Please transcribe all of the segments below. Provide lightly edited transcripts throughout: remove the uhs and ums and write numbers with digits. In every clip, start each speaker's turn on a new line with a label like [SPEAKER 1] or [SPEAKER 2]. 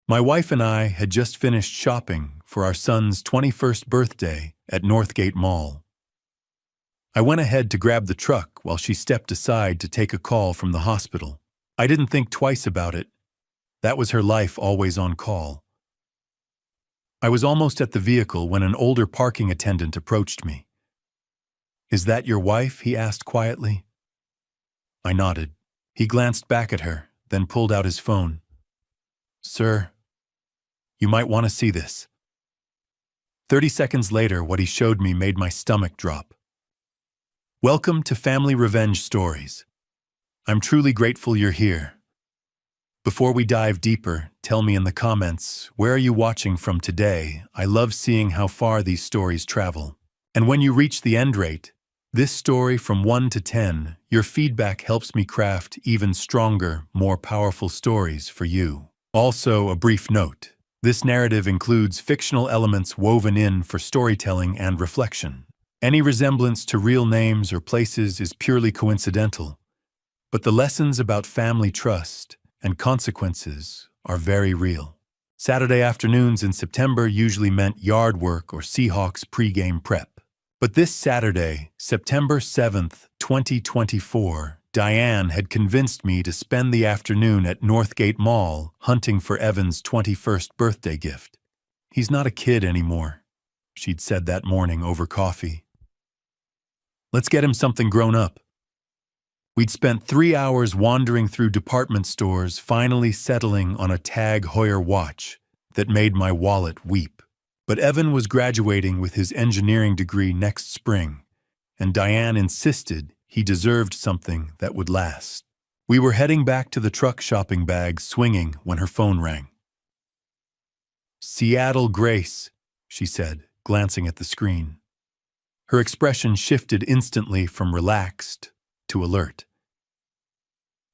[SPEAKER 1] My wife and I had just finished shopping for our son's 21st birthday at Northgate Mall. I went ahead to grab the truck while she stepped aside to take a call from the hospital. I didn't think twice about it. That was her life, always on call. I was almost at the vehicle when an older parking attendant approached me. "Is that your wife?" he asked quietly. I nodded. He glanced back at her, then pulled out his phone. "Sir, you might want to see this." 30 seconds later, what he showed me made my stomach drop. "Welcome to Family Revenge Stories. I'm truly grateful you're here. Before we dive deeper, tell me in the comments, where are you watching from today? I love seeing how far these stories travel. And when you reach the end rate, this story from 1 to 10, your feedback helps me craft even stronger, more powerful stories for you. Also, a brief note. This narrative includes fictional elements woven in for storytelling and reflection. Any resemblance to real names or places is purely coincidental, but the lessons about family trust and consequences are very real. Saturday afternoons in September usually meant yard work or Seahawks pregame prep. But this Saturday, September 7th, 2024, Diane had convinced me to spend the afternoon at Northgate Mall hunting for Evan's 21st birthday gift. "He's not a kid anymore," she'd said that morning over coffee. "Let's get him something grown up." We'd spent 3 hours wandering through department stores, finally settling on a Tag Heuer watch that made my wallet weep. But Evan was graduating with his engineering degree next spring, and Diane insisted he deserved something that would last. We were heading back to the truck, shopping bag swinging, when her phone rang. "Seattle Grace," she said, glancing at the screen. Her expression shifted instantly from relaxed to alert.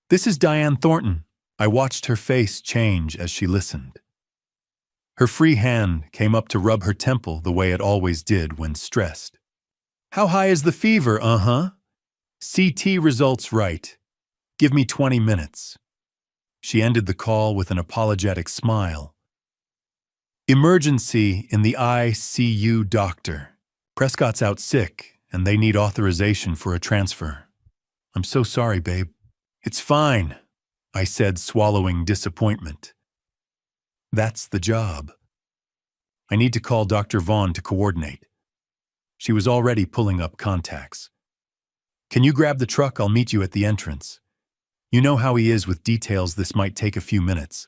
[SPEAKER 1] "This is Diane Thornton." I watched her face change as she listened. Her free hand came up to rub her temple the way it always did when stressed. "How high is the fever? CT results right. Give me 20 minutes. She ended the call with an apologetic smile. "Emergency in the ICU, doctor. Prescott's out sick, and they need authorization for a transfer." "I'm so sorry, babe." "It's fine," I said, swallowing disappointment. That's the job. I need to call Dr. Vaughn to coordinate. She was already pulling up contacts. "Can you grab the truck? I'll meet you at the entrance." You know how he is with details. This might take a few minutes.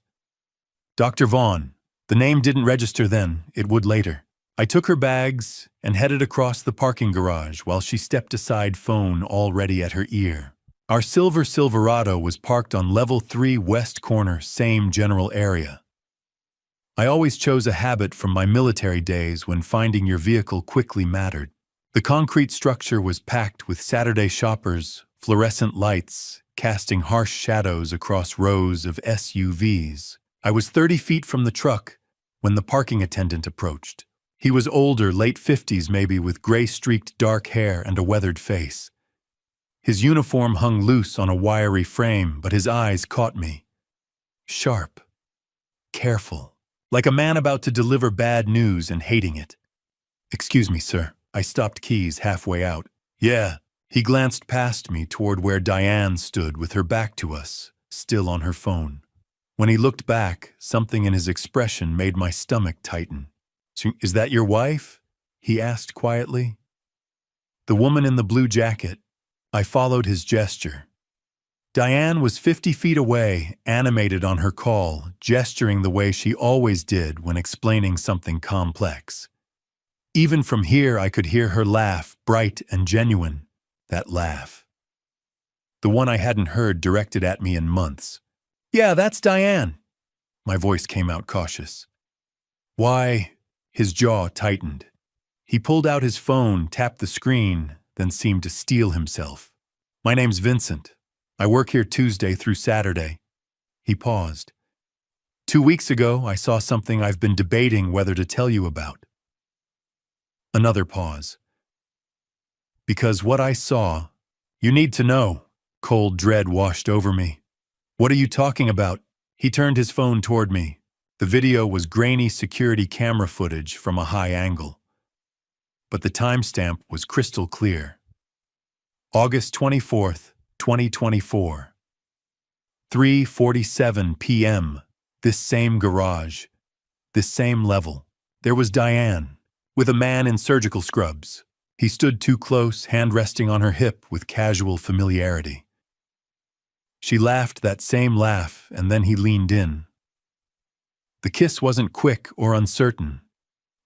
[SPEAKER 1] Dr. Vaughn. The name didn't register then, it would later. I took her bags and headed across the parking garage while she stepped aside, phone already at her ear. Our silver Silverado was parked on level 3 west corner, same general area. I always chose a habit from my military days when finding your vehicle quickly mattered. The concrete structure was packed with Saturday shoppers, fluorescent lights, casting harsh shadows across rows of SUVs. I was 30 feet from the truck when the parking attendant approached. He was older, late 50s maybe, with gray-streaked dark hair and a weathered face. His uniform hung loose on a wiry frame, but his eyes caught me. Sharp. Careful. Like a man about to deliver bad news and hating it. "Excuse me, sir." I stopped keys halfway out. "Yeah." He glanced past me toward where Diane stood with her back to us, still on her phone. When he looked back, something in his expression made my stomach tighten. "So, is that your wife?" he asked quietly. "The woman in the blue jacket." I followed his gesture. Diane was 50 feet away, animated on her call, gesturing the way she always did when explaining something complex. Even from here, I could hear her laugh, bright and genuine, that laugh. The one I hadn't heard directed at me in months. "Yeah, that's Diane." My voice came out cautious. "Why?" His jaw tightened. He pulled out his phone, tapped the screen, then seemed to steel himself. "My name's Vincent. I work here Tuesday through Saturday." He paused. 2 weeks ago, I saw something I've been debating whether to tell you about." Another pause. "Because what I saw, you need to know." Cold dread washed over me. "What are you talking about?" He turned his phone toward me. The video was grainy security camera footage from a high angle, but the timestamp was crystal clear. August 24th, 2024. 3:47 p.m. This same garage, this same level. There was Diane, with a man in surgical scrubs. He stood too close, hand resting on her hip with casual familiarity. She laughed that same laugh, and then he leaned in. The kiss wasn't quick or uncertain.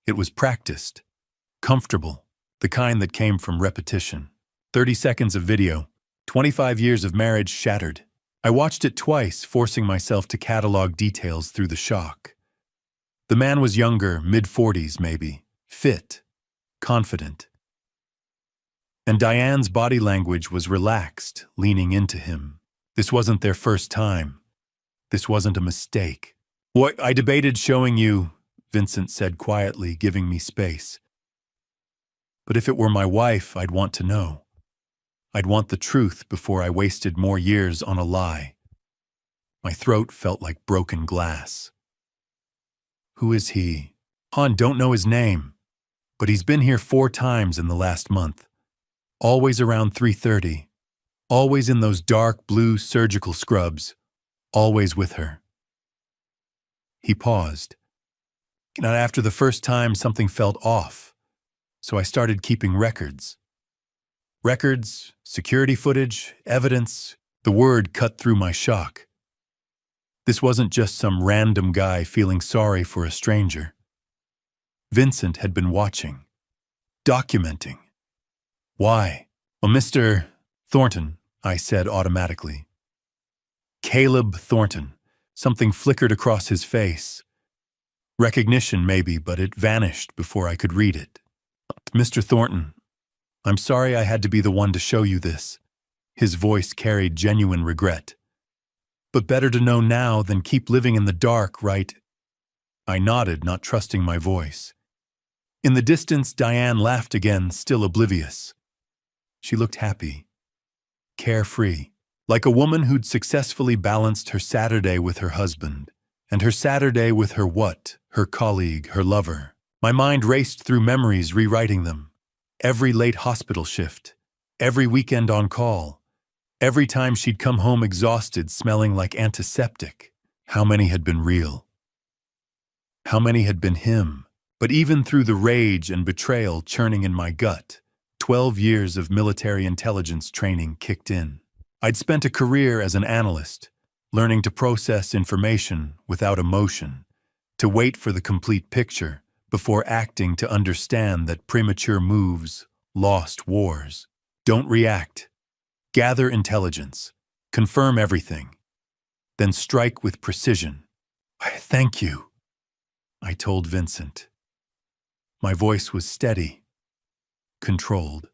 [SPEAKER 1] It was practiced, comfortable, the kind that came from repetition. 30 seconds of video, 25 years of marriage shattered. I watched it twice, forcing myself to catalog details through the shock. The man was younger, mid-40s maybe, fit, confident. And Diane's body language was relaxed, leaning into him. This wasn't their first time. This wasn't a mistake. "What I debated showing you," Vincent said quietly, giving me space. "But if it were my wife, I'd want to know. I'd want the truth before I wasted more years on a lie." My throat felt like broken glass. "Who is he?" "Han, don't know his name. But he's been here 4 times in the last month. Always around 3:30. Always in those dark blue surgical scrubs. Always with her." He paused. Now, after the first time, something felt off, so I started keeping records. Records, security footage, evidence. The word cut through my shock. This wasn't just some random guy feeling sorry for a stranger. Vincent had been watching, documenting. "Why?" "Well, Mr. Thornton," I said automatically. "Caleb Thornton." Something flickered across his face. Recognition, maybe, but it vanished before I could read it. "Mr. Thornton, I'm sorry I had to be the one to show you this." His voice carried genuine regret. "But better to know now than keep living in the dark, right?" I nodded, not trusting my voice. In the distance, Diane laughed again, still oblivious. She looked happy, carefree. Like a woman who'd successfully balanced her Saturday with her husband, and her Saturday with her what? Her colleague, her lover. My mind raced through memories, rewriting them. Every late hospital shift, every weekend on call, every time she'd come home exhausted, smelling like antiseptic. How many had been real? How many had been him? But even through the rage and betrayal churning in my gut, 12 years of military intelligence training kicked in. I'd spent a career as an analyst, learning to process information without emotion, to wait for the complete picture before acting, to understand that premature moves lost wars. Don't react. Gather intelligence. Confirm everything. Then strike with precision. "Thank you," I told Vincent. My voice was steady, controlled.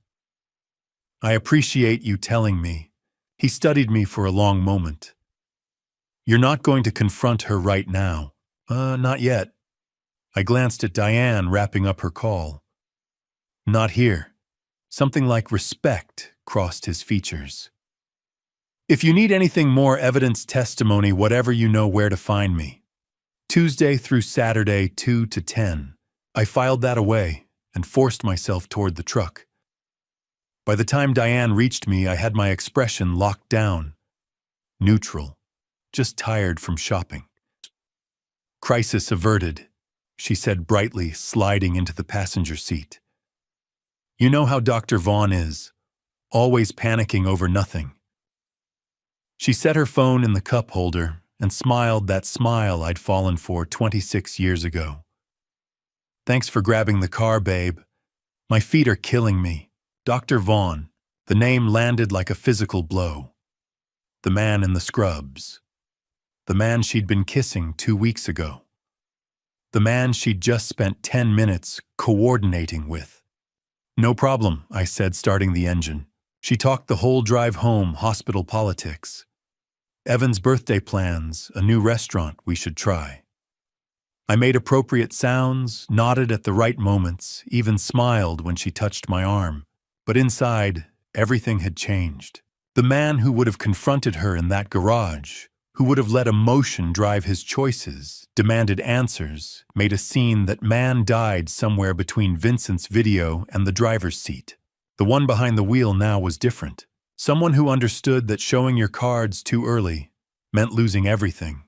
[SPEAKER 1] "I appreciate you telling me." He studied me for a long moment. "You're not going to confront her right now." Not yet." I glanced at Diane, wrapping up her call. "Not here." Something like respect crossed his features. "If you need anything more, evidence, testimony, whatever, you know where to find me. Tuesday through Saturday, 2 to 10. I filed that away and forced myself toward the truck. By the time Diane reached me, I had my expression locked down. Neutral. Just tired from shopping. "Crisis averted," she said brightly, sliding into the passenger seat. "You know how Dr. Vaughn is. Always panicking over nothing." She set her phone in the cup holder and smiled that smile I'd fallen for 26 years ago. "Thanks for grabbing the car, babe. My feet are killing me." Dr. Vaughn, the name landed like a physical blow. The man in the scrubs. The man she'd been kissing 2 weeks ago. The man she'd just spent 10 minutes coordinating with. "No problem," I said, starting the engine. She talked the whole drive home, hospital politics. Evan's birthday plans, a new restaurant we should try. I made appropriate sounds, nodded at the right moments, even smiled when she touched my arm. But inside, everything had changed. The man who would have confronted her in that garage who would have let emotion drive his choices, demanded answers, made a scene that man died somewhere between Vincent's video and the driver's seat. The one behind the wheel now was different. Someone who understood that showing your cards too early meant losing everything.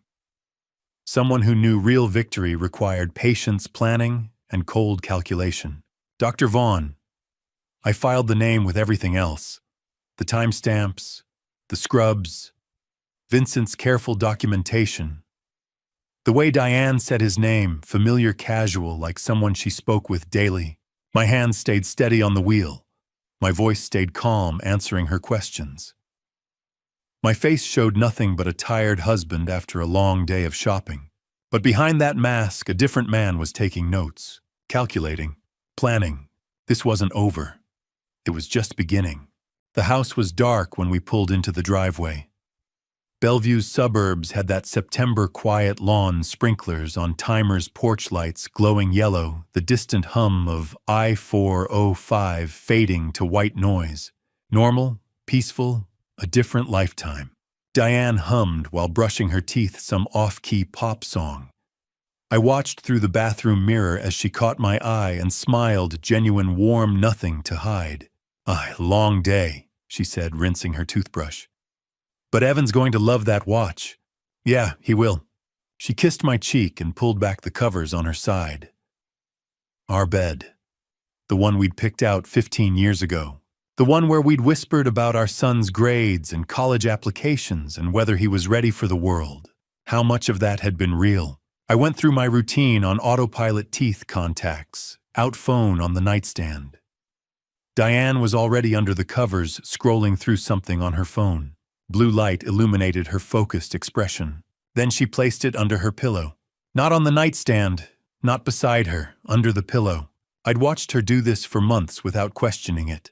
[SPEAKER 1] Someone who knew real victory required patience, planning, and cold calculation. Dr. Vaughn. I filed the name with everything else. The timestamps, the scrubs, Vincent's careful documentation. The way Diane said his name, familiar, casual, like someone she spoke with daily. My hands stayed steady on the wheel. My voice stayed calm, answering her questions. My face showed nothing but a tired husband after a long day of shopping. But behind that mask, a different man was taking notes, calculating, planning. This wasn't over. It was just beginning. The house was dark when we pulled into the driveway. Bellevue's suburbs had that September quiet lawn, sprinklers on timers, porch lights glowing yellow, the distant hum of I-405 fading to white noise. Normal, peaceful, a different lifetime. Diane hummed while brushing her teeth some off-key pop song. I watched through the bathroom mirror as she caught my eye and smiled, genuine, warm, nothing to hide. Long day, she said, rinsing her toothbrush. But Evan's going to love that watch. Yeah, he will. She kissed my cheek and pulled back the covers on her side. Our bed. The one we'd picked out 15 years ago. The one where we'd whispered about our son's grades and college applications and whether he was ready for the world. How much of that had been real? I went through my routine on autopilot, teeth contacts, out phone on the nightstand. Diane was already under the covers, scrolling through something on her phone. Blue light illuminated her focused expression. Then she placed it under her pillow. Not on the nightstand, not beside her, under the pillow. I'd watched her do this for months without questioning it.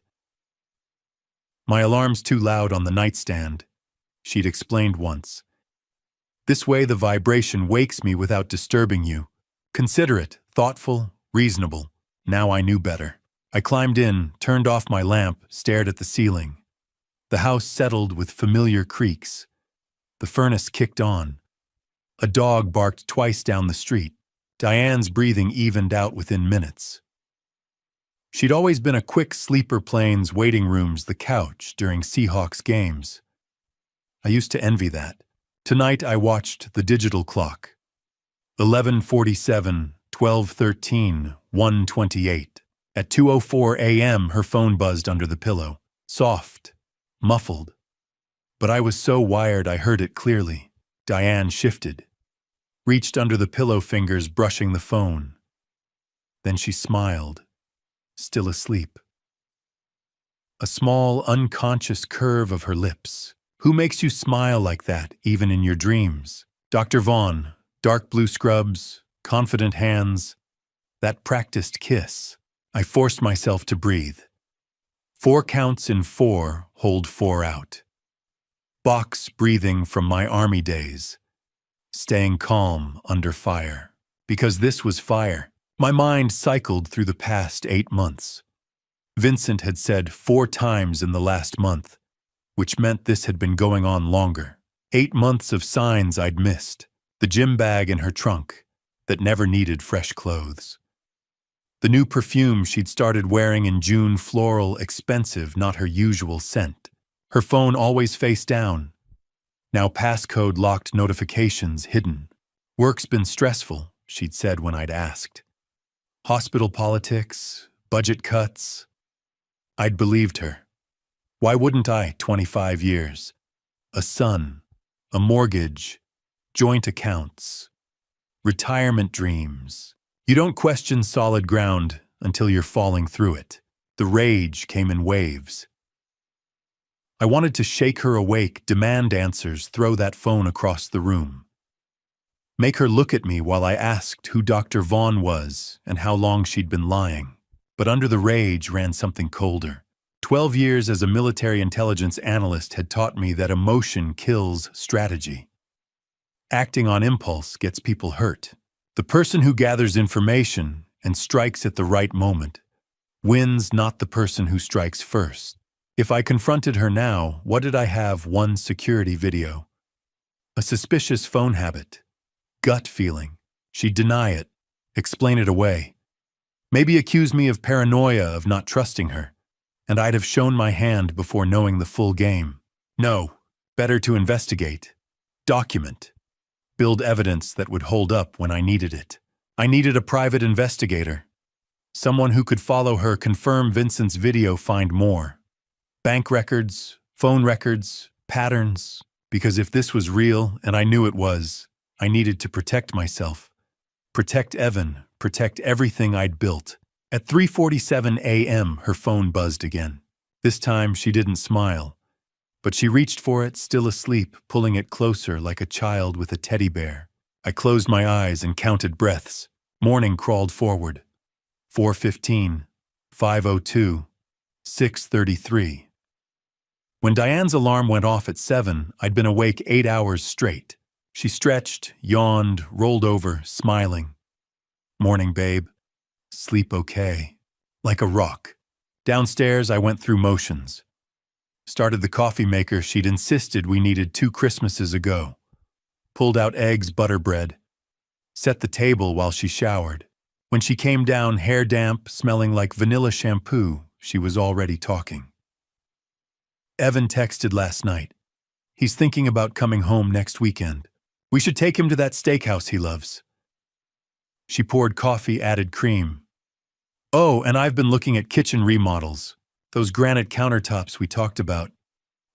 [SPEAKER 1] My alarm's too loud on the nightstand, she'd explained once. This way the vibration wakes me without disturbing you. Considerate, thoughtful, reasonable. Now I knew better. I climbed in, turned off my lamp, stared at the ceiling. The house settled with familiar creaks. The furnace kicked on. A dog barked twice down the street. Diane's breathing evened out within minutes. She'd always been a quick sleeper, planes, waiting rooms, the couch during Seahawks games. I used to envy that. Tonight I watched the digital clock. 11:47, 12:13, 1:28. At 2:04 a.m. her phone buzzed under the pillow. Soft. Muffled. But I was so wired I heard it clearly. Diane shifted, reached under the pillow, fingers brushing the phone. Then she smiled, still asleep. A small, unconscious curve of her lips. Who makes you smile like that, even in your dreams? Dr. Vaughn, dark blue scrubs, confident hands, that practiced kiss. I forced myself to breathe. 4 counts in 4, hold 4 out. Box breathing from my army days. Staying calm under fire. Because this was fire. My mind cycled through the past 8 months. Vincent had said 4 times in the last month, which meant this had been going on longer. 8 months of signs I'd missed. The gym bag in her trunk that never needed fresh clothes. The new perfume she'd started wearing in June, floral, expensive, not her usual scent. Her phone always face down. Now passcode locked, notifications hidden. Work's been stressful, she'd said when I'd asked. Hospital politics, budget cuts. I'd believed her. Why wouldn't I, 25 years? A son, a mortgage, joint accounts, retirement dreams. You don't question solid ground until you're falling through it. The rage came in waves. I wanted to shake her awake, demand answers, throw that phone across the room. Make her look at me while I asked who Dr. Vaughn was and how long she'd been lying. But under the rage ran something colder. 12 years as a military intelligence analyst had taught me that emotion kills strategy. Acting on impulse gets people hurt. The person who gathers information and strikes at the right moment wins, not the person who strikes first. If I confronted her now, what did I have? One security video. A suspicious phone habit. Gut feeling. She'd deny it, explain it away. Maybe accuse me of paranoia of not trusting her, and I'd have shown my hand before knowing the full game. No, better to investigate, document, build evidence that would hold up when I needed it. I needed a private investigator, someone who could follow her, confirm Vincent's video, find more. Bank records, phone records, patterns, because if this was real, and I knew it was, I needed to protect myself. Protect Evan, protect everything I'd built. At 3:47 a.m., her phone buzzed again. This time, she didn't smile, but she reached for it, still asleep, pulling it closer like a child with a teddy bear. I closed my eyes and counted breaths. Morning crawled forward. 4:15, 5:02, 6:33. When Diane's alarm went off at 7, I'd been awake 8 hours straight. She stretched, yawned, rolled over, smiling. Morning, babe. Sleep okay. Like a rock. Downstairs, I went through motions. Started the coffee maker she'd insisted we needed 2 Christmases ago. Pulled out eggs, butter bread. Set the table while she showered. When she came down, hair damp, smelling like vanilla shampoo, she was already talking. Evan texted last night. He's thinking about coming home next weekend. We should take him to that steakhouse he loves. She poured coffee, added cream. Oh, and I've been looking at kitchen remodels. Those granite countertops we talked about.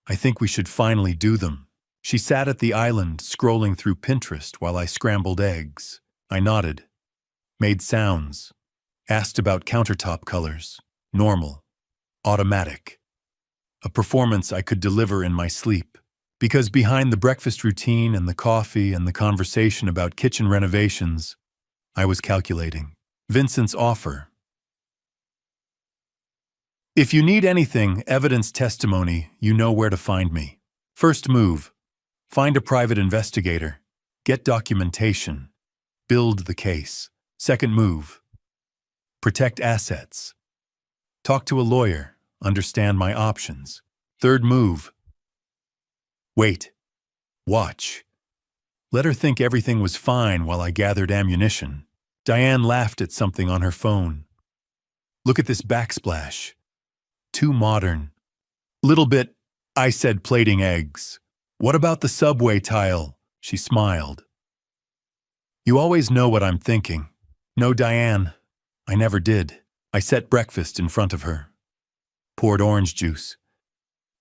[SPEAKER 1] I think we should finally do them. She sat at the island, scrolling through Pinterest while I scrambled eggs. I nodded. Made sounds. Asked about countertop colors. Normal. Automatic. A performance I could deliver in my sleep. Because behind the breakfast routine and the coffee and the conversation about kitchen renovations, I was calculating. Vincent's offer. If you need anything, evidence, testimony, you know where to find me. First move. Find a private investigator. Get documentation. Build the case. Second move. Protect assets. Talk to a lawyer. Understand my options. Third move. Wait. Watch. Let her think everything was fine while I gathered ammunition. Diane laughed at something on her phone. Look at this backsplash. Too modern. Little bit, I said, plating eggs. What about the subway tile? She smiled. You always know what I'm thinking. No, Diane. I never did. I set breakfast in front of her. Poured orange juice.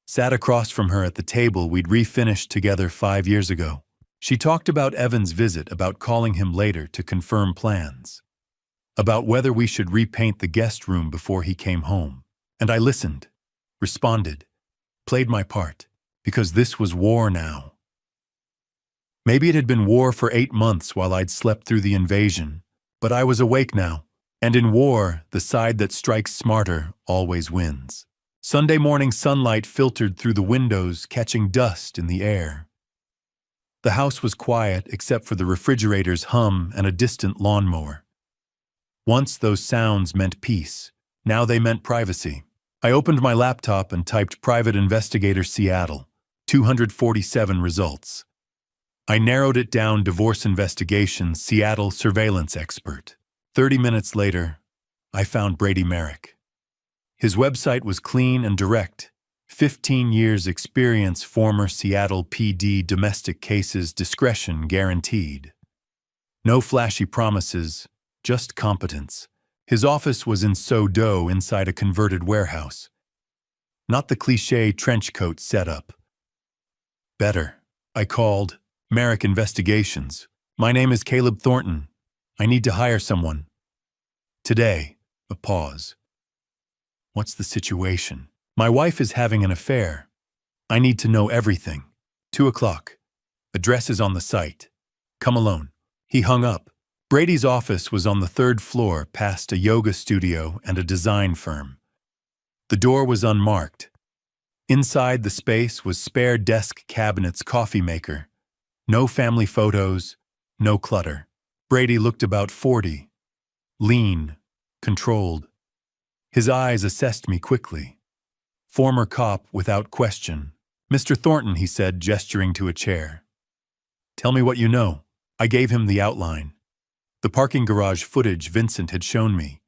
[SPEAKER 1] Sat across from her at the table we'd refinished together 5 years ago. She talked about Evan's visit, about calling him later to confirm plans. About whether we should repaint the guest room before he came home. And I listened, responded, played my part, because this was war now. Maybe it had been war for 8 months while I'd slept through the invasion, but I was awake now, and in war, the side that strikes smarter always wins. Sunday morning sunlight filtered through the windows, catching dust in the air. The house was quiet except for the refrigerator's hum and a distant lawnmower. Once those sounds meant peace, now they meant privacy. I opened my laptop and typed Private Investigator Seattle, 247 results. I narrowed it down, Divorce Investigation, Seattle Surveillance Expert. 30 minutes later, I found Brady Merrick. His website was clean and direct. 15 years experience, former Seattle PD, domestic cases, discretion guaranteed. No flashy promises, just competence. His office was in SoDo inside a converted warehouse. Not the cliché trench coat setup. Better. I called. Merrick Investigations. My name is Caleb Thornton. I need to hire someone. Today. A pause. What's the situation? My wife is having an affair. I need to know everything. 2 o'clock. Address is on the site. Come alone. He hung up. Brady's office was on the 3rd floor, past a yoga studio and a design firm. The door was unmarked. Inside the space was spare desk cabinets, coffee maker. No family photos, no clutter. Brady looked about 40. Lean, controlled. His eyes assessed me quickly. Former cop without question. Mr. Thornton, he said, gesturing to a chair. Tell me what you know. I gave him the outline. The parking garage footage Vincent had shown me.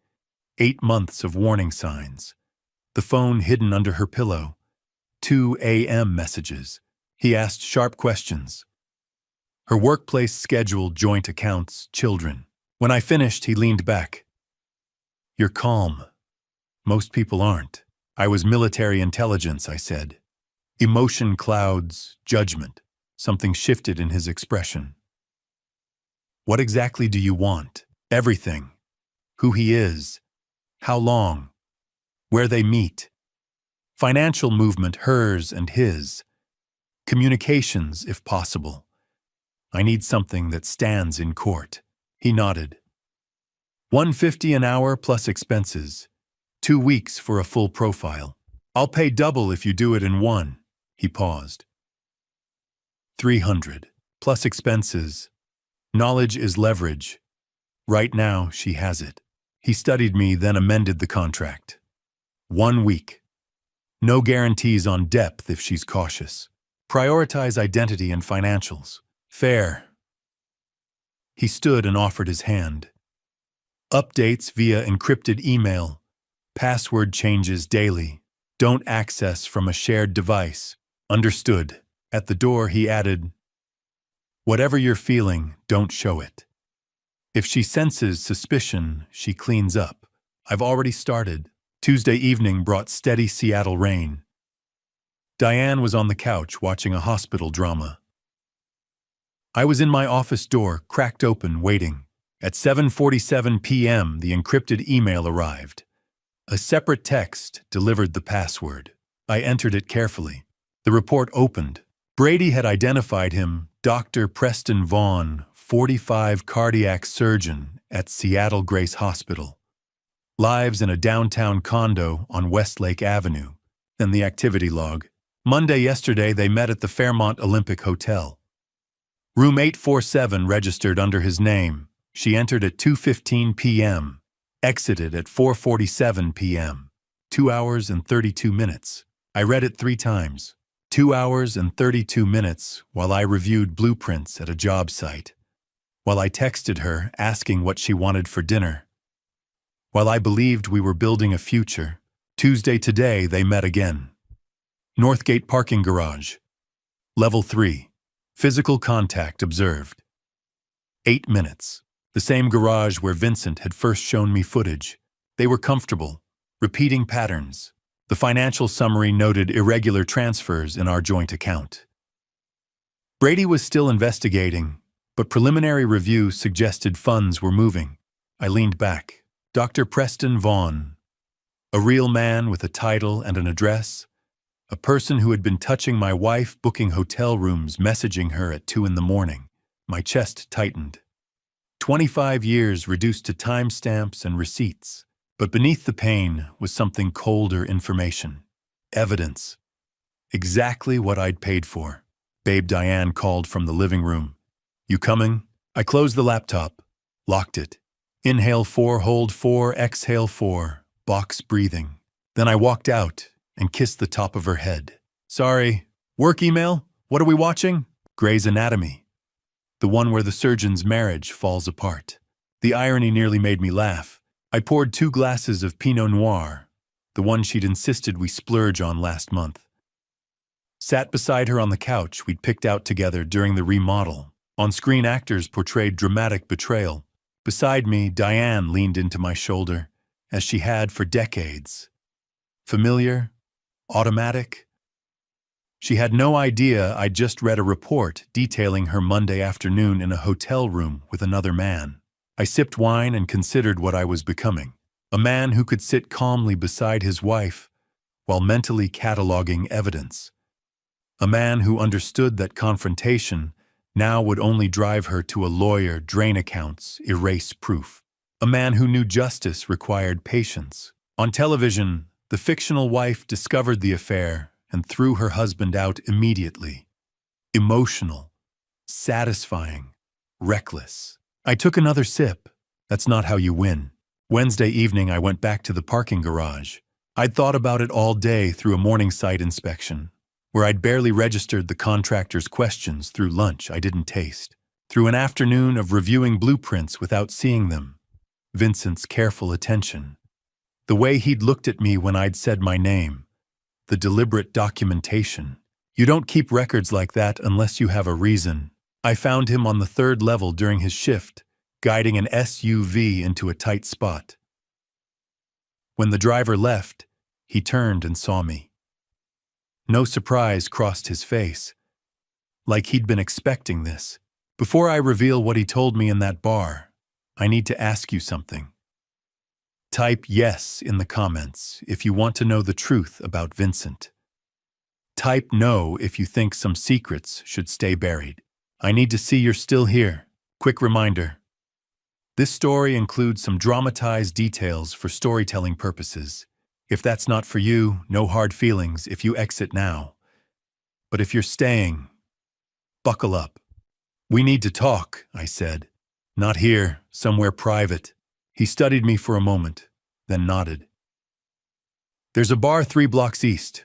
[SPEAKER 1] 8 months of warning signs. The phone hidden under her pillow. 2 a.m. messages. He asked sharp questions. Her workplace schedule, joint accounts, children. When I finished, he leaned back. You're calm. Most people aren't. I was military intelligence, I said. Emotion clouds, judgment. Something shifted in his expression. What exactly do you want? Everything. Who he is. How long. Where they meet. Financial movement, hers and his. Communications, if possible. I need something that stands in court. He nodded. $150 an hour plus expenses. 2 weeks for a full profile. I'll pay double if you do it in one. He paused. 300 plus expenses. Knowledge is leverage. Right now, she has it. He studied me, then amended the contract. 1 week. No guarantees on depth if she's cautious. Prioritize identity and financials. Fair. He stood and offered his hand. Updates via encrypted email. Password changes daily. Don't access from a shared device. Understood. At the door, he added, whatever you're feeling, don't show it. If she senses suspicion, she cleans up. I've already started. Tuesday evening brought steady Seattle rain. Diane was on the couch watching a hospital drama. I was in my office door, cracked open, waiting. At 7:47 p.m., the encrypted email arrived. A separate text delivered the password. I entered it carefully. The report opened. Brady had identified him, Dr. Preston Vaughn, 45, cardiac surgeon at Seattle Grace Hospital. Lives in a downtown condo on Westlake Avenue. Then the activity log. Monday yesterday they met at the Fairmont Olympic Hotel. Room 847 registered under his name. She entered at 2:15 p.m., exited at 4:47 p.m. 2 hours and 32 minutes. I read it 3 times. 2 hours and 32 minutes while I reviewed blueprints at a job site. While I texted her asking what she wanted for dinner. While I believed we were building a future. Tuesday today they met again. Northgate parking garage. Level 3. Physical contact observed. 8 minutes. The same garage where Vincent had first shown me footage. They were comfortable. Repeating patterns. The financial summary noted irregular transfers in our joint account. Brady was still investigating, but preliminary review suggested funds were moving. I leaned back. Dr. Preston Vaughn. A real man with a title and an address. A person who had been touching my wife, booking hotel rooms, messaging her at 2 in the morning. My chest tightened. 25 years reduced to timestamps and receipts. But beneath the pain was something colder information. Evidence. Exactly what I'd paid for. Babe Diane called from the living room. You coming? I closed the laptop. Locked it. Inhale 4, hold 4, exhale 4. Box breathing. Then I walked out and kissed the top of her head. Sorry. Work email? What are we watching? Grey's Anatomy. The one where the surgeon's marriage falls apart. The irony nearly made me laugh. I poured 2 glasses of Pinot Noir, the one she'd insisted we splurge on last month. Sat beside her on the couch we'd picked out together during the remodel. On-screen actors portrayed dramatic betrayal. Beside me, Diane leaned into my shoulder, as she had for decades. Familiar? Automatic? She had no idea I'd just read a report detailing her Monday afternoon in a hotel room with another man. I sipped wine and considered what I was becoming. A man who could sit calmly beside his wife while mentally cataloging evidence. A man who understood that confrontation now would only drive her to a lawyer, drain accounts, erase proof. A man who knew justice required patience. On television, the fictional wife discovered the affair and threw her husband out immediately. Emotional, satisfying, reckless. I took another sip. That's not how you win. Wednesday evening, I went back to the parking garage. I'd thought about it all day through a morning site inspection. where I'd barely registered the contractor's questions through lunch I didn't taste, through an afternoon of reviewing blueprints without seeing them, Vincent's careful attention, the way he'd looked at me when I'd said my name, the deliberate documentation. You don't keep records like that unless you have a reason. I found him on the 3rd level during his shift, guiding an SUV into a tight spot. When the driver left, he turned and saw me. No surprise crossed his face, like he'd been expecting this. Before I reveal what he told me in that bar, I need to ask you something. Type yes in the comments if you want to know the truth about Vincent. Type no if you think some secrets should stay buried. I need to see you're still here. Quick reminder. This story includes some dramatized details for storytelling purposes. If that's not for you, no hard feelings if you exit now. But if you're staying, buckle up. We need to talk, I said. Not here, somewhere private. He studied me for a moment, then nodded. There's a bar 3 blocks east.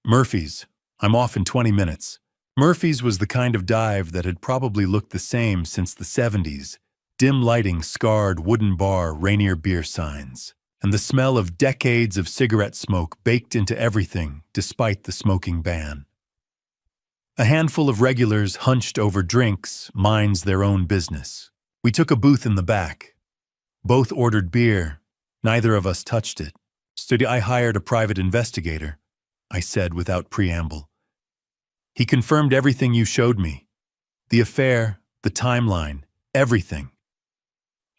[SPEAKER 1] Murphy's. I'm off in 20 minutes. Murphy's was the kind of dive that had probably looked the same since the 70s. Dim lighting, scarred wooden bar, Rainier beer signs, and the smell of decades of cigarette smoke baked into everything despite the smoking ban. A handful of regulars hunched over drinks, minds their own business. We took a booth in the back. Both ordered beer. Neither of us touched it. I hired a private investigator, I said without preamble. He confirmed everything you showed me. The affair, the timeline, everything.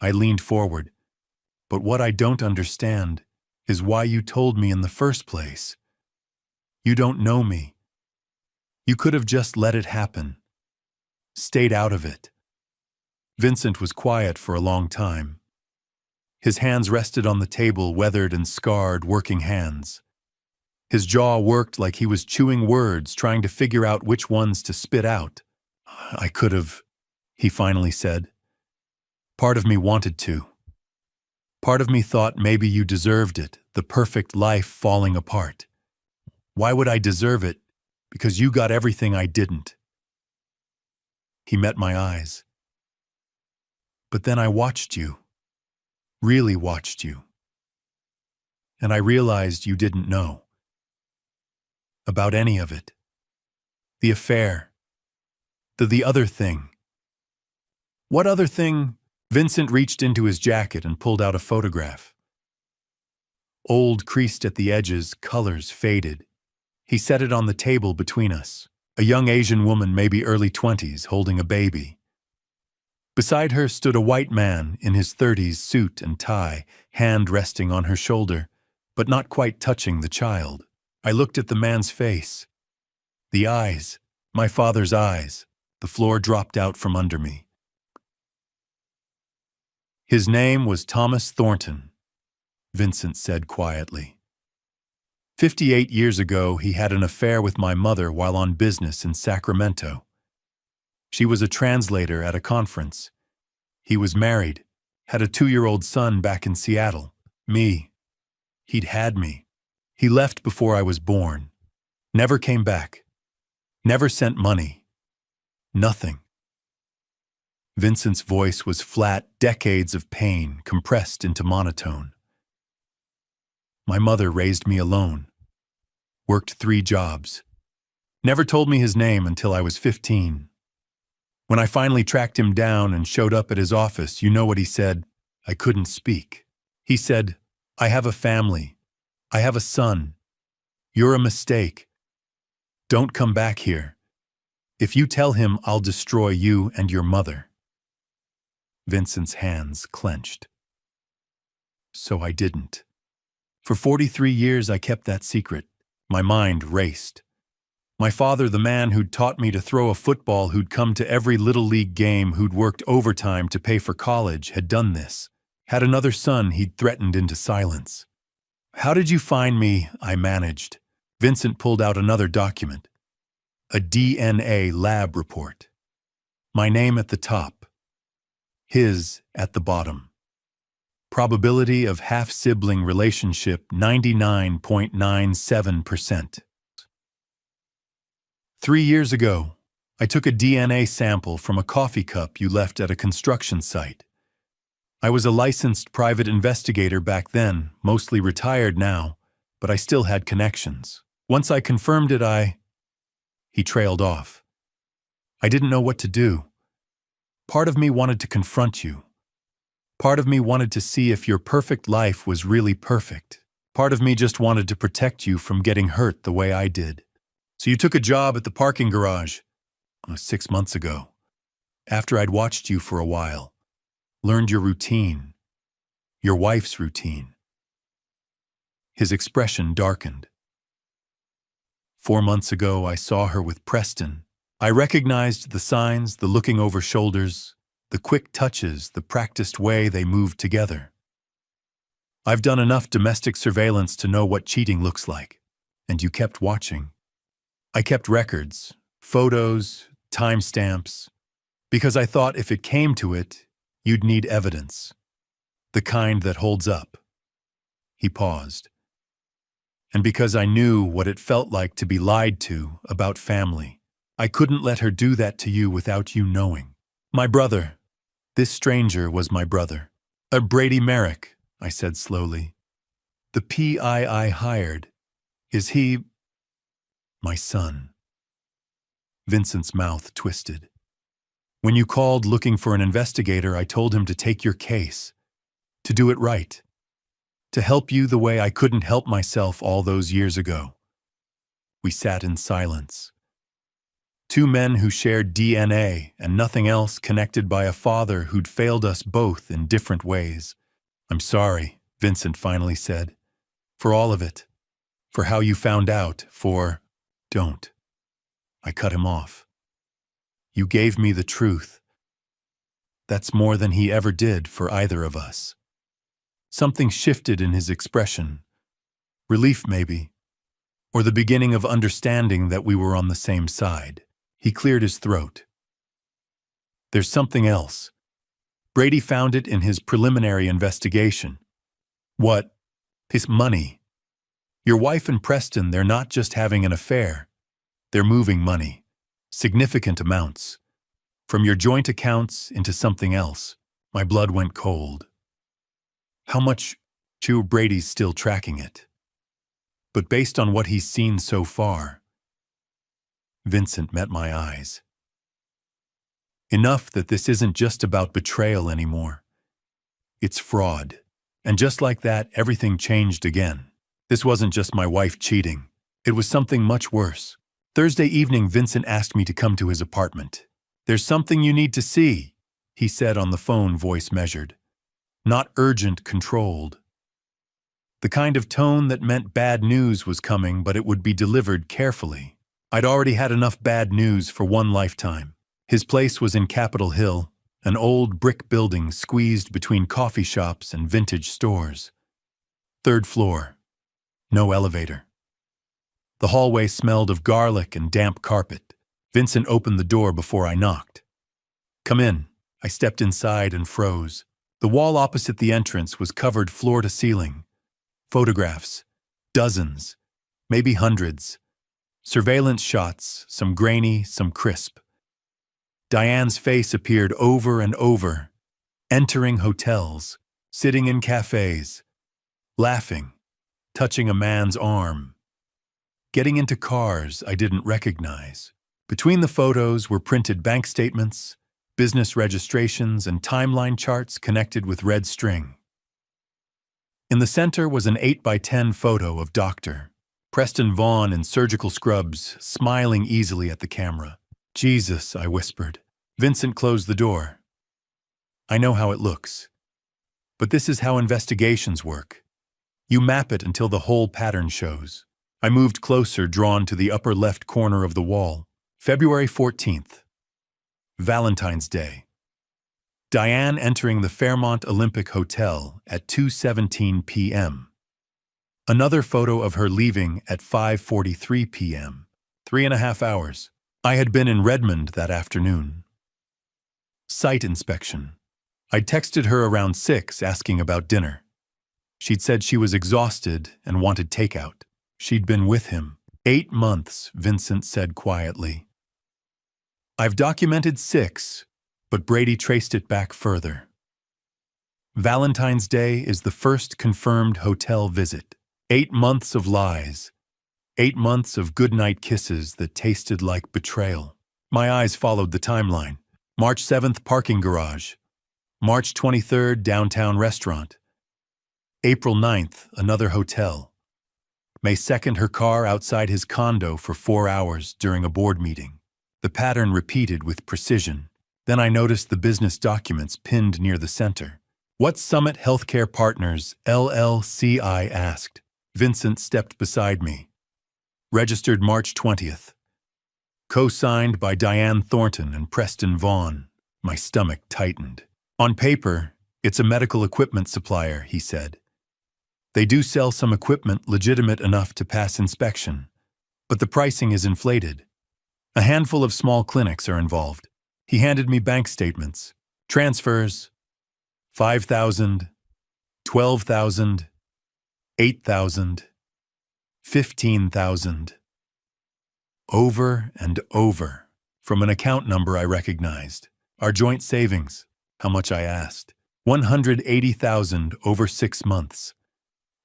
[SPEAKER 1] I leaned forward. But what I don't understand is why you told me in the first place. You don't know me. You could have just let it happen. Stayed out of it. Vincent was quiet for a long time. His hands rested on the table, weathered and scarred working hands. His jaw worked like he was chewing words, trying to figure out which ones to spit out. I could have, he finally said. Part of me wanted to. Part of me thought maybe you deserved it, the perfect life falling apart. Why would I deserve it? Because you got everything I didn't. He met my eyes. But then I watched you. Really watched you. And I realized you didn't know. About any of it. The affair. The other thing. What other thing? Vincent reached into his jacket and pulled out a photograph. Old, creased at the edges, colors faded. He set it on the table between us. A young Asian woman, maybe early 20s, holding a baby. Beside her stood a white man in his 30s, suit and tie, hand resting on her shoulder, but not quite touching the child. I looked at the man's face. The eyes, my father's eyes. The floor dropped out from under me. His name was Thomas Thornton, Vincent said quietly. 58 years ago, he had an affair with my mother while on business in Sacramento. She was a translator at a conference. He was married, had a 2-year-old son back in Seattle. Me. He'd had me. He left before I was born. Never came back. Never sent money. Nothing. Vincent's voice was flat, decades of pain compressed into monotone. My mother raised me alone. Worked 3 jobs. Never told me his name until I was 15. When I finally tracked him down and showed up at his office, you know what he said? I couldn't speak. He said, I have a family. I have a son. You're a mistake. Don't come back here. If you tell him, I'll destroy you and your mother. Vincent's hands clenched. So I didn't. For 43 years I kept that secret. My mind raced. My father, the man who'd taught me to throw a football, who'd come to every little league game, who'd worked overtime to pay for college, had done this. Had another son he'd threatened into silence. How did you find me? I managed. Vincent pulled out another document. A DNA lab report. My name at the top. His at the bottom. Probability of half-sibling relationship 99.97%. 3 years ago, I took a DNA sample from a coffee cup you left at a construction site. I was a licensed private investigator back then, mostly retired now, but I still had connections. Once I confirmed it, He trailed off. I didn't know what to do. Part of me wanted to confront you. Part of me wanted to see if your perfect life was really perfect. Part of me just wanted to protect you from getting hurt the way I did. So you took a job at the parking garage 6 months ago, after I'd watched you for a while, learned your routine, your wife's routine. His expression darkened. 4 months ago, I saw her with Preston. I recognized the signs, the looking over shoulders, the quick touches, the practiced way they moved together. I've done enough domestic surveillance to know what cheating looks like, and you kept watching. I kept records, photos, timestamps, because I thought if it came to it, you'd need evidence, the kind that holds up. He paused. And because I knew what it felt like to be lied to about family, I couldn't let her do that to you without you knowing. My brother. This stranger was my brother. Brady Merrick, I said slowly. The PI I hired. Is he my son? Vincent's mouth twisted. When you called looking for an investigator, I told him to take your case, to do it right, to help you the way I couldn't help myself all those years ago. We sat in silence. Two men who shared DNA and nothing else, connected by a father who'd failed us both in different ways. I'm sorry, Vincent finally said, for all of it, for how you found out, for... Don't. I cut him off. You gave me the truth. That's more than he ever did for either of us. Something shifted in his expression. Relief, maybe, or the beginning of understanding that we were on the same side. He cleared his throat. There's something else. Brady found it in his preliminary investigation. What? His money. Your wife and Preston, they're not just having an affair. They're moving money. Significant amounts. From your joint accounts into something else. My blood went cold. How much? Brady's still tracking it. But based on what he's seen so far, Vincent met my eyes. Enough that this isn't just about betrayal anymore. It's fraud. And just like that, everything changed again. This wasn't just my wife cheating. It was something much worse. Thursday evening, Vincent asked me to come to his apartment. There's something you need to see, he said on the phone, voice measured. Not urgent, controlled. The kind of tone that meant bad news was coming, but it would be delivered carefully. I'd already had enough bad news for one lifetime. His place was in Capitol Hill, an old brick building squeezed between coffee shops and vintage stores. 3rd floor. No elevator. The hallway smelled of garlic and damp carpet. Vincent opened the door before I knocked. Come in. I stepped inside and froze. The wall opposite the entrance was covered floor to ceiling. Photographs. Dozens. Maybe hundreds. Surveillance shots, some grainy, some crisp. Diane's face appeared over and over, entering hotels, sitting in cafes, laughing, touching a man's arm, getting into cars I didn't recognize. Between the photos were printed bank statements, business registrations, and timeline charts connected with red string. In the center was an 8x10 photo of Dr. Preston Vaughn in surgical scrubs, smiling easily at the camera. Jesus, I whispered. Vincent closed the door. I know how it looks. But this is how investigations work. You map it until the whole pattern shows. I moved closer, drawn to the upper left corner of the wall. February 14th. Valentine's Day. Diane entering the Fairmont Olympic Hotel at 2:17 p.m. Another photo of her leaving at 5:43 p.m. 3.5 hours. I had been in Redmond that afternoon. Site inspection. I'd texted her around 6 asking about dinner. She'd said she was exhausted and wanted takeout. She'd been with him. 8 months, Vincent said quietly. I've documented 6, but Brady traced it back further. Valentine's Day is the first confirmed hotel visit. 8 months of lies. 8 months of goodnight kisses that tasted like betrayal. My eyes followed the timeline. March 7th, parking garage. March 23rd, downtown restaurant. April 9th, another hotel. May 2nd, her car outside his condo for 4 hours during a board meeting. The pattern repeated with precision. Then I noticed the business documents pinned near the center. What Summit Healthcare Partners, LLC? I asked. Vincent stepped beside me. Registered March 20th. Co-signed by Diane Thornton and Preston Vaughn. My stomach tightened. On paper, it's a medical equipment supplier, he said. They do sell some equipment legitimate enough to pass inspection, but the pricing is inflated. A handful of small clinics are involved. He handed me bank statements. Transfers, $5,000, $12,000, $8,000, $15,000. Over and over, from an account number I recognized. Our joint savings. How much? I asked. $180,000 over 6 months.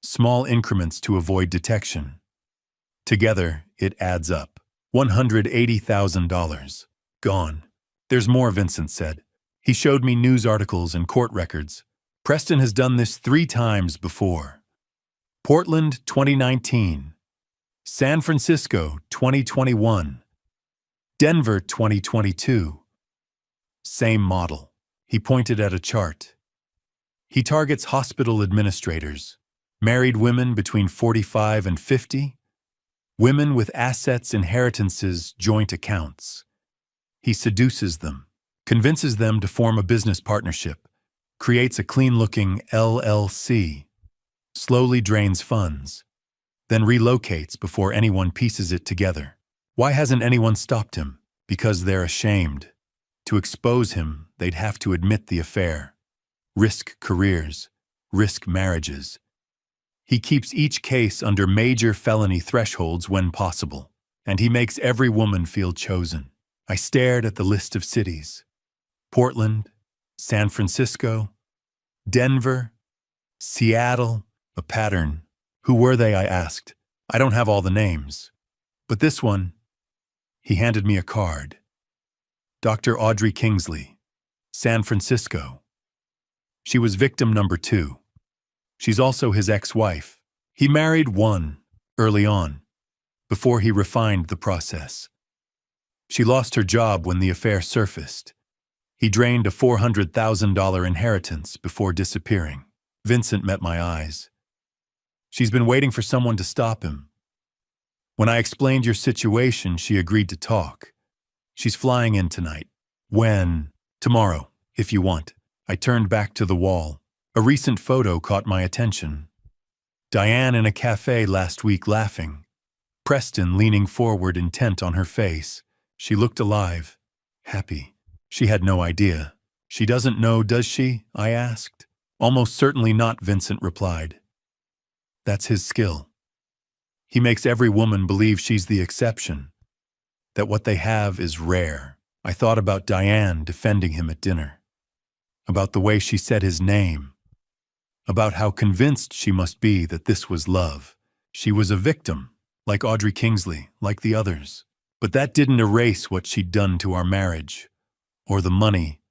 [SPEAKER 1] Small increments to avoid detection. Together, it adds up. $180,000. Gone. There's more, Vincent said. He showed me news articles and court records. Preston has done this 3 times before. Portland, 2019. San Francisco, 2021. Denver, 2022. Same model. He pointed at a chart. He targets hospital administrators, married women between 45 and 50, women with assets, inheritances, joint accounts. He seduces them, convinces them to form a business partnership, creates a clean-looking LLC, slowly drains funds, then relocates before anyone pieces it together. Why hasn't anyone stopped him? Because they're ashamed. To expose him, they'd have to admit the affair. Risk careers, risk marriages. He keeps each case under major felony thresholds when possible, and he makes every woman feel chosen. I stared at the list of cities. Portland, San Francisco, Denver, Seattle, a pattern. Who were they? I asked. I don't have all the names. But this one, he handed me a card. Dr. Audrey Kingsley, San Francisco. She was victim number 2. She's also his ex-wife. He married one early on, before he refined the process. She lost her job when the affair surfaced. He drained a $400,000 inheritance before disappearing. Vincent met my eyes. She's been waiting for someone to stop him. When I explained your situation, she agreed to talk. She's flying in tonight. When? Tomorrow, if you want. I turned back to the wall. A recent photo caught my attention. Diane in a cafe last week laughing. Preston leaning forward, intent on her face. She looked alive, happy. She had no idea. She doesn't know, does she? I asked. Almost certainly not, Vincent replied. That's his skill. He makes every woman believe she's the exception, that what they have is rare. I thought about Diane defending him at dinner, about the way she said his name, about how convinced she must be that this was love. She was a victim, like Audrey Kingsley, like the others. But that didn't erase what she'd done to our marriage, or the money,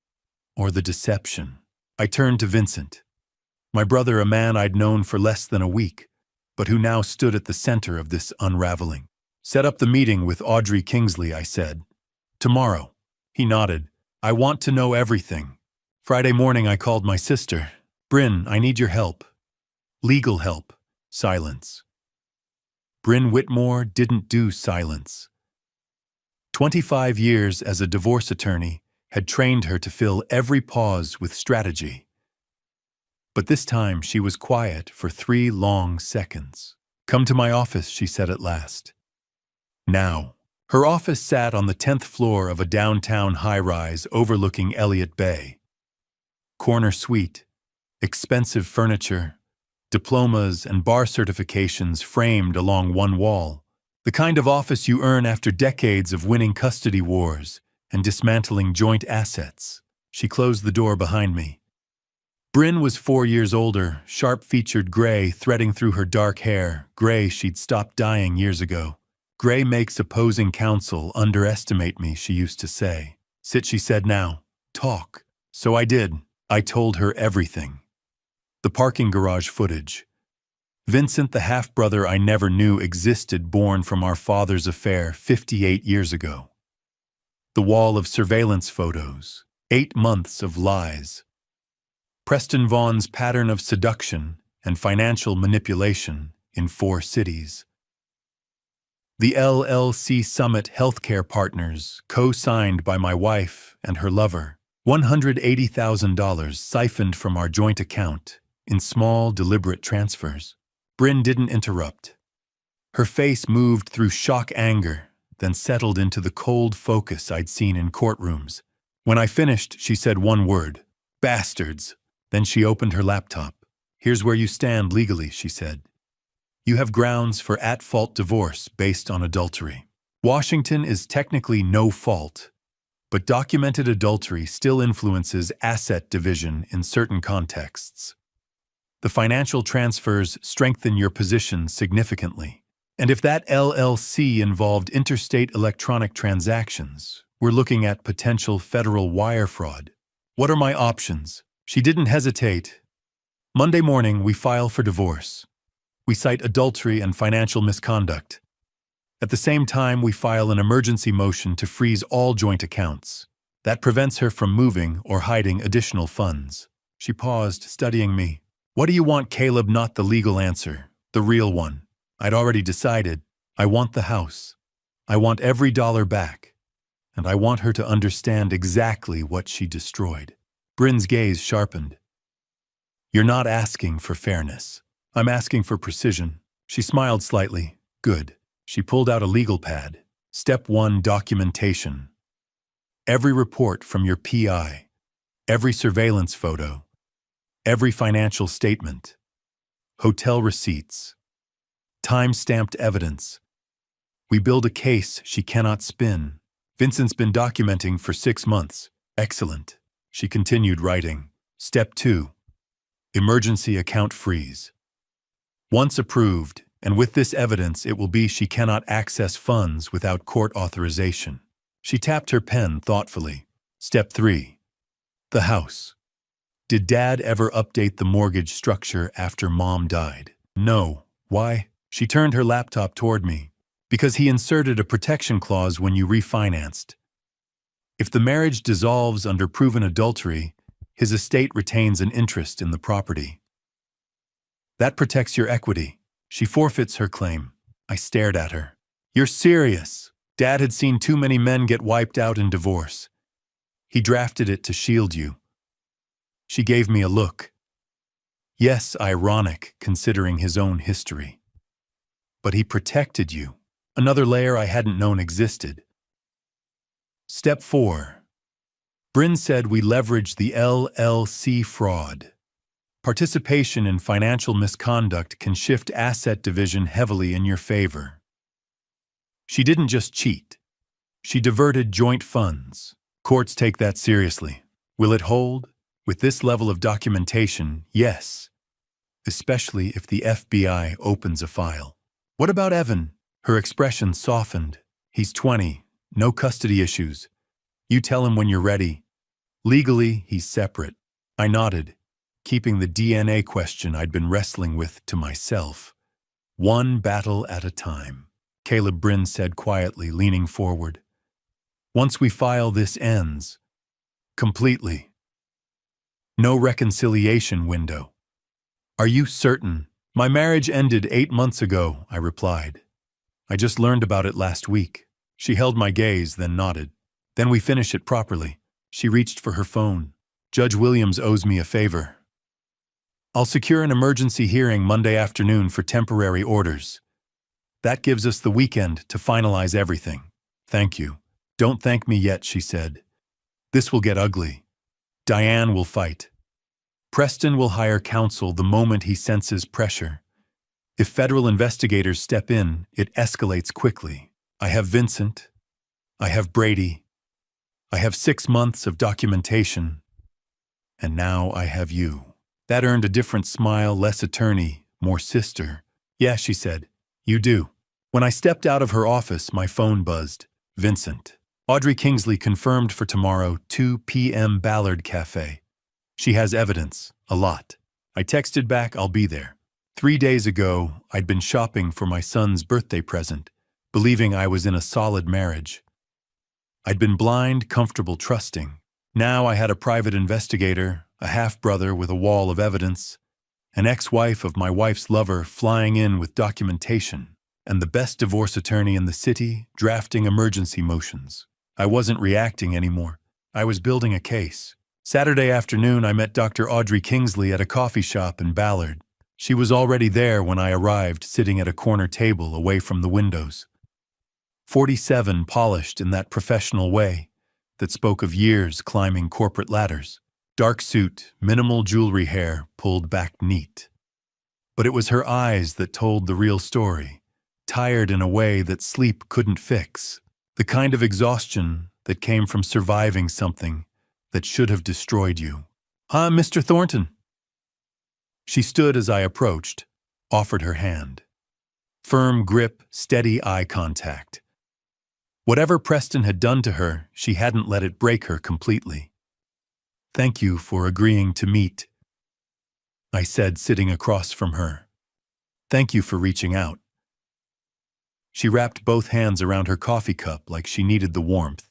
[SPEAKER 1] or the deception. I turned to Vincent, my brother, a man I'd known for less than a week, but who now stood at the center of this unraveling. Set up the meeting with Audrey Kingsley, I said. Tomorrow. He nodded. I want to know everything. Friday morning I called my sister. Bryn, I need your help. Legal help. Silence. Bryn Whitmore didn't do silence. 25 years as a divorce attorney had trained her to fill every pause with strategy. But this time she was quiet for 3 long seconds. Come to my office, she said at last. Now. Her office sat on the 10th floor of a downtown high-rise overlooking Elliott Bay. Corner suite, expensive furniture, diplomas and bar certifications framed along one wall. The kind of office you earn after decades of winning custody wars and dismantling joint assets. She closed the door behind me. Bryn was 4 years older, sharp-featured gray threading through her dark hair, gray she'd stopped dyeing years ago. Gray makes opposing counsel underestimate me, she used to say. Sit, she said now. Talk. So I did. I told her everything. The parking garage footage. Vincent, the half-brother I never knew existed, born from our father's affair 58 years ago. The wall of surveillance photos. 8 months of lies. Preston Vaughan's pattern of seduction and financial manipulation in 4 cities. The LLC Summit Healthcare Partners, co-signed by my wife and her lover. $180,000 siphoned from our joint account in small, deliberate transfers. Bryn didn't interrupt. Her face moved through shock anger, then settled into the cold focus I'd seen in courtrooms. When I finished, she said one word, bastards. Then she opened her laptop. Here's where you stand legally, she said. You have grounds for at-fault divorce based on adultery. Washington is technically no fault, but documented adultery still influences asset division in certain contexts. The financial transfers strengthen your position significantly. And if that LLC involved interstate electronic transactions, we're looking at potential federal wire fraud. What are my options? She didn't hesitate. Monday morning, we file for divorce. We cite adultery and financial misconduct. At the same time, we file an emergency motion to freeze all joint accounts. That prevents her from moving or hiding additional funds. She paused, studying me. What do you want, Caleb? Not the legal answer, the real one. I'd already decided. I want the house. I want every dollar back. And I want her to understand exactly what she destroyed. Bryn's gaze sharpened. You're not asking for fairness. I'm asking for precision. She smiled slightly. Good. She pulled out a legal pad. Step 1, documentation. Every report from your PI. Every surveillance photo. Every financial statement, hotel receipts, time-stamped evidence. We build a case she cannot spin. Vincent's been documenting for 6 months. Excellent. She continued writing. Step 2, emergency account freeze. Once approved, and with this evidence, it will be she cannot access funds without court authorization. She tapped her pen thoughtfully. Step 3, the house. Did Dad ever update the mortgage structure after Mom died? No. Why? She turned her laptop toward me. Because he inserted a protection clause when you refinanced. If the marriage dissolves under proven adultery, his estate retains an interest in the property. That protects your equity. She forfeits her claim. I stared at her. You're serious. Dad had seen too many men get wiped out in divorce. He drafted it to shield you. She gave me a look. Yes, ironic, considering his own history. But he protected you. Another layer I hadn't known existed. Step 4. Bryn said we leveraged the LLC fraud. Participation in financial misconduct can shift asset division heavily in your favor. She didn't just cheat. She diverted joint funds. Courts take that seriously. Will it hold? With this level of documentation, yes. Especially if the FBI opens a file. What about Evan? Her expression softened. He's 20, no custody issues. You tell him when you're ready. Legally, he's separate. I nodded, keeping the DNA question I'd been wrestling with to myself. One battle at a time, Caleb Bryn said quietly, leaning forward. Once we file, this ends. Completely. No reconciliation window. Are you certain? My marriage ended 8 months ago, I replied. I just learned about it last week. She held my gaze, then nodded. Then we finish it properly. She reached for her phone. Judge Williams owes me a favor. I'll secure an emergency hearing Monday afternoon for temporary orders. That gives us the weekend to finalize everything. Thank you. Don't thank me yet, she said. This will get ugly. Diane will fight. Preston will hire counsel the moment he senses pressure. If federal investigators step in, it escalates quickly. I have Vincent. I have Brady. I have 6 months of documentation. And now I have you. That earned a different smile, less attorney, more sister. Yeah, she said. You do. When I stepped out of her office, my phone buzzed. Vincent. Audrey Kingsley confirmed for tomorrow, 2 p.m. Ballard Cafe. She has evidence. A lot. I texted back, I'll be there. 3 days ago, I'd been shopping for my son's birthday present, believing I was in a solid marriage. I'd been blind, comfortable, trusting. Now I had a private investigator, a half-brother with a wall of evidence, an ex-wife of my wife's lover flying in with documentation, and the best divorce attorney in the city drafting emergency motions. I wasn't reacting anymore. I was building a case. Saturday afternoon, I met Dr. Audrey Kingsley at a coffee shop in Ballard. She was already there when I arrived, sitting at a corner table away from the windows. 47, polished in that professional way that spoke of years climbing corporate ladders. Dark suit, minimal jewelry, hair pulled back neat. But it was her eyes that told the real story, tired in a way that sleep couldn't fix, the kind of exhaustion that came from surviving something that should have destroyed you. Mr. Thornton. She stood as I approached, offered her hand. Firm grip, steady eye contact. Whatever Preston had done to her, she hadn't let it break her completely. Thank you for agreeing to meet, I said, sitting across from her. Thank you for reaching out. She wrapped both hands around her coffee cup like she needed the warmth.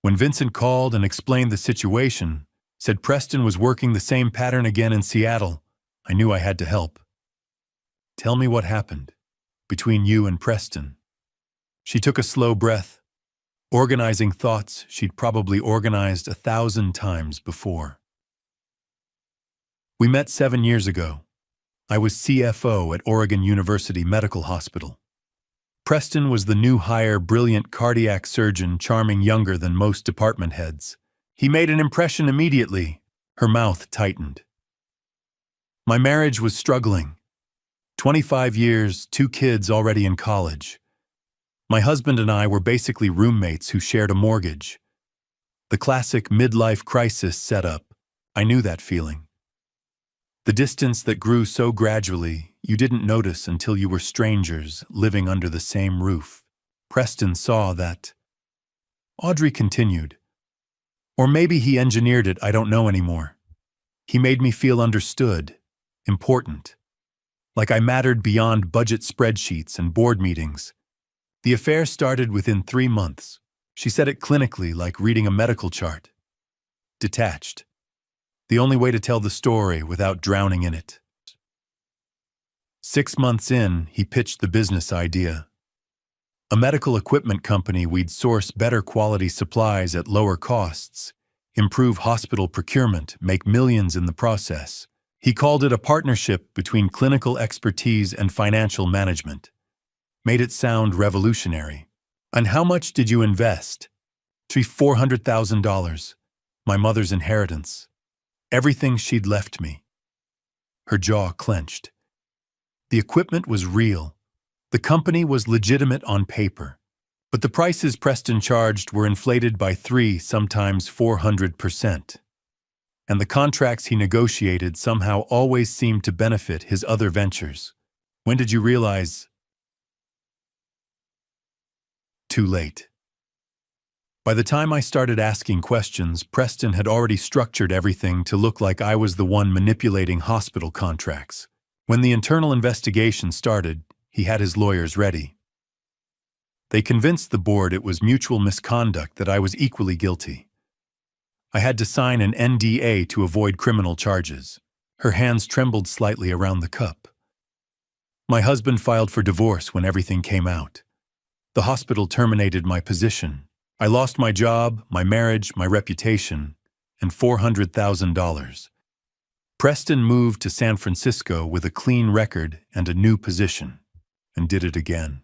[SPEAKER 1] When Vincent called and explained the situation, said Preston was working the same pattern again in Seattle, I knew I had to help. Tell me what happened between you and Preston. She took a slow breath, organizing thoughts she'd probably organized 1,000 times before. We met 7 years ago. I was CFO at Oregon University Medical Hospital. Preston was the new hire, brilliant cardiac surgeon, charming, younger than most department heads. He made an impression immediately. Her mouth tightened. My marriage was struggling. 25 years, 2 kids already in college. My husband and I were basically roommates who shared a mortgage. The classic midlife crisis setup. I knew that feeling. The distance that grew so gradually, you didn't notice until you were strangers living under the same roof. Preston saw that. Audrey continued. Or maybe he engineered it, I don't know anymore. He made me feel understood, important. Like I mattered beyond budget spreadsheets and board meetings. The affair started within 3 months. She said it clinically, like reading a medical chart. Detached. The only way to tell the story without drowning in it. 6 months in, he pitched the business idea. A medical equipment company we'd source better quality supplies at lower costs, improve hospital procurement, make millions in the process. He called it a partnership between clinical expertise and financial management. Made it sound revolutionary. And how much did you invest? $400,000. My mother's inheritance. Everything she'd left me. Her jaw clenched. The equipment was real. The company was legitimate on paper. But the prices Preston charged were inflated by 3, sometimes 400%. And the contracts he negotiated somehow always seemed to benefit his other ventures. When did you realize? Too late. By the time I started asking questions, Preston had already structured everything to look like I was the one manipulating hospital contracts. When the internal investigation started, he had his lawyers ready. They convinced the board it was mutual misconduct, that I was equally guilty. I had to sign an NDA to avoid criminal charges. Her hands trembled slightly around the cup. My husband filed for divorce when everything came out. The hospital terminated my position. I lost my job, my marriage, my reputation, and $400,000. Preston moved to San Francisco with a clean record and a new position, and did it again.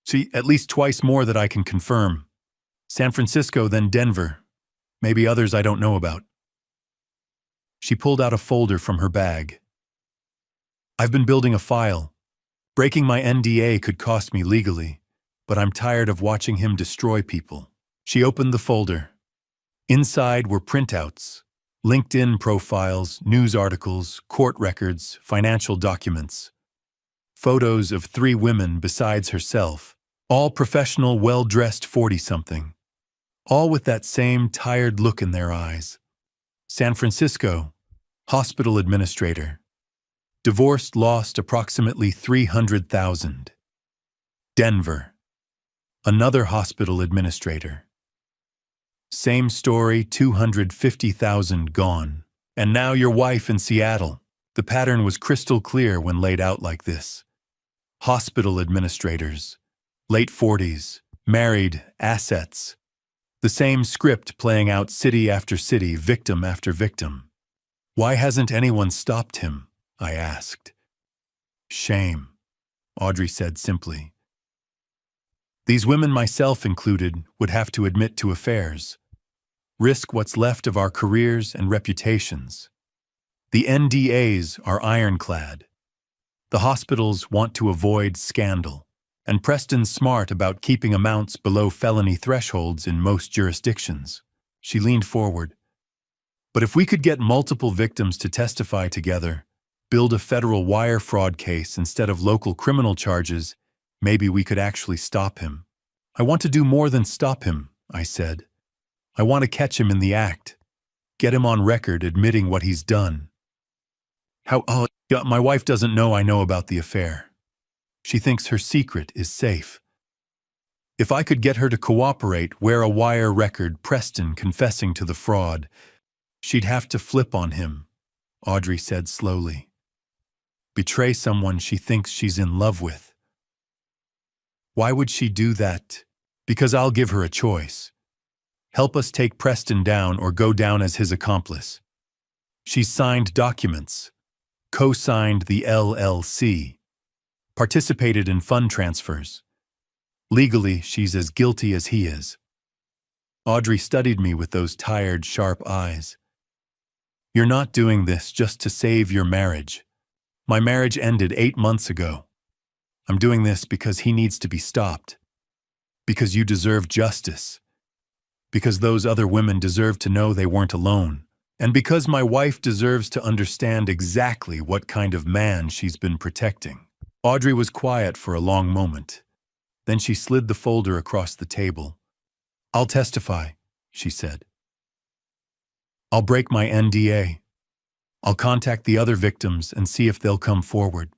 [SPEAKER 1] See, at least twice more that I can confirm. San Francisco, then Denver. Maybe others I don't know about. She pulled out a folder from her bag. I've been building a file. Breaking my NDA could cost me legally, but I'm tired of watching him destroy people. She opened the folder. Inside were printouts, LinkedIn profiles, news articles, court records, financial documents. Photos of 3 women besides herself, all professional, well-dressed 40-something. All with that same tired look in their eyes. San Francisco, hospital administrator. Divorced, lost approximately $300,000. Denver, another hospital administrator. Same story, $250,000 gone. And now your wife in Seattle. The pattern was crystal clear when laid out like this. Hospital administrators, late 40s, married, assets. The same script playing out city after city, victim after victim. Why hasn't anyone stopped him? I asked. Shame, Audrey said simply. These women, myself included, would have to admit to affairs, risk what's left of our careers and reputations. The NDAs are ironclad. The hospitals want to avoid scandal, and Preston's smart about keeping amounts below felony thresholds in most jurisdictions. She leaned forward. But if we could get multiple victims to testify together, build a federal wire fraud case instead of local criminal charges, maybe we could actually stop him. I want to do more than stop him, I said. I want to catch him in the act. Get him on record admitting what he's done. My wife doesn't know I know about the affair. She thinks her secret is safe. If I could get her to cooperate, wear a wire record, Preston confessing to the fraud, she'd have to flip on him, Audrey said slowly. Betray someone she thinks she's in love with. Why would she do that? Because I'll give her a choice. Help us take Preston down or go down as his accomplice. She's signed documents, co-signed the LLC, participated in fund transfers. Legally, she's as guilty as he is. Audrey studied me with those tired, sharp eyes. You're not doing this just to save your marriage. My marriage ended 8 months ago. I'm doing this because he needs to be stopped. Because you deserve justice. Because those other women deserve to know they weren't alone. And because my wife deserves to understand exactly what kind of man she's been protecting. Audrey was quiet for a long moment. Then she slid the folder across the table. I'll testify, she said. I'll break my NDA. I'll contact the other victims and see if they'll come forward.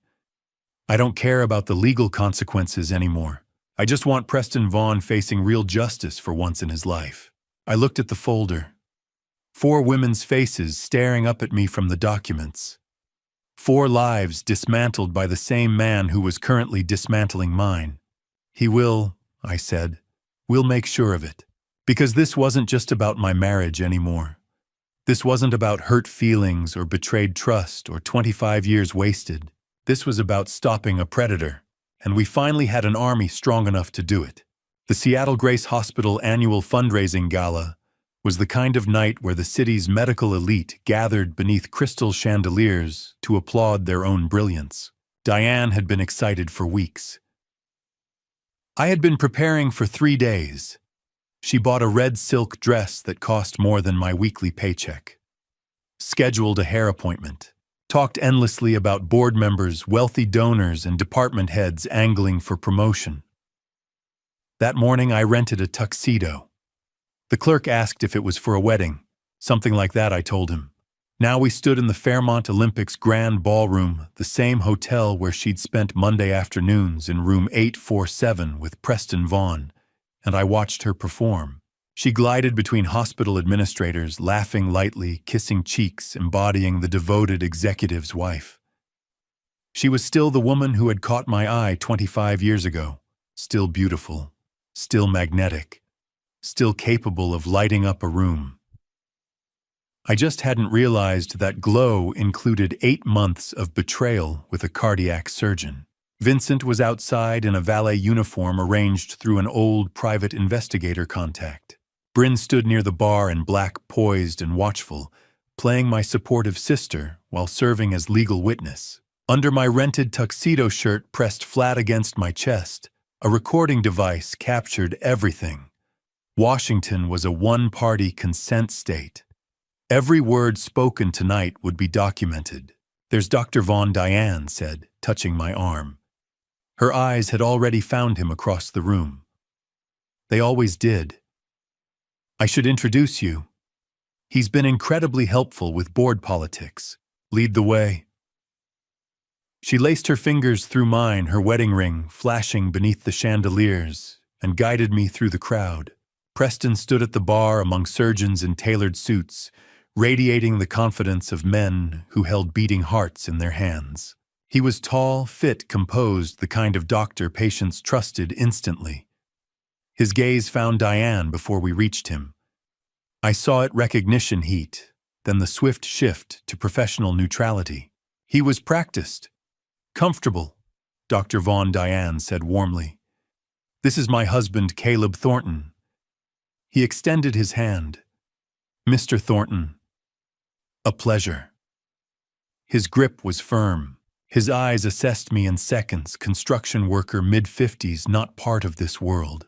[SPEAKER 1] I don't care about the legal consequences anymore. I just want Preston Vaughn facing real justice for once in his life. I looked at the folder. 4 women's faces staring up at me from the documents. 4 lives dismantled by the same man who was currently dismantling mine. He will, I said. We'll make sure of it. Because this wasn't just about my marriage anymore. This wasn't about hurt feelings or betrayed trust or 25 years wasted. This was about stopping a predator. And we finally had an army strong enough to do it. The Seattle Grace Hospital annual fundraising gala was the kind of night where the city's medical elite gathered beneath crystal chandeliers to applaud their own brilliance. Diane had been excited for weeks. I had been preparing for 3 days. She bought a red silk dress that cost more than my weekly paycheck. Scheduled a hair appointment. Talked endlessly about board members, wealthy donors, and department heads angling for promotion. That morning I rented a tuxedo. The clerk asked if it was for a wedding. Something like that, I told him. Now we stood in the Fairmont Olympics Grand Ballroom, the same hotel where she'd spent Monday afternoons in room 847 with Preston Vaughn, and I watched her perform. She glided between hospital administrators, laughing lightly, kissing cheeks, embodying the devoted executive's wife. She was still the woman who had caught my eye 25 years ago, still beautiful, still magnetic, still capable of lighting up a room. I just hadn't realized that glow included 8 months of betrayal with a cardiac surgeon. Vincent was outside in a valet uniform arranged through an old private investigator contact. Bryn stood near the bar in black, poised and watchful, playing my supportive sister while serving as legal witness. Under my rented tuxedo shirt pressed flat against my chest, a recording device captured everything. Washington was a one-party consent state. Every word spoken tonight would be documented. There's Dr. Vaughn, Diane said, touching my arm. Her eyes had already found him across the room. They always did. I should introduce you. He's been incredibly helpful with board politics. Lead the way. She laced her fingers through mine, her wedding ring flashing beneath the chandeliers, and guided me through the crowd. Preston stood at the bar among surgeons in tailored suits, radiating the confidence of men who held beating hearts in their hands. He was tall, fit, composed, the kind of doctor patients trusted instantly. His gaze found Diane before we reached him. I saw it recognition heat, then the swift shift to professional neutrality. He was practiced. Comfortable, Dr. Vaughn, Diane said warmly. This is my husband, Caleb Thornton. He extended his hand. Mr. Thornton. A pleasure. His grip was firm. His eyes assessed me in seconds, construction worker mid-50s, not part of this world.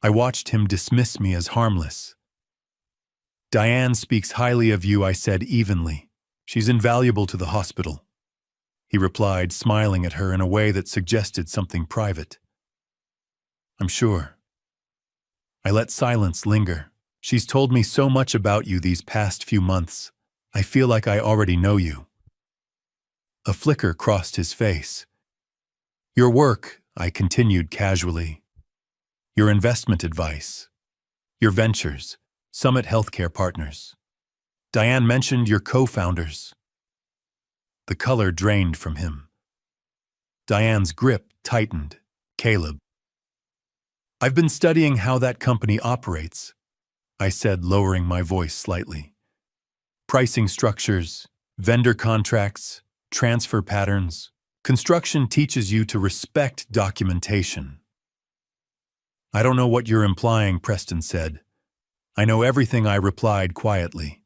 [SPEAKER 1] I watched him dismiss me as harmless. Diane speaks highly of you, I said evenly. She's invaluable to the hospital. He replied, smiling at her in a way that suggested something private. I'm sure. I let silence linger. She's told me so much about you these past few months. I feel like I already know you. A flicker crossed his face. Your work, I continued casually. Your investment advice. Your ventures, Summit Healthcare Partners. Diane mentioned your co-founders. The color drained from him. Diane's grip tightened. Caleb. I've been studying how that company operates, I said, lowering my voice slightly. Pricing structures, vendor contracts, transfer patterns. Construction teaches you to respect documentation. I don't know what you're implying, Preston said. I know everything, I replied quietly.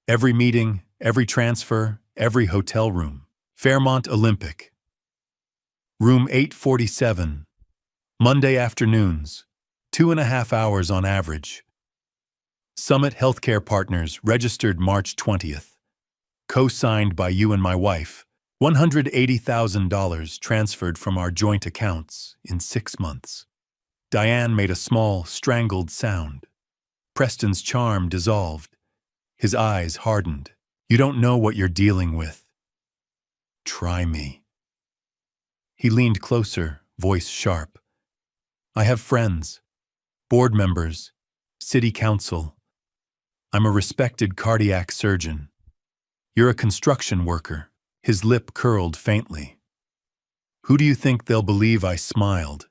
[SPEAKER 1] Every meeting, every transfer, every hotel room. Fairmont Olympic. Room 847. Monday afternoons, 2.5 hours on average. Summit Healthcare Partners, registered March 20th. Co-signed by you and my wife. $180,000 transferred from our joint accounts in 6 months. Diane made a small, strangled sound. Preston's charm dissolved. His eyes hardened. You don't know what you're dealing with. Try me. He leaned closer, voice sharp. I have friends, board members, city council. I'm a respected cardiac surgeon. You're a construction worker. His lip curled faintly. Who do you think they'll believe? I smiled.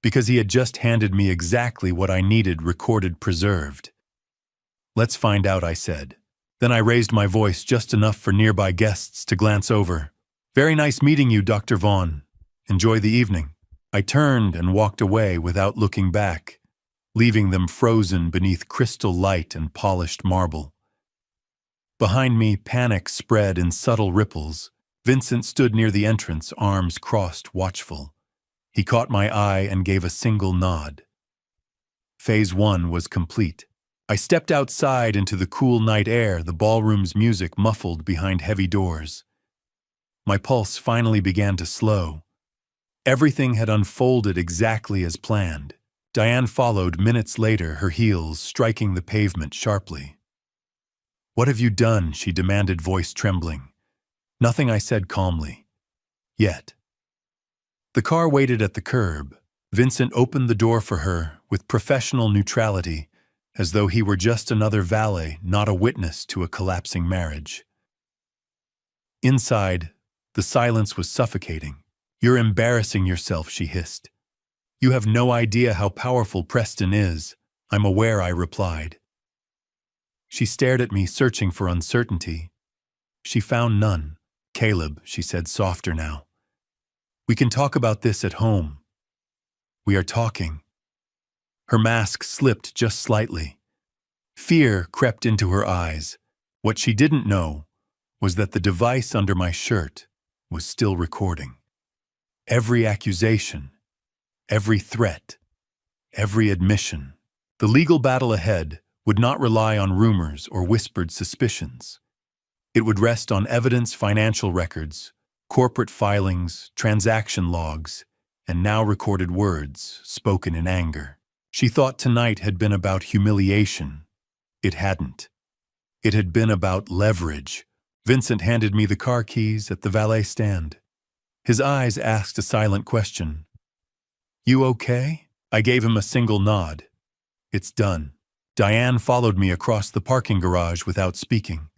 [SPEAKER 1] Because he had just handed me exactly what I needed, recorded, preserved. Let's find out, I said. Then I raised my voice just enough for nearby guests to glance over. Very nice meeting you, Dr. Vaughn. Enjoy the evening. I turned and walked away without looking back, leaving them frozen beneath crystal light and polished marble. Behind me, panic spread in subtle ripples. Vincent stood near the entrance, arms crossed, watchful. He caught my eye and gave a single nod. Phase 1 was complete. I stepped outside into the cool night air, the ballroom's music muffled behind heavy doors. My pulse finally began to slow. Everything had unfolded exactly as planned. Diane followed minutes later, her heels striking the pavement sharply. What have you done? She demanded, voice trembling. Nothing, I said calmly. Yet. The car waited at the curb. Vincent opened the door for her with professional neutrality, as though he were just another valet, not a witness to a collapsing marriage. Inside, the silence was suffocating. You're embarrassing yourself, she hissed. You have no idea how powerful Preston is. I'm aware, I replied. She stared at me, searching for uncertainty. She found none. Caleb, she said, softer now. We can talk about this at home. We are talking. Her mask slipped just slightly. Fear crept into her eyes. What she didn't know was that the device under my shirt was still recording. Every accusation, every threat, every admission. The legal battle ahead would not rely on rumors or whispered suspicions. It would rest on evidence, financial records, corporate filings, transaction logs, and now recorded words spoken in anger. She thought tonight had been about humiliation. It hadn't. It had been about leverage. Vincent handed me the car keys at the valet stand. His eyes asked a silent question. "You okay?" I gave him a single nod. "It's done." Diane followed me across the parking garage without speaking.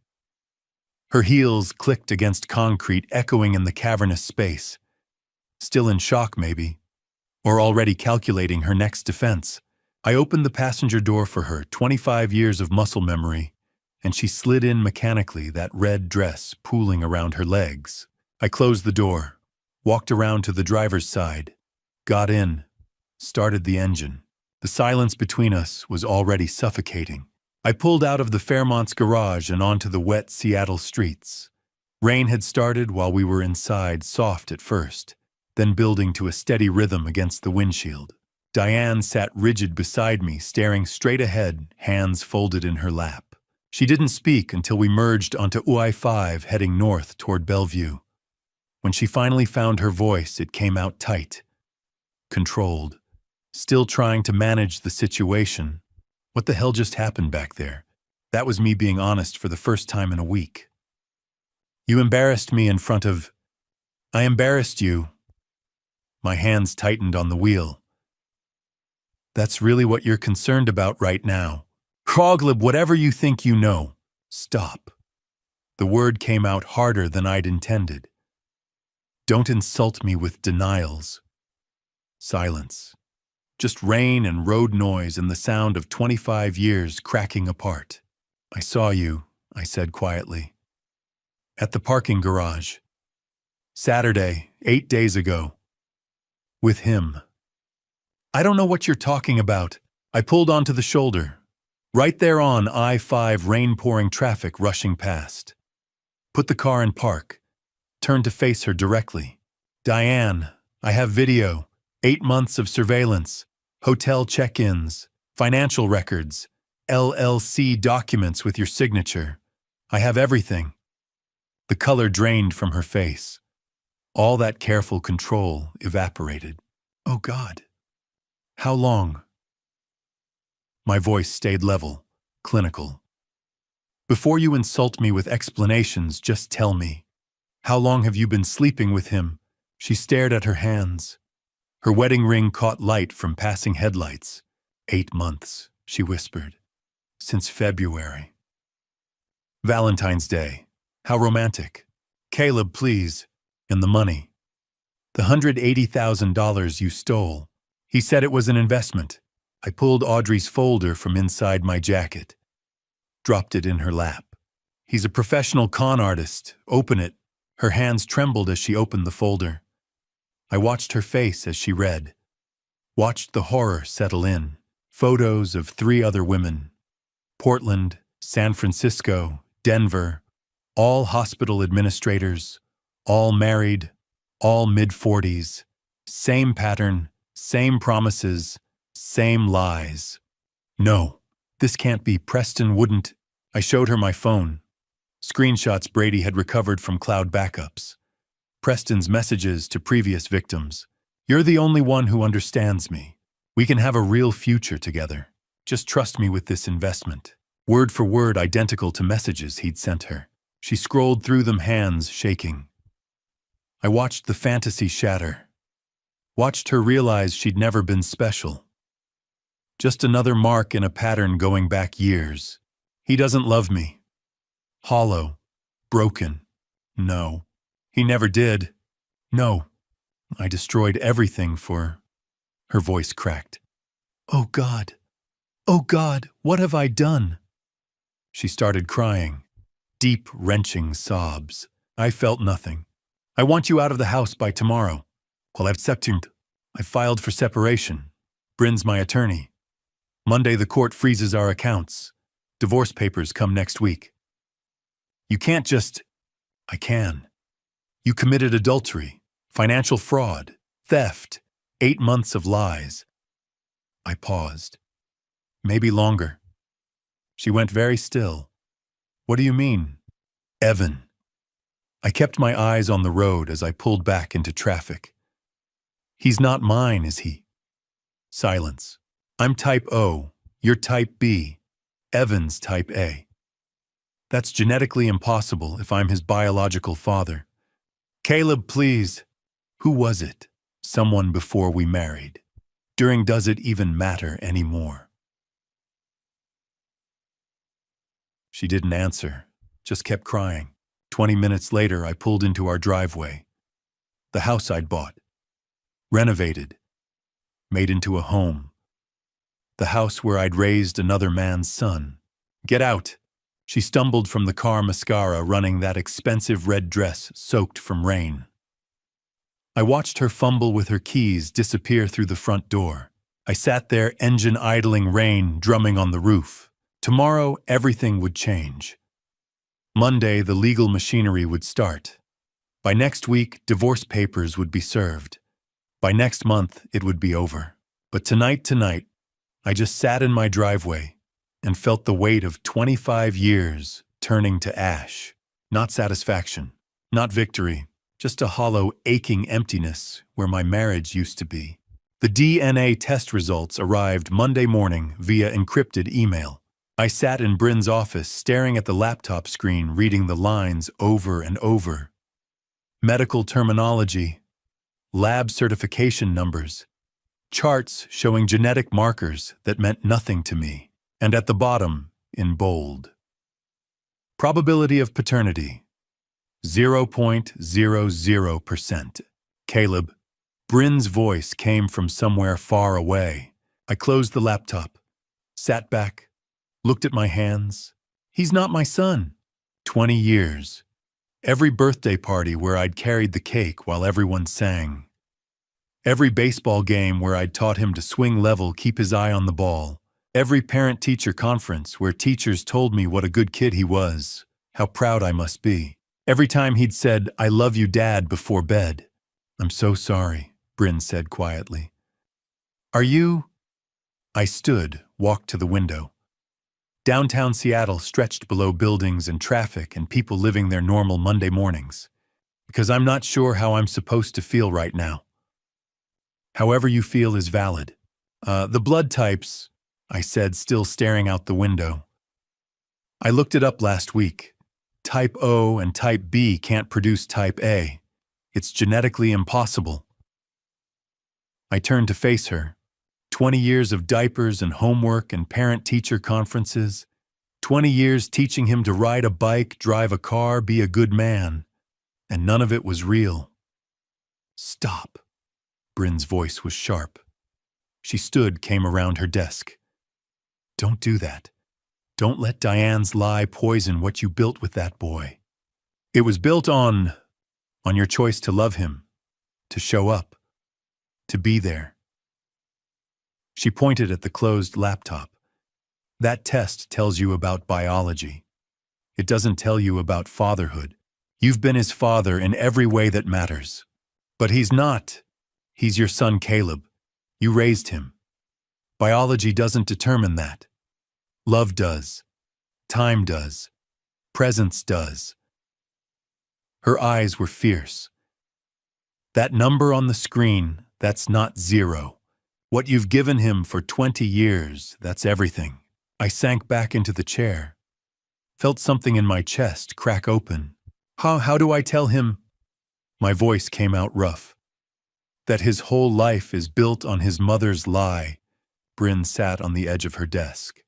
[SPEAKER 1] Her heels clicked against concrete, echoing in the cavernous space. Still in shock, maybe, or already calculating her next defense. I opened the passenger door for her, 25 years of muscle memory, and she slid in mechanically, that red dress pooling around her legs. I closed the door, walked around to the driver's side, got in, started the engine. The silence between us was already suffocating. I pulled out of the Fairmont's garage and onto the wet Seattle streets. Rain had started while we were inside, soft at first, then building to a steady rhythm against the windshield. Diane sat rigid beside me, staring straight ahead, hands folded in her lap. She didn't speak until we merged onto UI-5 heading north toward Bellevue. When she finally found her voice, it came out tight, controlled, still trying to manage the situation. What the hell just happened back there? That was me being honest for the first time in a week. "You embarrassed me in front of—" "I embarrassed you." My hands tightened on the wheel. "That's really what you're concerned about right now. Kroglib, whatever you think you know, stop." The word came out harder than I'd intended. "Don't insult me with denials." Silence. Just rain and road noise and the sound of 25 years cracking apart. "I saw you," I said quietly. "At the parking garage. Saturday, 8 days ago. With him." "I don't know what you're talking about." I pulled onto the shoulder. Right there on I-5, rain-pouring traffic rushing past. Put the car in park. Turned to face her directly. "Diane, I have video. 8 months of surveillance. Hotel check-ins. Financial records. LLC documents with your signature. I have everything." The color drained from her face. All that careful control evaporated. "Oh God. How long?" My voice stayed level, clinical. "Before you insult me with explanations, just tell me. How long have you been sleeping with him?" She stared at her hands. Her wedding ring caught light from passing headlights. 8 months, she whispered. "Since February." "Valentine's Day. How romantic." "Caleb, please." "And the money." "The $180,000 you stole." He said it was an investment. I pulled Audrey's folder from inside my jacket. Dropped it in her lap. "He's a professional con artist. Open it." Her hands trembled as she opened the folder. I watched her face as she read. Watched the horror settle in. Photos of 3 other women. Portland, San Francisco, Denver. All hospital administrators. All married. All mid-40s. Same pattern. Same promises. Same lies. "No, this can't be. Preston wouldn't." I showed her my phone. Screenshots Brady had recovered from cloud backups. Preston's messages to previous victims. "You're the only one who understands me. We can have a real future together. Just trust me with this investment." Word for word identical to messages he'd sent her. She scrolled through them, hands shaking. I watched the fantasy shatter. Watched her realize she'd never been special. Just another mark in a pattern going back years. He doesn't love me. Hollow. Broken. No. He never did. No. I destroyed everything for... Her voice cracked. "Oh God. Oh God, what have I done?" She started crying. Deep, wrenching sobs. I felt nothing. "I want you out of the house by tomorrow." "Well, I filed for separation. Bryn's my attorney. Monday the court freezes our accounts. Divorce papers come next week." "You can't just..." I can. You committed adultery, financial fraud, theft, 8 months of lies. I paused. Maybe longer. She went very still. What do you mean? Evan. I kept my eyes on the road as I pulled back into traffic. He's not mine, is he? Silence. I'm type O, you're type B, Evan's type A. That's genetically impossible if I'm his biological father. Caleb, please. Who was it? Someone before we married. Does it even matter anymore? She didn't answer, just kept crying. 20 minutes later, I pulled into our driveway. The house I'd bought. Renovated. Made into a home. The house where I'd raised another man's son. Get out! She stumbled from the car, mascara running that expensive red dress soaked from rain. I watched her fumble with her keys disappear through the front door. I sat there, engine idling, rain drumming on the roof. Tomorrow, everything would change. Monday, the legal machinery would start. By next week, divorce papers would be served. By next month, it would be over. But tonight, I just sat in my driveway and felt the weight of 25 years turning to ash. Not satisfaction, not victory, just a hollow, aching emptiness where my marriage used to be. The DNA test results arrived Monday morning via encrypted email. I sat in Bryn's office staring at the laptop screen, reading the lines over and over. Medical terminology, lab certification numbers, charts showing genetic markers that meant nothing to me, and at the bottom, in bold, probability of paternity, 0.00%. Caleb. Bryn's voice came from somewhere far away. I closed the laptop, sat back, looked at my hands. He's not my son. 20 years. Every birthday party where I'd carried the cake while everyone sang. Every baseball game where I'd taught him to swing level, keep his eye on the ball. Every parent-teacher conference where teachers told me what a good kid he was, how proud I must be. Every time he'd said, "I love you, Dad," before bed. I'm so sorry, Bryn said quietly. Are you? I stood, walked to the window. Downtown Seattle stretched below buildings and traffic and people living their normal Monday mornings. Because I'm not sure how I'm supposed to feel right now. However you feel is valid. The blood types, I said, still staring out the window. I looked it up last week. Type O and type B can't produce type A. It's genetically impossible. I turned to face her. 20 years of diapers and homework and parent-teacher conferences. 20 years teaching him to ride a bike, drive a car, be a good man. And none of it was real. Stop. Bryn's voice was sharp. She stood, came around her desk. Don't do that. Don't let Diane's lie poison what you built with that boy. It was built on your choice to love him, to show up, to be there. She pointed at the closed laptop. That test tells you about biology. It doesn't tell you about fatherhood. You've been his father in every way that matters. But he's not. He's your son, Caleb. You raised him. Biology doesn't determine that. Love does. Time does. Presence does. Her eyes were fierce. That number on the screen, that's not 0. What you've given him for 20 years, that's everything. I sank back into the chair. Felt something in my chest crack open. How do I tell him? My voice came out rough. That his whole life is built on his mother's lie. Bryn sat on the edge of her desk.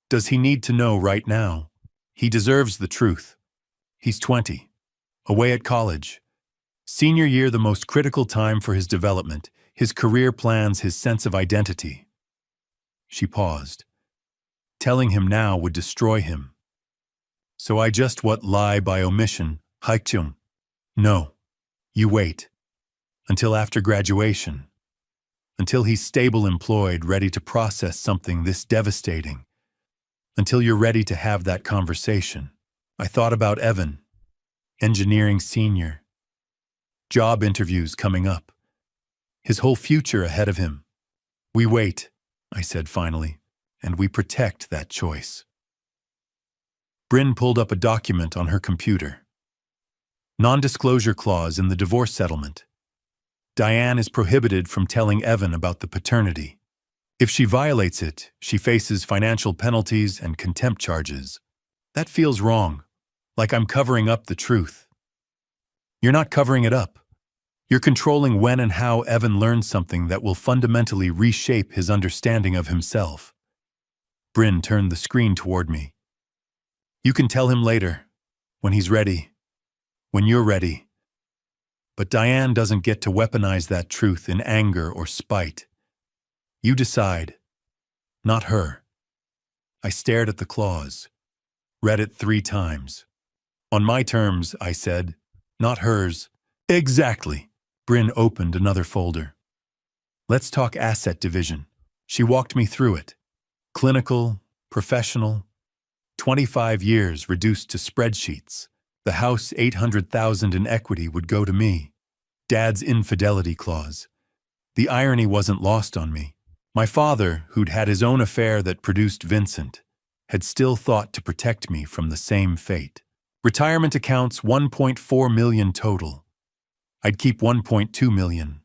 [SPEAKER 1] Does he need to know right now? He deserves the truth. He's 20, away at college. Senior year, the most critical time for his development, his career plans, his sense of identity. She paused. Telling him now would destroy him. So I just lie by omission, haikchum. No, you wait. Until after graduation. Until he's stable, employed, ready to process something this devastating. Until you're ready to have that conversation. I thought about Evan. engineering senior, job interviews coming up, his whole future ahead of him. We wait, I said finally, and we protect that choice. Bryn pulled up a document on her computer. Non-disclosure clause in the divorce settlement. Diane is prohibited from telling Evan about the paternity. If she violates it, she faces financial penalties and contempt charges. That feels wrong, like I'm covering up the truth. You're not covering it up. You're controlling when and how Evan learns something that will fundamentally reshape his understanding of himself. Bryn turned the screen toward me. You can tell him later, when he's ready, when you're ready. But Diane doesn't get to weaponize that truth in anger or spite. You decide, not her. I stared at the clause, read it 3 times. On my terms, I said, not hers. Exactly. Bryn opened another folder. Let's talk asset division. She walked me through it. Clinical, professional, 25 years reduced to spreadsheets. The house $800,000 in equity would go to me. Dad's infidelity clause. The irony wasn't lost on me. My father, who'd had his own affair that produced Vincent, had still thought to protect me from the same fate. Retirement accounts $1.4 million total. I'd keep $1.2 million.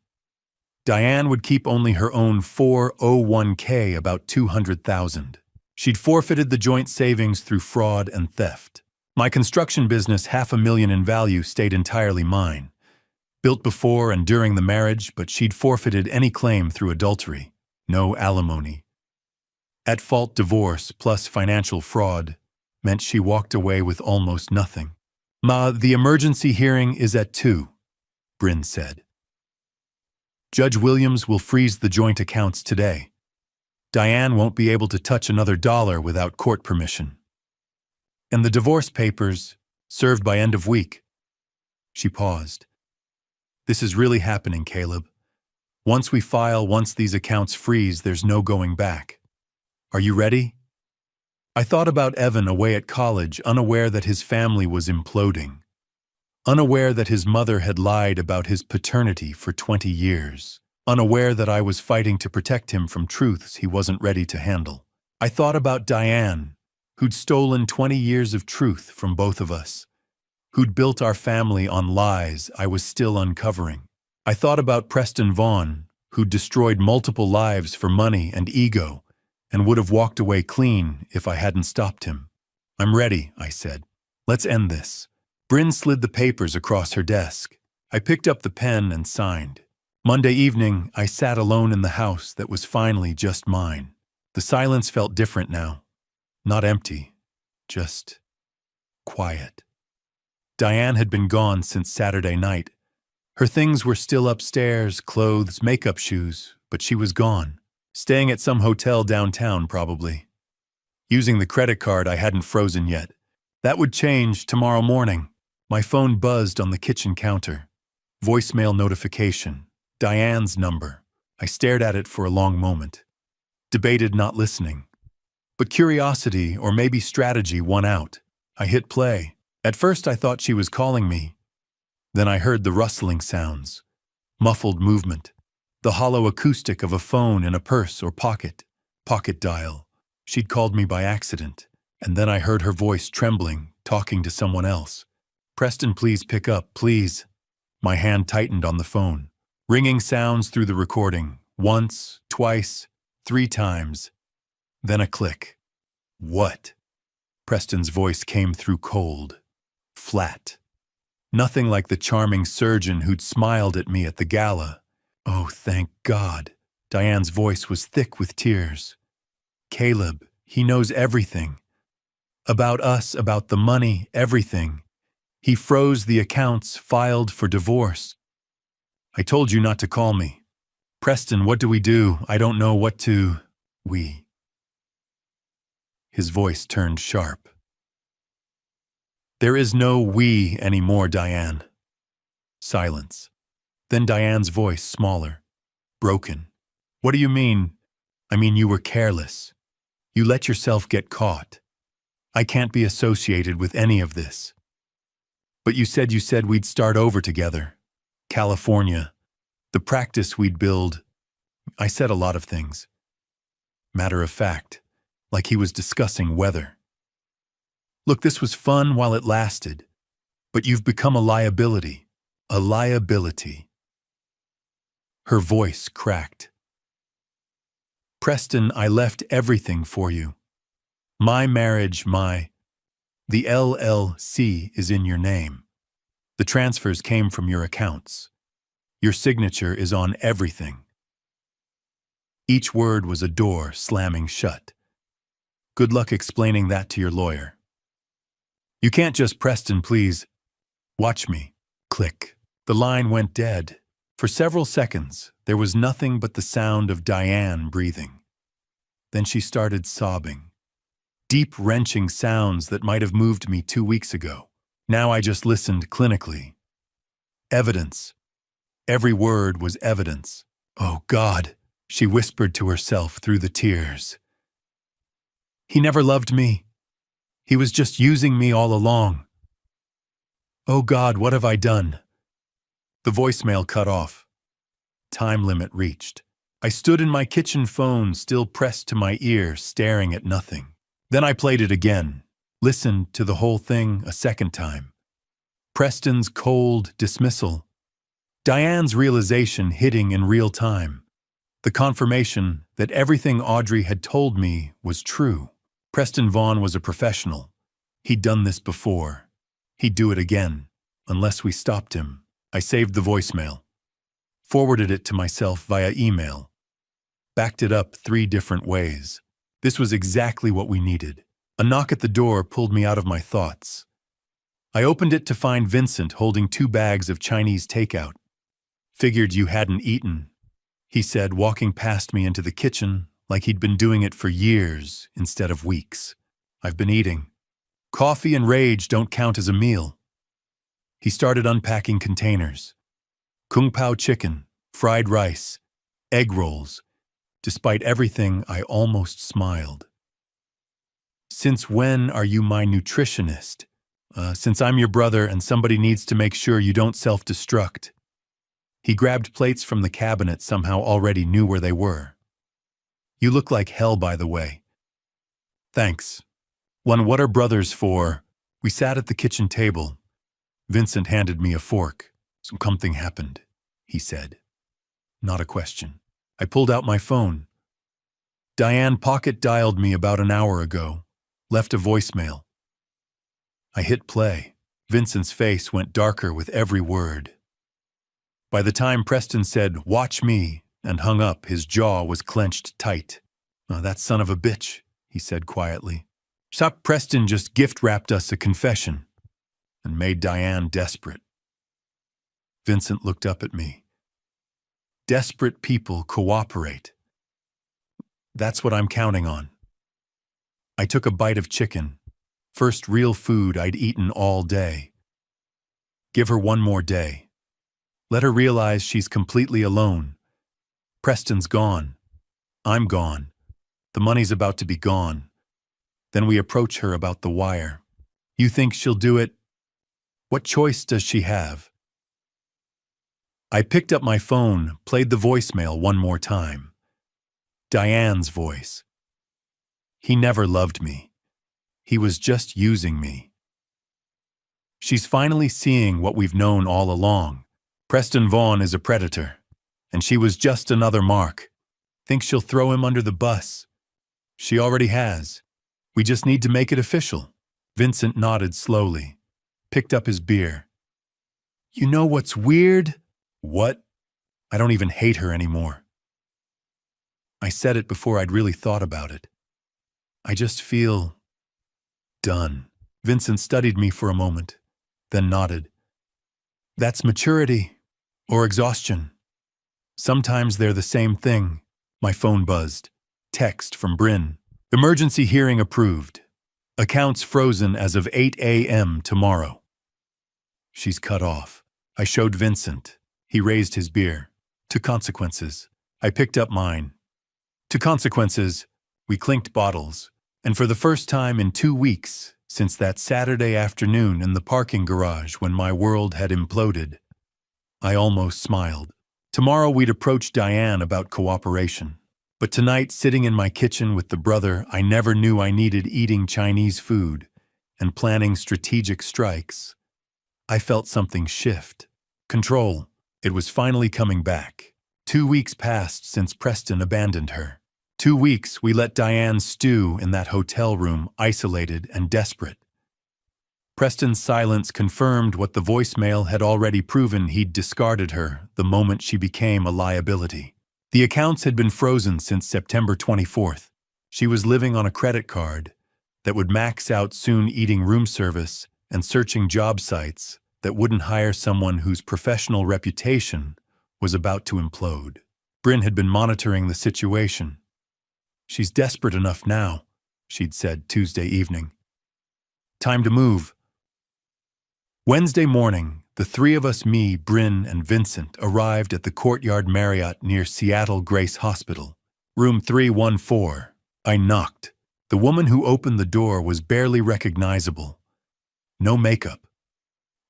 [SPEAKER 1] Diane would keep only her own 401k, about $200,000. She'd forfeited the joint savings through fraud and theft. My construction business, $500,000 in value, stayed entirely mine. Built before and during the marriage, but she'd forfeited any claim through adultery. No alimony. At-fault divorce plus financial fraud meant she walked away with almost nothing. Ma, the emergency hearing is at 2, Bryn said. Judge Williams will freeze the joint accounts today. Diane won't be able to touch another dollar without court permission. And the divorce papers, served by end of week. She paused. This is really happening, Caleb. Once we file, once these accounts freeze, there's no going back. Are you ready? I thought about Evan away at college, unaware that his family was imploding. Unaware that his mother had lied about his paternity for 20 years. Unaware that I was fighting to protect him from truths he wasn't ready to handle. I thought about Diane, who'd stolen 20 years of truth from both of us. Who'd built our family on lies I was still uncovering. I thought about Preston Vaughn, who'd destroyed multiple lives for money and ego, and would have walked away clean if I hadn't stopped him. I'm ready, I said. Let's end this. Bryn slid the papers across her desk. I picked up the pen and signed. Monday evening, I sat alone in the house that was finally just mine. The silence felt different now. Not empty, just quiet. Diane had been gone since Saturday night. Her things were still upstairs, clothes, makeup, shoes, but she was gone. Staying at some hotel downtown, probably. Using the credit card I hadn't frozen yet. That would change tomorrow morning. My phone buzzed on the kitchen counter. Voicemail notification. Diane's number. I stared at it for a long moment. Debated not listening. But curiosity, or maybe strategy, won out. I hit play. At first I thought she was calling me. Then I heard the rustling sounds. Muffled movement. The hollow acoustic of a phone in a purse or pocket. Pocket dial. She'd called me by accident. And then I heard her voice trembling, talking to someone else. Preston, please pick up, please. My hand tightened on the phone. Ringing sounds through the recording. Once, twice, 3 times. Then a click. What? Preston's voice came through cold. Flat. Nothing like the charming surgeon who'd smiled at me at the gala. Oh, thank God. Diane's voice was thick with tears. Caleb, he knows everything. About us, about the money, everything. He froze the accounts, filed for divorce. I told you not to call me. Preston, what do we do? I don't know what to... We. His voice turned sharp. There is no we anymore, Diane. Silence. Then Diane's voice, smaller, broken. What do you mean? I mean, you were careless. You let yourself get caught. I can't be associated with any of this. But you said we'd start over together. California. The practice we'd build. I said a lot of things. Matter of fact, like he was discussing weather. Look, this was fun while it lasted, but you've become a liability. A liability. Her voice cracked. Preston, I left everything for you. My marriage, the LLC is in your name. The transfers came from your accounts. Your signature is on everything. Each word was a door slamming shut. Good luck explaining that to your lawyer. You can't just, Preston, please. Watch me. Click. The line went dead. For several seconds, there was nothing but the sound of Diane breathing. Then she started sobbing. Deep, wrenching sounds that might have moved me 2 weeks ago. Now I just listened clinically. Evidence. Every word was evidence. Oh, God, she whispered to herself through the tears. He never loved me. He was just using me all along. Oh, God, what have I done? The voicemail cut off. Time limit reached. I stood in my kitchen phone, still pressed to my ear, staring at nothing. Then I played it again, listened to the whole thing a second time. Preston's cold dismissal. Diane's realization hitting in real time. The confirmation that everything Audrey had told me was true. Preston Vaughn was a professional. He'd done this before. He'd do it again, unless we stopped him. I saved the voicemail. Forwarded it to myself via email. Backed it up 3 different ways. This was exactly what we needed. A knock at the door pulled me out of my thoughts. I opened it to find Vincent holding 2 bags of Chinese takeout. Figured you hadn't eaten, he said, walking past me into the kitchen like he'd been doing it for years instead of weeks. I've been eating. Coffee and rage don't count as a meal. He started unpacking containers. Kung Pao chicken, fried rice, egg rolls. Despite everything, I almost smiled. Since when are you my nutritionist? Since I'm your brother and somebody needs to make sure you don't self-destruct. He grabbed plates from the cabinet, somehow already knew where they were. You look like hell, by the way. Thanks. What are brothers for? We sat at the kitchen table. Vincent handed me a fork. Something happened, he said. Not a question. I pulled out my phone. Diane pocket dialed me about an hour ago. Left a voicemail. I hit play. Vincent's face went darker with every word. By the time Preston said, "Watch me," and hung up, his jaw was clenched tight. "Oh, that son of a bitch," he said quietly. "Stop, Preston just gift-wrapped us a confession and made Diane desperate." Vincent looked up at me. Desperate people cooperate. That's what I'm counting on. I took a bite of chicken. First real food I'd eaten all day. Give her one more day. Let her realize she's completely alone. Preston's gone. I'm gone. The money's about to be gone. Then we approach her about the wire. You think she'll do it? What choice does she have? I picked up my phone, played the voicemail one more time. Diane's voice. He never loved me. He was just using me. She's finally seeing what we've known all along. Preston Vaughn is a predator, and she was just another mark. Think she'll throw him under the bus? She already has. We just need to make it official. Vincent nodded slowly, picked up his beer. You know what's weird? What? I don't even hate her anymore. I said it before I'd really thought about it. I just feel done. Vincent studied me for a moment, then nodded. That's maturity or exhaustion. Sometimes they're the same thing. My phone buzzed. Text from Bryn. Emergency hearing approved. Accounts frozen as of 8 a.m. tomorrow. She's cut off. I showed Vincent. He raised his beer. To consequences. I picked up mine. To consequences. We clinked bottles. And for the first time in 2 weeks, since that Saturday afternoon in the parking garage when my world had imploded. I almost smiled. Tomorrow we'd approach Diane about cooperation. But tonight, sitting in my kitchen with the brother I never knew I needed eating Chinese food and planning strategic strikes, I felt something shift. Control. It was finally coming back. 2 weeks passed since Preston abandoned her. 2 weeks we let Diane stew in that hotel room, isolated and desperate. Preston's silence confirmed what the voicemail had already proven: he'd discarded her the moment she became a liability. The accounts had been frozen since September 24th. She was living on a credit card that would max out soon, eating room service and searching job sites that wouldn't hire someone whose professional reputation was about to implode. Bryn had been monitoring the situation. "She's desperate enough now," she'd said Tuesday evening. "Time to move." Wednesday morning, the three of us, me, Bryn, and Vincent, arrived at the Courtyard Marriott near Seattle Grace Hospital. Room 314. I knocked. The woman who opened the door was barely recognizable. No makeup.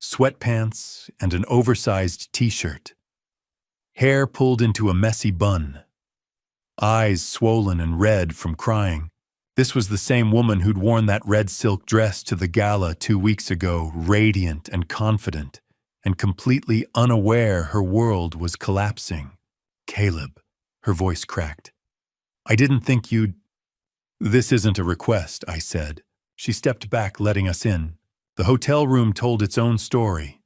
[SPEAKER 1] Sweatpants and an oversized t-shirt. Hair pulled into a messy bun. Eyes swollen and red from crying. This was the same woman who'd worn that red silk dress to the gala 2 weeks ago, radiant and confident, and completely unaware her world was collapsing. "Caleb," her voice cracked. "I didn't think you'd—" "This isn't a request," I said. She stepped back, letting us in. The hotel room told its own story.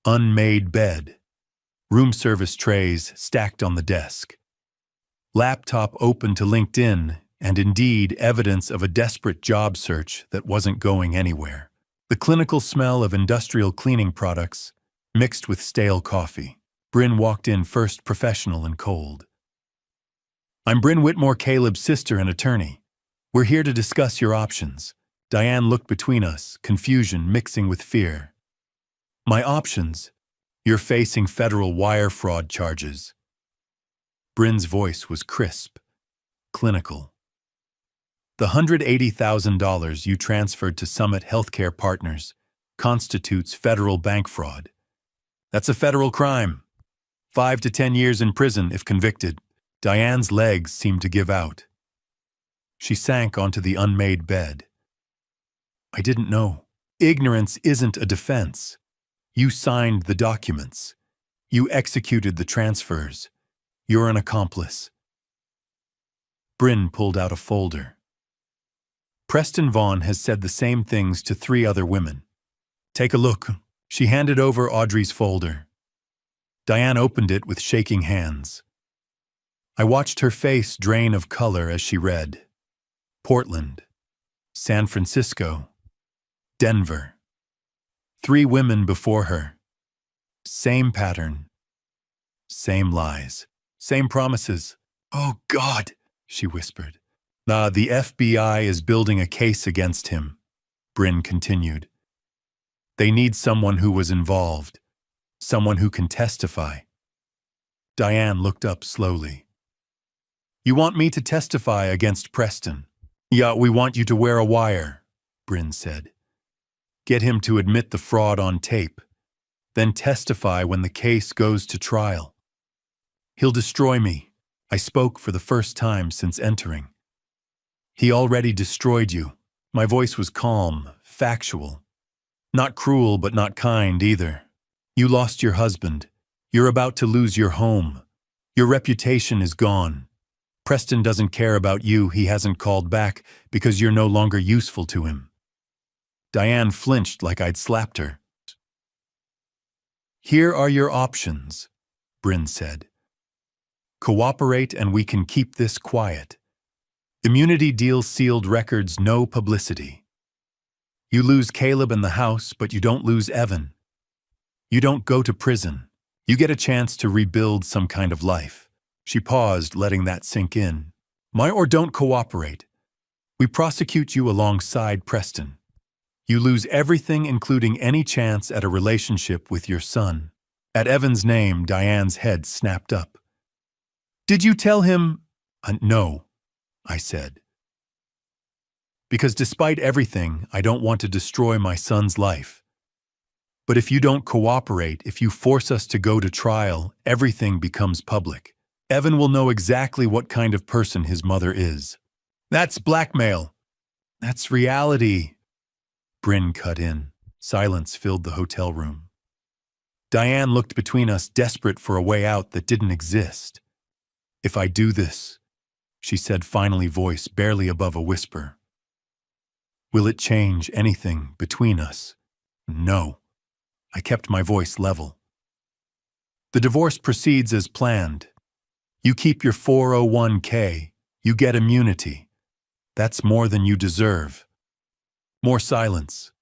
[SPEAKER 1] Unmade bed. Room service trays stacked on the desk. Laptop open to LinkedIn, and indeed evidence of a desperate job search that wasn't going anywhere. The clinical smell of industrial cleaning products mixed with stale coffee. Bryn walked in first, professional and cold. "I'm Bryn Whitmore, Caleb's sister and attorney. We're here to discuss your options." Diane looked between us, confusion mixing with fear. "My options? You're facing federal wire fraud charges." Bryn's voice was crisp, clinical. "The $180,000 you transferred to Summit Healthcare Partners constitutes federal bank fraud. That's a federal crime. 5 to 10 years in prison if convicted." Diane's legs seemed to give out. She sank onto the unmade bed. "I didn't know. Ignorance isn't a defense. You signed the documents. You executed the transfers. You're an accomplice." Bryn pulled out a folder. "Preston Vaughn has said the same things to 3 other women. Take a look." She handed over Audrey's folder. Diane opened it with shaking hands. I watched her face drain of color as she read. Portland, San Francisco, Denver. 3 women before her. Same pattern. Same lies. Same promises. "Oh, God," she whispered. The FBI is building a case against him," Bryn continued. "They need someone who was involved, someone who can testify." Diane looked up slowly. "You want me to testify against Preston?" "Yeah, we want you to wear a wire," Bryn said. "Get him to admit the fraud on tape, then testify when the case goes to trial. He'll destroy me." I spoke for the first time since entering. "He already destroyed you." My voice was calm, factual. Not cruel, but not kind either. "You lost your husband. You're about to lose your home. Your reputation is gone. Preston doesn't care about you. He hasn't called back because you're no longer useful to him." Diane flinched like I'd slapped her. "Here are your options," Bryn said. "Cooperate and we can keep this quiet. Immunity deal, sealed records, no publicity. You lose Caleb and the house, but you don't lose Evan. You don't go to prison. You get a chance to rebuild some kind of life." She paused, letting that sink in. Or don't cooperate. We prosecute you alongside Preston. You lose everything, including any chance at a relationship with your son." At Evan's name, Diane's head snapped up. "Did you tell him—" "No," I said. Because despite everything, I don't want to destroy my son's life. But if you don't cooperate, if you force us to go to trial, everything becomes public. Evan will know exactly what kind of person his mother is. That's blackmail. That's reality. Bryn cut in. Silence filled the hotel room. Diane looked between us, desperate for a way out that didn't exist. If I do this, she said finally, voice barely above a whisper, will it change anything between us? No. I kept my voice level. The divorce proceeds as planned. You keep your 401k. You get immunity. That's more than you deserve. More silence.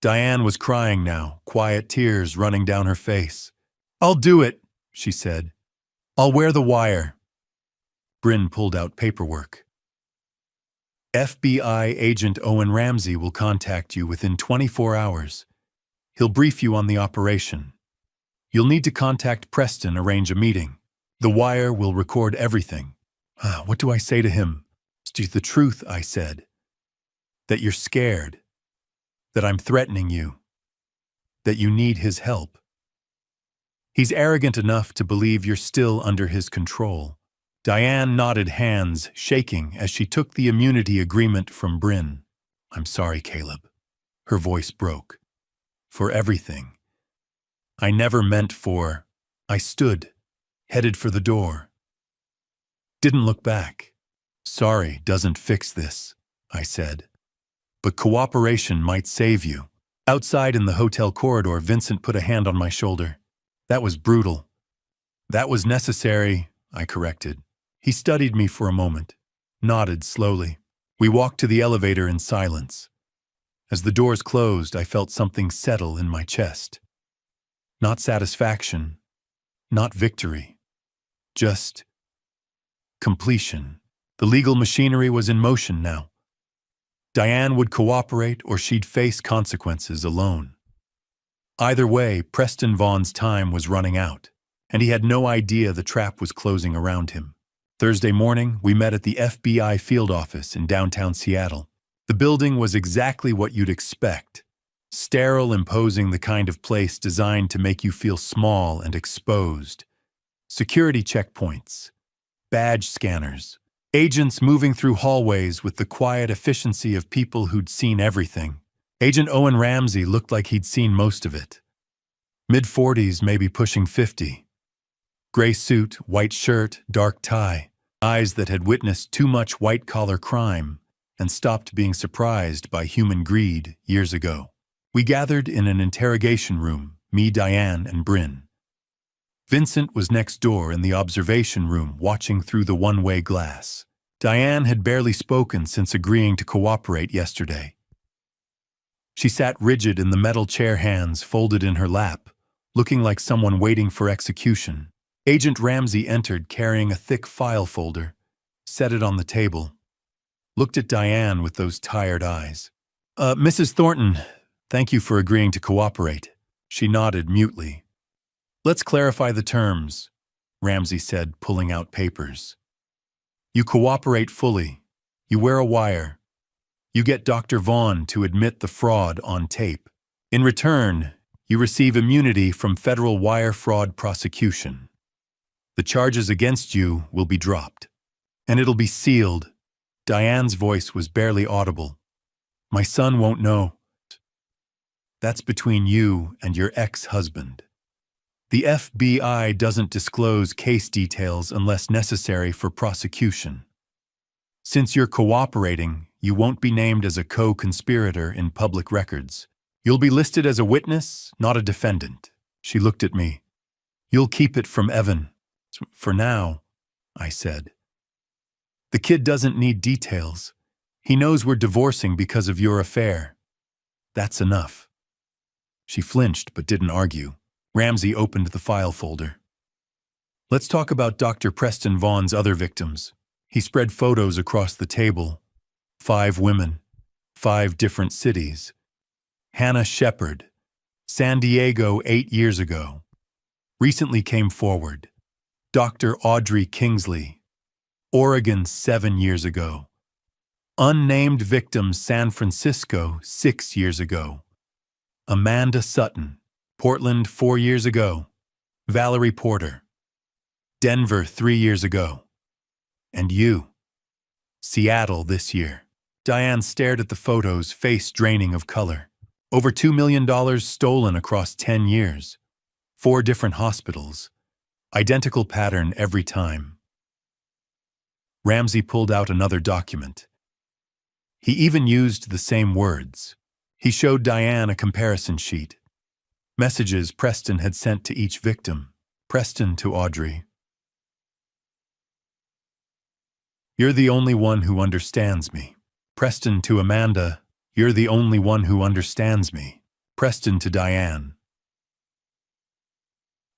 [SPEAKER 1] Diane was crying now, quiet tears running down her face. I'll do it, she said. I'll wear the wire. Bryn pulled out paperwork. FBI agent Owen Ramsey will contact you within 24 hours. He'll brief you on the operation. You'll need to contact Preston, arrange a meeting. The wire will record everything. What do I say to him? It's the truth, I said. That you're scared. That I'm threatening you. That you need his help. He's arrogant enough to believe you're still under his control. Diane nodded, hands shaking as she took the immunity agreement from Bryn. I'm sorry, Caleb. Her voice broke. For everything. I never meant for. I stood, headed for the door. Didn't look back. Sorry doesn't fix this, I said. But cooperation might save you. Outside in the hotel corridor, Vincent put a hand on my shoulder. That was brutal. That was necessary, I corrected. He studied me for a moment, nodded slowly. We walked to the elevator in silence. As the doors closed, I felt something settle in my chest. Not satisfaction, not victory, just completion. The legal machinery was in motion now. Diane would cooperate or she'd face consequences alone. Either way, Preston Vaughn's time was running out, and he had no idea the trap was closing around him. Thursday morning, we met at the FBI field office in downtown Seattle. The building was exactly what you'd expect. Sterile, imposing, the kind of place designed to make you feel small and exposed. Security checkpoints, badge scanners, agents moving through hallways with the quiet efficiency of people who'd seen everything. Agent Owen Ramsey looked like he'd seen most of it. Mid-40s, maybe pushing 50. Gray suit, white shirt, dark tie. Eyes that had witnessed too much white-collar crime and stopped being surprised by human greed years ago. We gathered in an interrogation room, me, Diane, and Bryn. Vincent was next door in the observation room, watching through the one-way glass. Diane had barely spoken since agreeing to cooperate yesterday. She sat rigid in the metal chair, hands folded in her lap, looking like someone waiting for execution. Agent Ramsey entered carrying a thick file folder, set it on the table, looked at Diane with those tired eyes. Mrs. Thornton, thank you for agreeing to cooperate. She nodded mutely. Let's clarify the terms, Ramsey said, pulling out papers. You cooperate fully. You wear a wire. You get Dr. Vaughn to admit the fraud on tape. In return, you receive immunity from federal wire fraud prosecution. The charges against you will be dropped. And it'll be sealed. Diane's voice was barely audible. My son won't know. That's between you and your ex-husband. The FBI doesn't disclose case details unless necessary for prosecution. Since you're cooperating, you won't be named as a co-conspirator in public records. You'll be listed as a witness, not a defendant. She looked at me. You'll keep it from Evan. For now, I said. The kid doesn't need details. He knows we're divorcing because of your affair. That's enough. She flinched but didn't argue. Ramsey opened the file folder. Let's talk about Dr. Preston Vaughn's other victims. He spread photos across the table. 5 women, 5 different cities. Hannah Shepard, San Diego 8 years ago. Recently came forward. Dr. Audrey Kingsley, Oregon 7 years ago. Unnamed victim, San Francisco, 6 years ago. Amanda Sutton, Portland, 4 years ago. Valerie Porter, Denver, 3 years ago. And you, Seattle this year. Diane stared at the photos, face draining of color. Over $2 million stolen across 10 years. 4 different hospitals. Identical pattern every time. Ramsey pulled out another document. He even used the same words. He showed Diane a comparison sheet. Messages Preston had sent to each victim. Preston to Audrey. You're the only one who understands me. Preston to Amanda. You're the only one who understands me. Preston to Diane.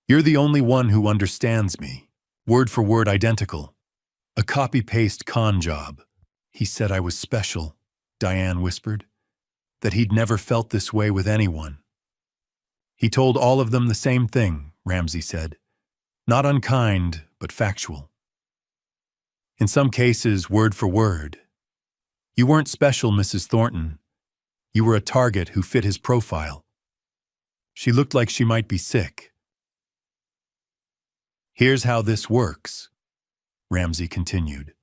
[SPEAKER 1] You're the only one who understands me. Word for word identical. A copy-paste con job. He said I was special, Diane whispered. That he'd never felt this way with anyone. He told all of them the same thing, Ramsey said. Not unkind, but factual. In some cases, word for word. You weren't special, Mrs. Thornton. You were a target who fit his profile. She looked like she might be sick. Here's how this works, Ramsey continued.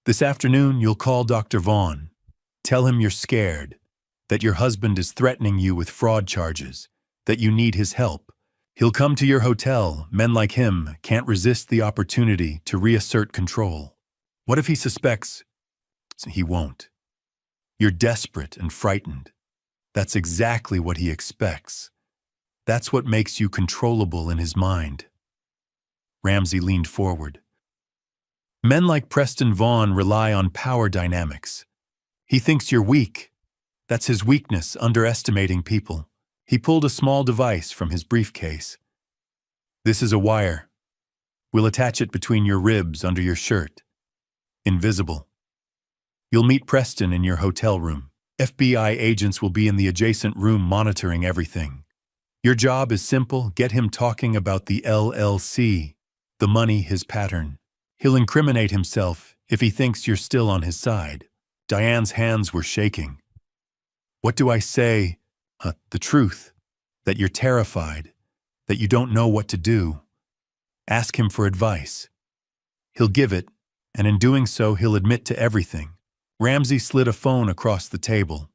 [SPEAKER 1] This afternoon, you'll call Dr. Vaughn. Tell him you're scared, that your husband is threatening you with fraud charges, that you need his help. He'll come to your hotel. Men like him can't resist the opportunity to reassert control. What if he suspects? He won't. You're desperate and frightened. That's exactly what he expects. That's what makes you controllable in his mind. Ramsey leaned forward. Men like Preston Vaughn rely on power dynamics. He thinks you're weak. That's his weakness, underestimating people. He pulled a small device from his briefcase. This is a wire. We'll attach it between your ribs under your shirt. Invisible. You'll meet Preston in your hotel room. FBI agents will be in the adjacent room monitoring everything. Your job is simple. Get him talking about the LLC, the money, his pattern. He'll incriminate himself if he thinks you're still on his side. Diane's hands were shaking. What do I say? The truth. That you're terrified. That you don't know what to do. Ask him for advice. He'll give it, and in doing so, he'll admit to everything. Ramsey slid a phone across the table.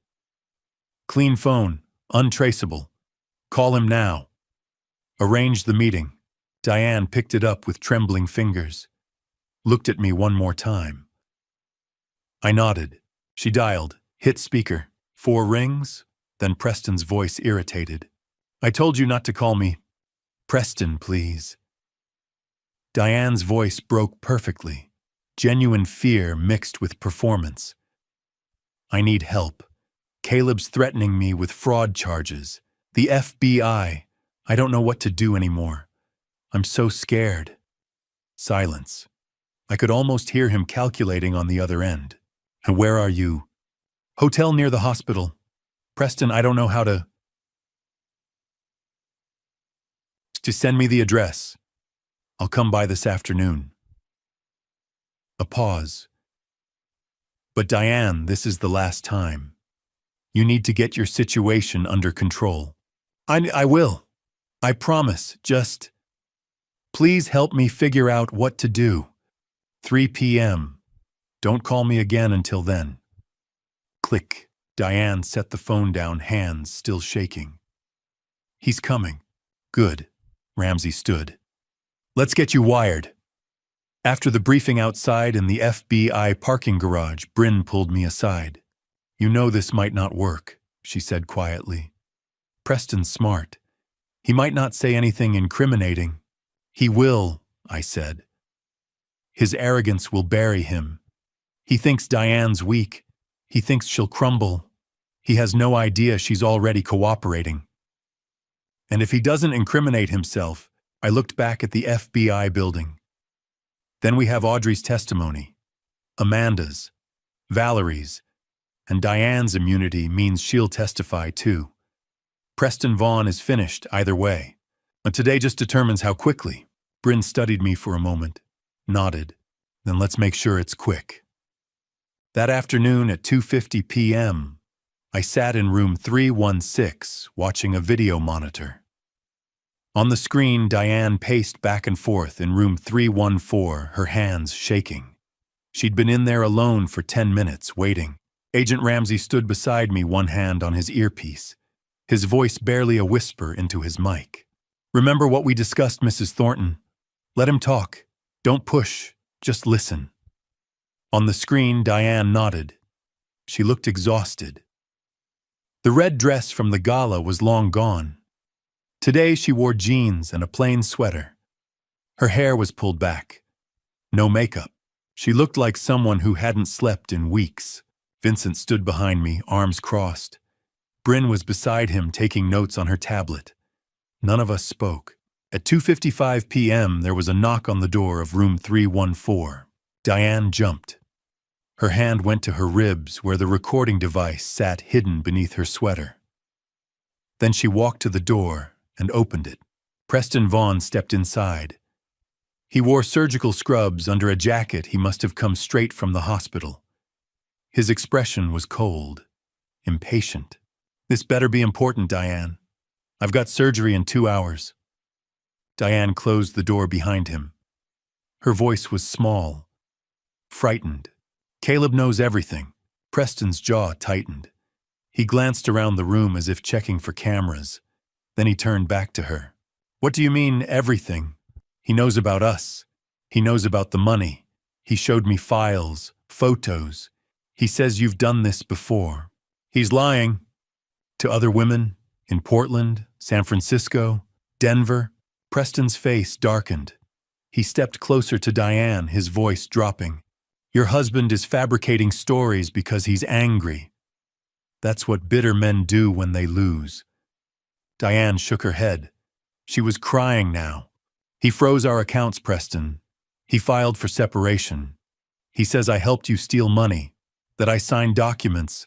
[SPEAKER 1] Clean phone, untraceable. Call him now. Arrange the meeting. Diane picked it up with trembling fingers. Looked at me one more time. I nodded. She dialed, hit speaker. 4 rings, then Preston's voice irritated. I told you not to call me. Preston, please. Diane's voice broke perfectly. Genuine fear mixed with performance. I need help. Caleb's threatening me with fraud charges. The FBI. I don't know what to do anymore. I'm so scared. Silence. I could almost hear him calculating on the other end. Where are you? Hotel near the hospital. Preston, I don't know how to send me the address. I'll come by this afternoon. A pause. But Diane, this is the last time. You need to get your situation under control. I will. I promise. Just please help me figure out what to do. 3 p.m. Don't call me again until then. Click. Diane set the phone down, hands still shaking. He's coming. Good. Ramsey stood. Let's get you wired. After the briefing outside in the FBI parking garage, Bryn pulled me aside. You know this might not work, she said quietly. Preston's smart. He might not say anything incriminating. He will, I said. His arrogance will bury him. He thinks Diane's weak. He thinks she'll crumble. He has no idea she's already cooperating. And if he doesn't incriminate himself, I looked back at the FBI building. Then we have Audrey's testimony, Amanda's, Valerie's, and Diane's immunity means she'll testify too. Preston Vaughn is finished either way. But today just determines how quickly. Bryn studied me for a moment, nodded. Then let's make sure it's quick. That afternoon at 2:50 p.m., I sat in room 316 watching a video monitor. On the screen, Diane paced back and forth in room 314, her hands shaking. She'd been in there alone for 10 minutes, waiting. Agent Ramsey stood beside me, one hand on his earpiece, his voice barely a whisper into his mic. "Remember what we discussed, Mrs. Thornton? Let him talk. Don't push. Just listen." On the screen, Diane nodded. She looked exhausted. The red dress from the gala was long gone. Today she wore jeans and a plain sweater. Her hair was pulled back. No makeup. She looked like someone who hadn't slept in weeks. Vincent stood behind me, arms crossed. Bryn was beside him, taking notes on her tablet. None of us spoke. At 2:55 p.m., there was a knock on the door of room 314. Diane jumped. Her hand went to her ribs where the recording device sat hidden beneath her sweater. Then she walked to the door and opened it. Preston Vaughn stepped inside. He wore surgical scrubs under a jacket he must have come straight from the hospital. His expression was cold, impatient. "This better be important, Diane. I've got surgery in 2 hours." Diane closed the door behind him. Her voice was small, frightened. "Caleb knows everything." Preston's jaw tightened. He glanced around the room as if checking for cameras. Then he turned back to her. "What do you mean, everything?" "He knows about us. He knows about the money. He showed me files, photos. He says you've done this before." "He's lying." "To other women? In Portland, San Francisco, Denver?" Preston's face darkened. He stepped closer to Diane, his voice dropping. "Your husband is fabricating stories because he's angry. That's what bitter men do when they lose." Diane shook her head. She was crying now. "He froze our accounts, Preston. He filed for separation. He says I helped you steal money, that I signed documents.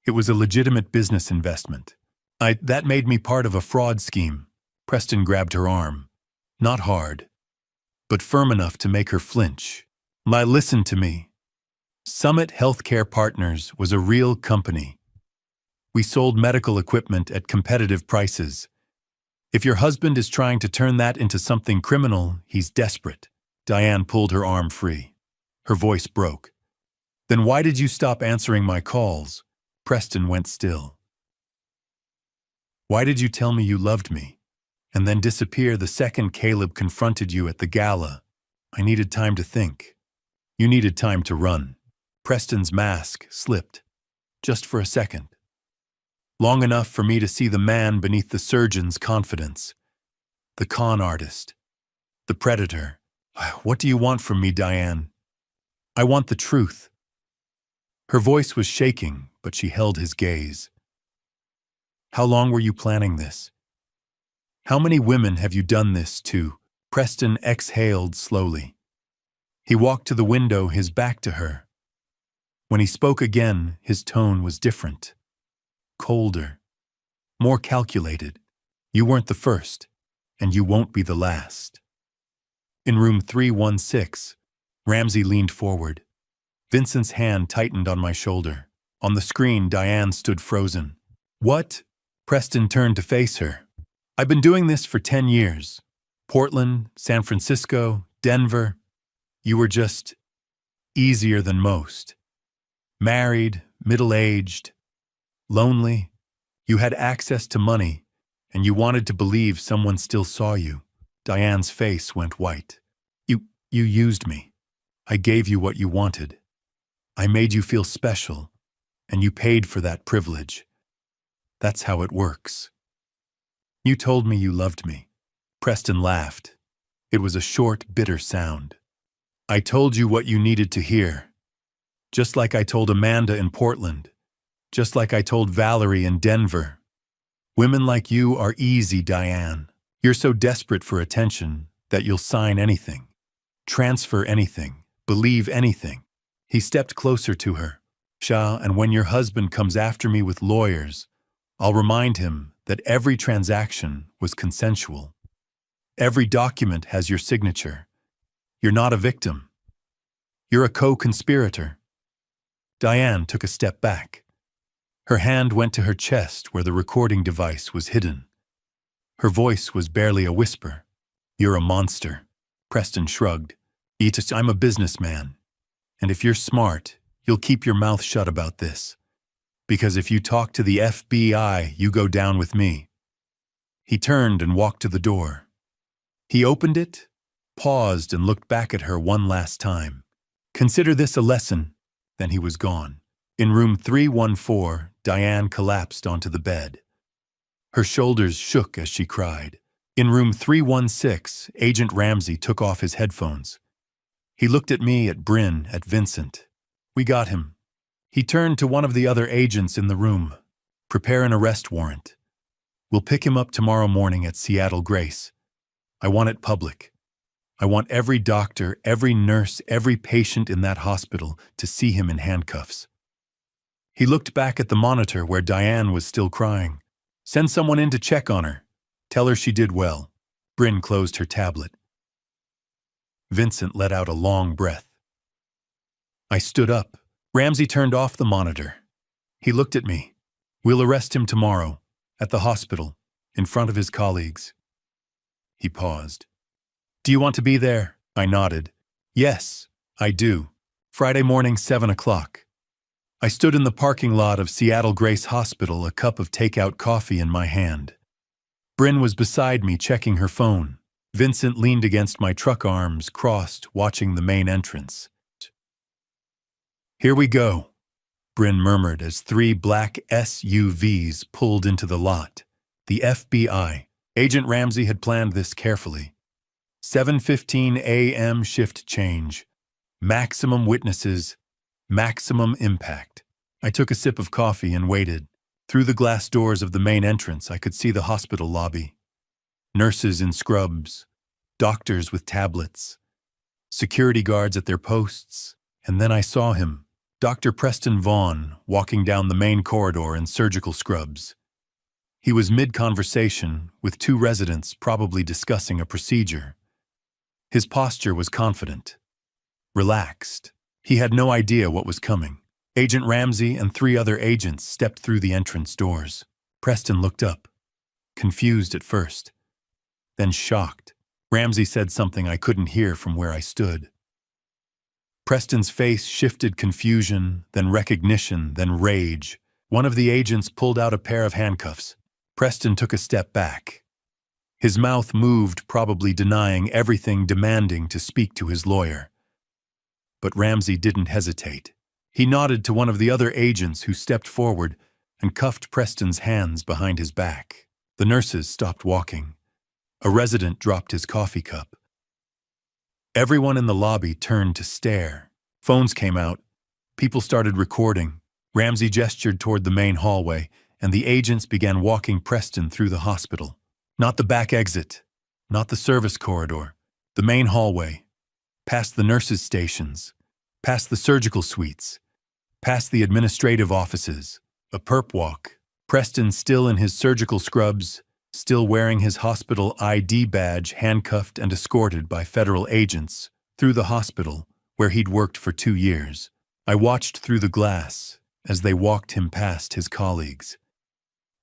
[SPEAKER 1] It was a legitimate business investment. That made me part of a fraud scheme." Preston grabbed her arm. Not hard, but firm enough to make her flinch. "Listen to me. Summit Healthcare Partners was a real company. We sold medical equipment at competitive prices. If your husband is trying to turn that into something criminal, he's desperate." Diane pulled her arm free. Her voice broke. "Then why did you stop answering my calls?" Preston went still. "Why did you tell me you loved me, and then disappear the second Caleb confronted you at the gala?" "I needed time to think." "You needed time to run." Preston's mask slipped. "Just for a second. Long enough for me to see the man beneath the surgeon's confidence. The con artist. The predator. What do you want from me, Diane?" "I want the truth." Her voice was shaking, but she held his gaze. "How long were you planning this? How many women have you done this to?" Preston exhaled slowly. He walked to the window, his back to her. When he spoke again, his tone was different. Colder. More calculated. "You weren't the first, and you won't be the last." In room 316, Ramsey leaned forward. Vincent's hand tightened on my shoulder. On the screen, Diane stood frozen. "What?" Preston turned to face her. "I've been doing this for 10 years. Portland, San Francisco, Denver. You were just easier than most. Married, middle-aged, lonely. You had access to money, and you wanted to believe someone still saw you." Diane's face went white. You used me. I gave you what you wanted. I made you feel special, and you paid for that privilege. That's how it works." "You told me you loved me." Preston laughed. It was a short, bitter sound. "I told you what you needed to hear. Just like I told Amanda in Portland. Just like I told Valerie in Denver. Women like you are easy, Diane. You're so desperate for attention that you'll sign anything. Transfer anything. Believe anything." He stepped closer to her. "And when your husband comes after me with lawyers, I'll remind him that every transaction was consensual. Every document has your signature. You're not a victim. You're a co-conspirator." Diane took a step back. Her hand went to her chest where the recording device was hidden. Her voice was barely a whisper. "You're a monster." Preston shrugged. "I'm a businessman. And if you're smart, you'll keep your mouth shut about this. Because if you talk to the FBI, you go down with me." He turned and walked to the door. He opened it, paused, and looked back at her one last time. "Consider this a lesson." Then he was gone. In room 314, Diane collapsed onto the bed. Her shoulders shook as she cried. In room 316, Agent Ramsey took off his headphones. He looked at me, at Bryn, at Vincent. "We got him." He turned to one of the other agents in the room. "Prepare an arrest warrant. We'll pick him up tomorrow morning at Seattle Grace. I want it public. I want every doctor, every nurse, every patient in that hospital to see him in handcuffs." He looked back at the monitor where Diane was still crying. "Send someone in to check on her. Tell her she did well." Bryn closed her tablet. Vincent let out a long breath. I stood up. Ramsey turned off the monitor. He looked at me. "We'll arrest him tomorrow, at the hospital, in front of his colleagues." He paused. "Do you want to be there?" I nodded. "Yes, I do. Friday morning, 7 o'clock. I stood in the parking lot of Seattle Grace Hospital, a cup of takeout coffee in my hand. Bryn was beside me, checking her phone. Vincent leaned against my truck, arms crossed, watching the main entrance. "Here we go," Bryn murmured as 3 black SUVs pulled into the lot. The FBI. Agent Ramsey had planned this carefully. 7:15 a.m. shift change. Maximum witnesses. Maximum impact. I took a sip of coffee and waited. Through the glass doors of the main entrance, I could see the hospital lobby. Nurses in scrubs, doctors with tablets, security guards at their posts, and then I saw him, Dr. Preston Vaughn, walking down the main corridor in surgical scrubs. He was mid-conversation with 2 residents probably discussing a procedure. His posture was confident, relaxed. He had no idea what was coming. Agent Ramsey and 3 other agents stepped through the entrance doors. Preston looked up, confused at first, then shocked. Ramsey said something I couldn't hear from where I stood. Preston's face shifted, confusion, then recognition, then rage. One of the agents pulled out a pair of handcuffs. Preston took a step back. His mouth moved, probably denying everything, demanding to speak to his lawyer. But Ramsey didn't hesitate. He nodded to one of the other agents who stepped forward and cuffed Preston's hands behind his back. The nurses stopped walking. A resident dropped his coffee cup. Everyone in the lobby turned to stare. Phones came out. People started recording. Ramsey gestured toward the main hallway, and the agents began walking Preston through the hospital. Not the back exit, not the service corridor, the main hallway, past the nurses' stations, past the surgical suites, past the administrative offices, a perp walk. Preston, still in his surgical scrubs, still wearing his hospital ID badge, handcuffed and escorted by federal agents, through the hospital where he'd worked for 2 years. I watched through the glass as they walked him past his colleagues,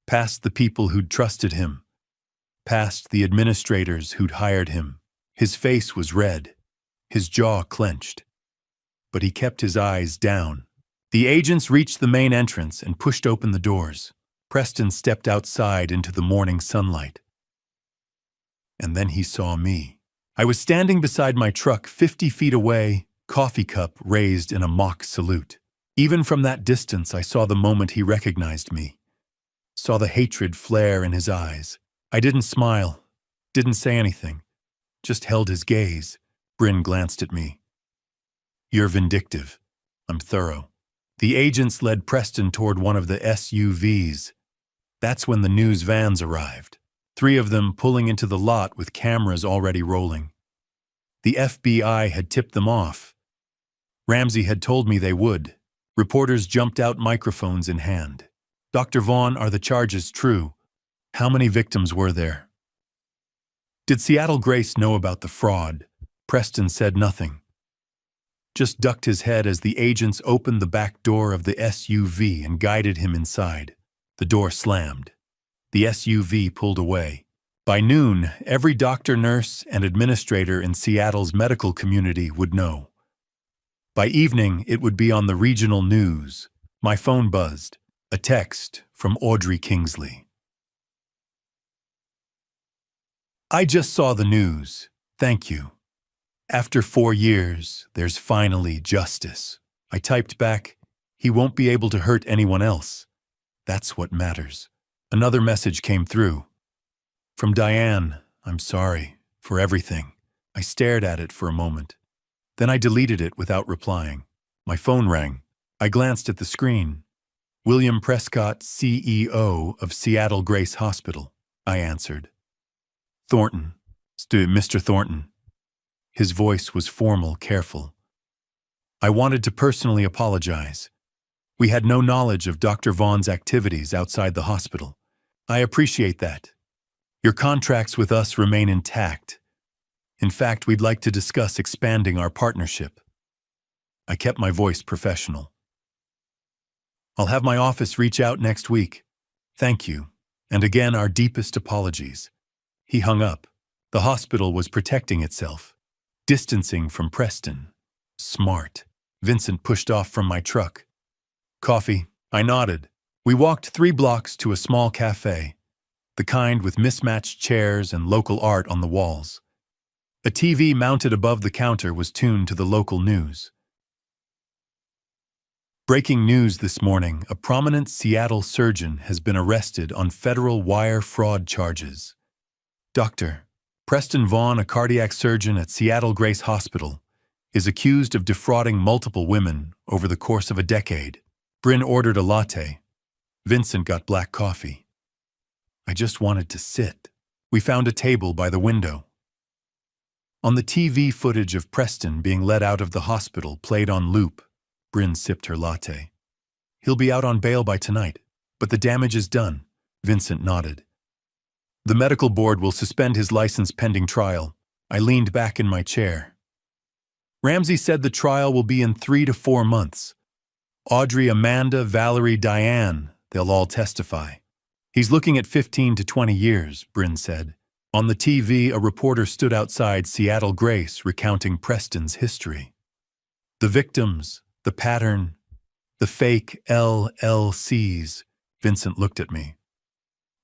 [SPEAKER 1] past the people who'd trusted him, past the administrators who'd hired him. His face was red, his jaw clenched, but he kept his eyes down. The agents reached the main entrance and pushed open the doors. Preston stepped outside into the morning sunlight. And then he saw me. I was standing beside my truck 50 feet away, coffee cup raised in a mock salute. Even from that distance, I saw the moment he recognized me, saw the hatred flare in his eyes. I didn't smile, didn't say anything, just held his gaze. Bryn glanced at me. "You're vindictive. I'm thorough." The agents led Preston toward one of the SUVs. That's when the news vans arrived, 3 of them pulling into the lot with cameras already rolling. The FBI had tipped them off. Ramsey had told me they would. Reporters jumped out, microphones in hand. "Dr. Vaughn, are the charges true? How many victims were there?" Did Seattle Grace know about the fraud? Preston said nothing. just ducked his head as the agents opened the back door of the SUV and guided him inside. The door slammed. The SUV pulled away. By noon, every doctor, nurse, and administrator in Seattle's medical community would know. By evening, it would be on the regional news. My phone buzzed. A text from Audrey Kingsley. I just saw the news. Thank you. After 4 years, there's finally justice. I typed back, he won't be able to hurt anyone else. That's what matters. Another message came through. From Diane, I'm sorry for everything. I stared at it for a moment. Then I deleted it without replying. My phone rang. I glanced at the screen. William Prescott, CEO of Seattle Grace Hospital, I answered. Thornton, Mr. Thornton. His voice was formal, careful. I wanted to personally apologize. We had no knowledge of Dr. Vaughn's activities outside the hospital. I appreciate that. Your contracts with us remain intact. In fact, we'd like to discuss expanding our partnership. I kept my voice professional. I'll have my office reach out next week. Thank you, and again our deepest apologies. He hung up. The hospital was protecting itself, distancing from Preston. Smart. Vincent pushed off from my truck. Coffee? I nodded. We walked 3 blocks to a small cafe, the kind with mismatched chairs and local art on the walls. A TV mounted above the counter was tuned to the local news. Breaking news this morning, a prominent Seattle surgeon has been arrested on federal wire fraud charges. Dr. Preston Vaughn, a cardiac surgeon at Seattle Grace Hospital, is accused of defrauding multiple women over the course of a decade. Bryn ordered a latte. Vincent got black coffee. I just wanted to sit. We found a table by the window. On the TV, footage of Preston being led out of the hospital played on loop. Bryn sipped her latte. He'll be out on bail by tonight, but the damage is done. Vincent nodded. The medical board will suspend his license pending trial. I leaned back in my chair. Ramsey said the trial will be in 3 to 4 months. Audrey, Amanda, Valerie, Diane, they'll all testify. He's looking at 15 to 20 years, Bryn said. On the TV, a reporter stood outside Seattle Grace recounting Preston's history. The victims, the pattern, the fake LLCs. Vincent looked at me.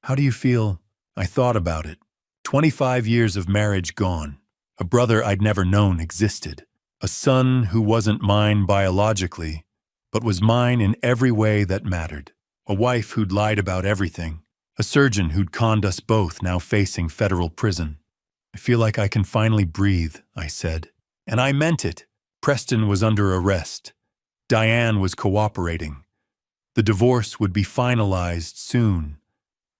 [SPEAKER 1] How do you feel? I thought about it. 25 years of marriage gone. A brother I'd never known existed. A son who wasn't mine biologically, but was mine in every way that mattered. A wife who'd lied about everything. A surgeon who'd conned us both, now facing federal prison. I feel like I can finally breathe, I said. And I meant it. Preston was under arrest. Diane was cooperating. The divorce would be finalized soon.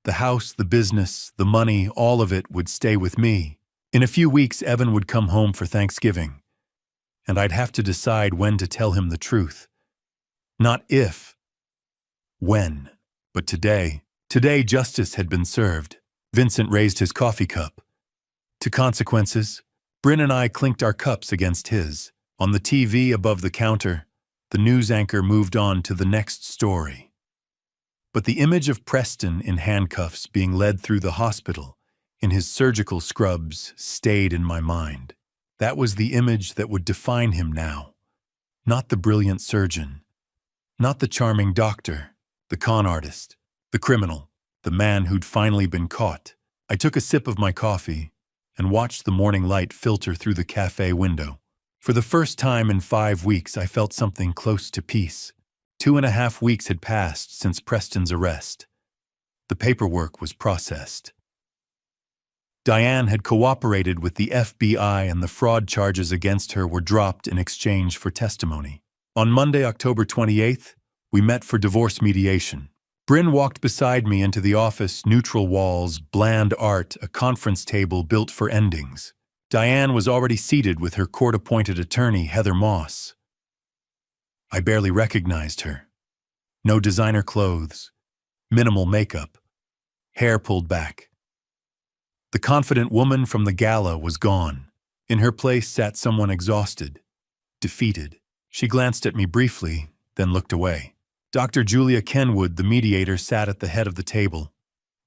[SPEAKER 1] The house, the business, the money, all of it would stay with me. In a few weeks, Evan would come home for Thanksgiving, and I'd have to decide when to tell him the truth. Not if, when. But today justice had been served. Vincent raised his coffee cup. To consequences, Bryn and I clinked our cups against his. On the TV above the counter, the news anchor moved on to the next story. But the image of Preston in handcuffs being led through the hospital, in his surgical scrubs, stayed in my mind. That was the image that would define him now. Not the brilliant surgeon, not the charming doctor, the con artist, the criminal, the man who'd finally been caught. I took a sip of my coffee and watched the morning light filter through the cafe window. For the first time in 5 weeks, I felt something close to peace. 2.5 weeks had passed since Preston's arrest. The paperwork was processed. Diane had cooperated with the FBI and the fraud charges against her were dropped in exchange for testimony. On Monday, October 28th, we met for divorce mediation. Bryn walked beside me into the office, neutral walls, bland art, a conference table built for endings. Diane was already seated with her court-appointed attorney, Heather Moss. I barely recognized her. No designer clothes, minimal makeup, hair pulled back. The confident woman from the gala was gone. In her place sat someone exhausted. defeated. She glanced at me briefly, then looked away. Dr. Julia Kenwood, the mediator, sat at the head of the table,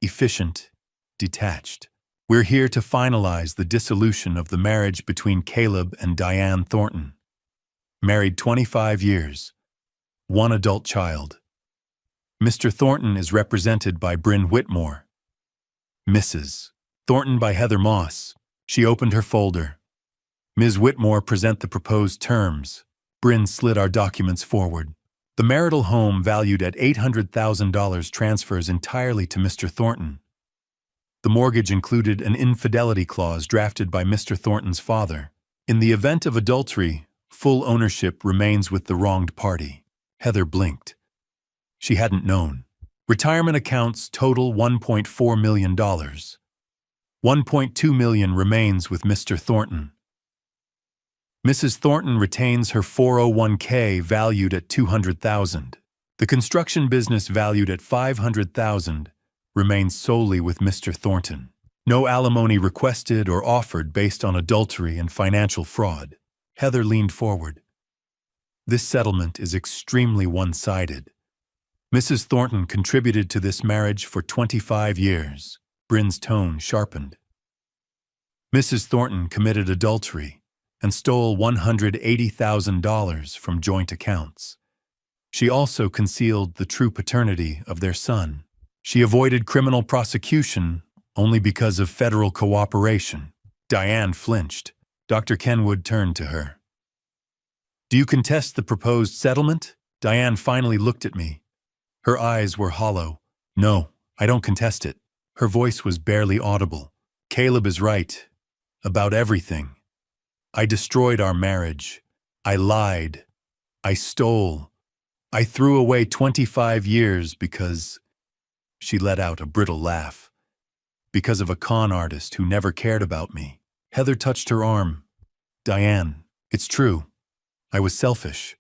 [SPEAKER 1] efficient, detached. We're here to finalize the dissolution of the marriage between Caleb and Diane Thornton. Married 25 years. One adult child. Mr. Thornton is represented by Bryn Whitmore. Mrs. Thornton by Heather Moss. She opened her folder. Ms. Whitmore, present the proposed terms. Bryn slid our documents forward. The marital home, valued at $800,000, transfers entirely to Mr. Thornton. The mortgage included an infidelity clause drafted by Mr. Thornton's father. In the event of adultery, full ownership remains with the wronged party. Heather blinked. She hadn't known. Retirement accounts total $1.4 million. $1.2 million remains with Mr. Thornton. Mrs. Thornton retains her 401k valued at $200,000. The construction business, valued at $500,000, remains solely with Mr. Thornton. No alimony requested or offered based on adultery and financial fraud. Heather leaned forward. This settlement is extremely one-sided. Mrs. Thornton contributed to this marriage for 25 years. Bryn's tone sharpened. Mrs. Thornton committed adultery and stole $180,000 from joint accounts. She also concealed the true paternity of their son. She avoided criminal prosecution only because of federal cooperation. Diane flinched. Dr. Kenwood turned to her. Do you contest the proposed settlement? Diane finally looked at me. Her eyes were hollow. No, I don't contest it. Her voice was barely audible. Caleb is right. About everything. I destroyed our marriage. I lied. I stole. I threw away 25 years because... She let out a brittle laugh. Because of a con artist who never cared about me. Heather touched her arm. Diane, it's true. I was selfish.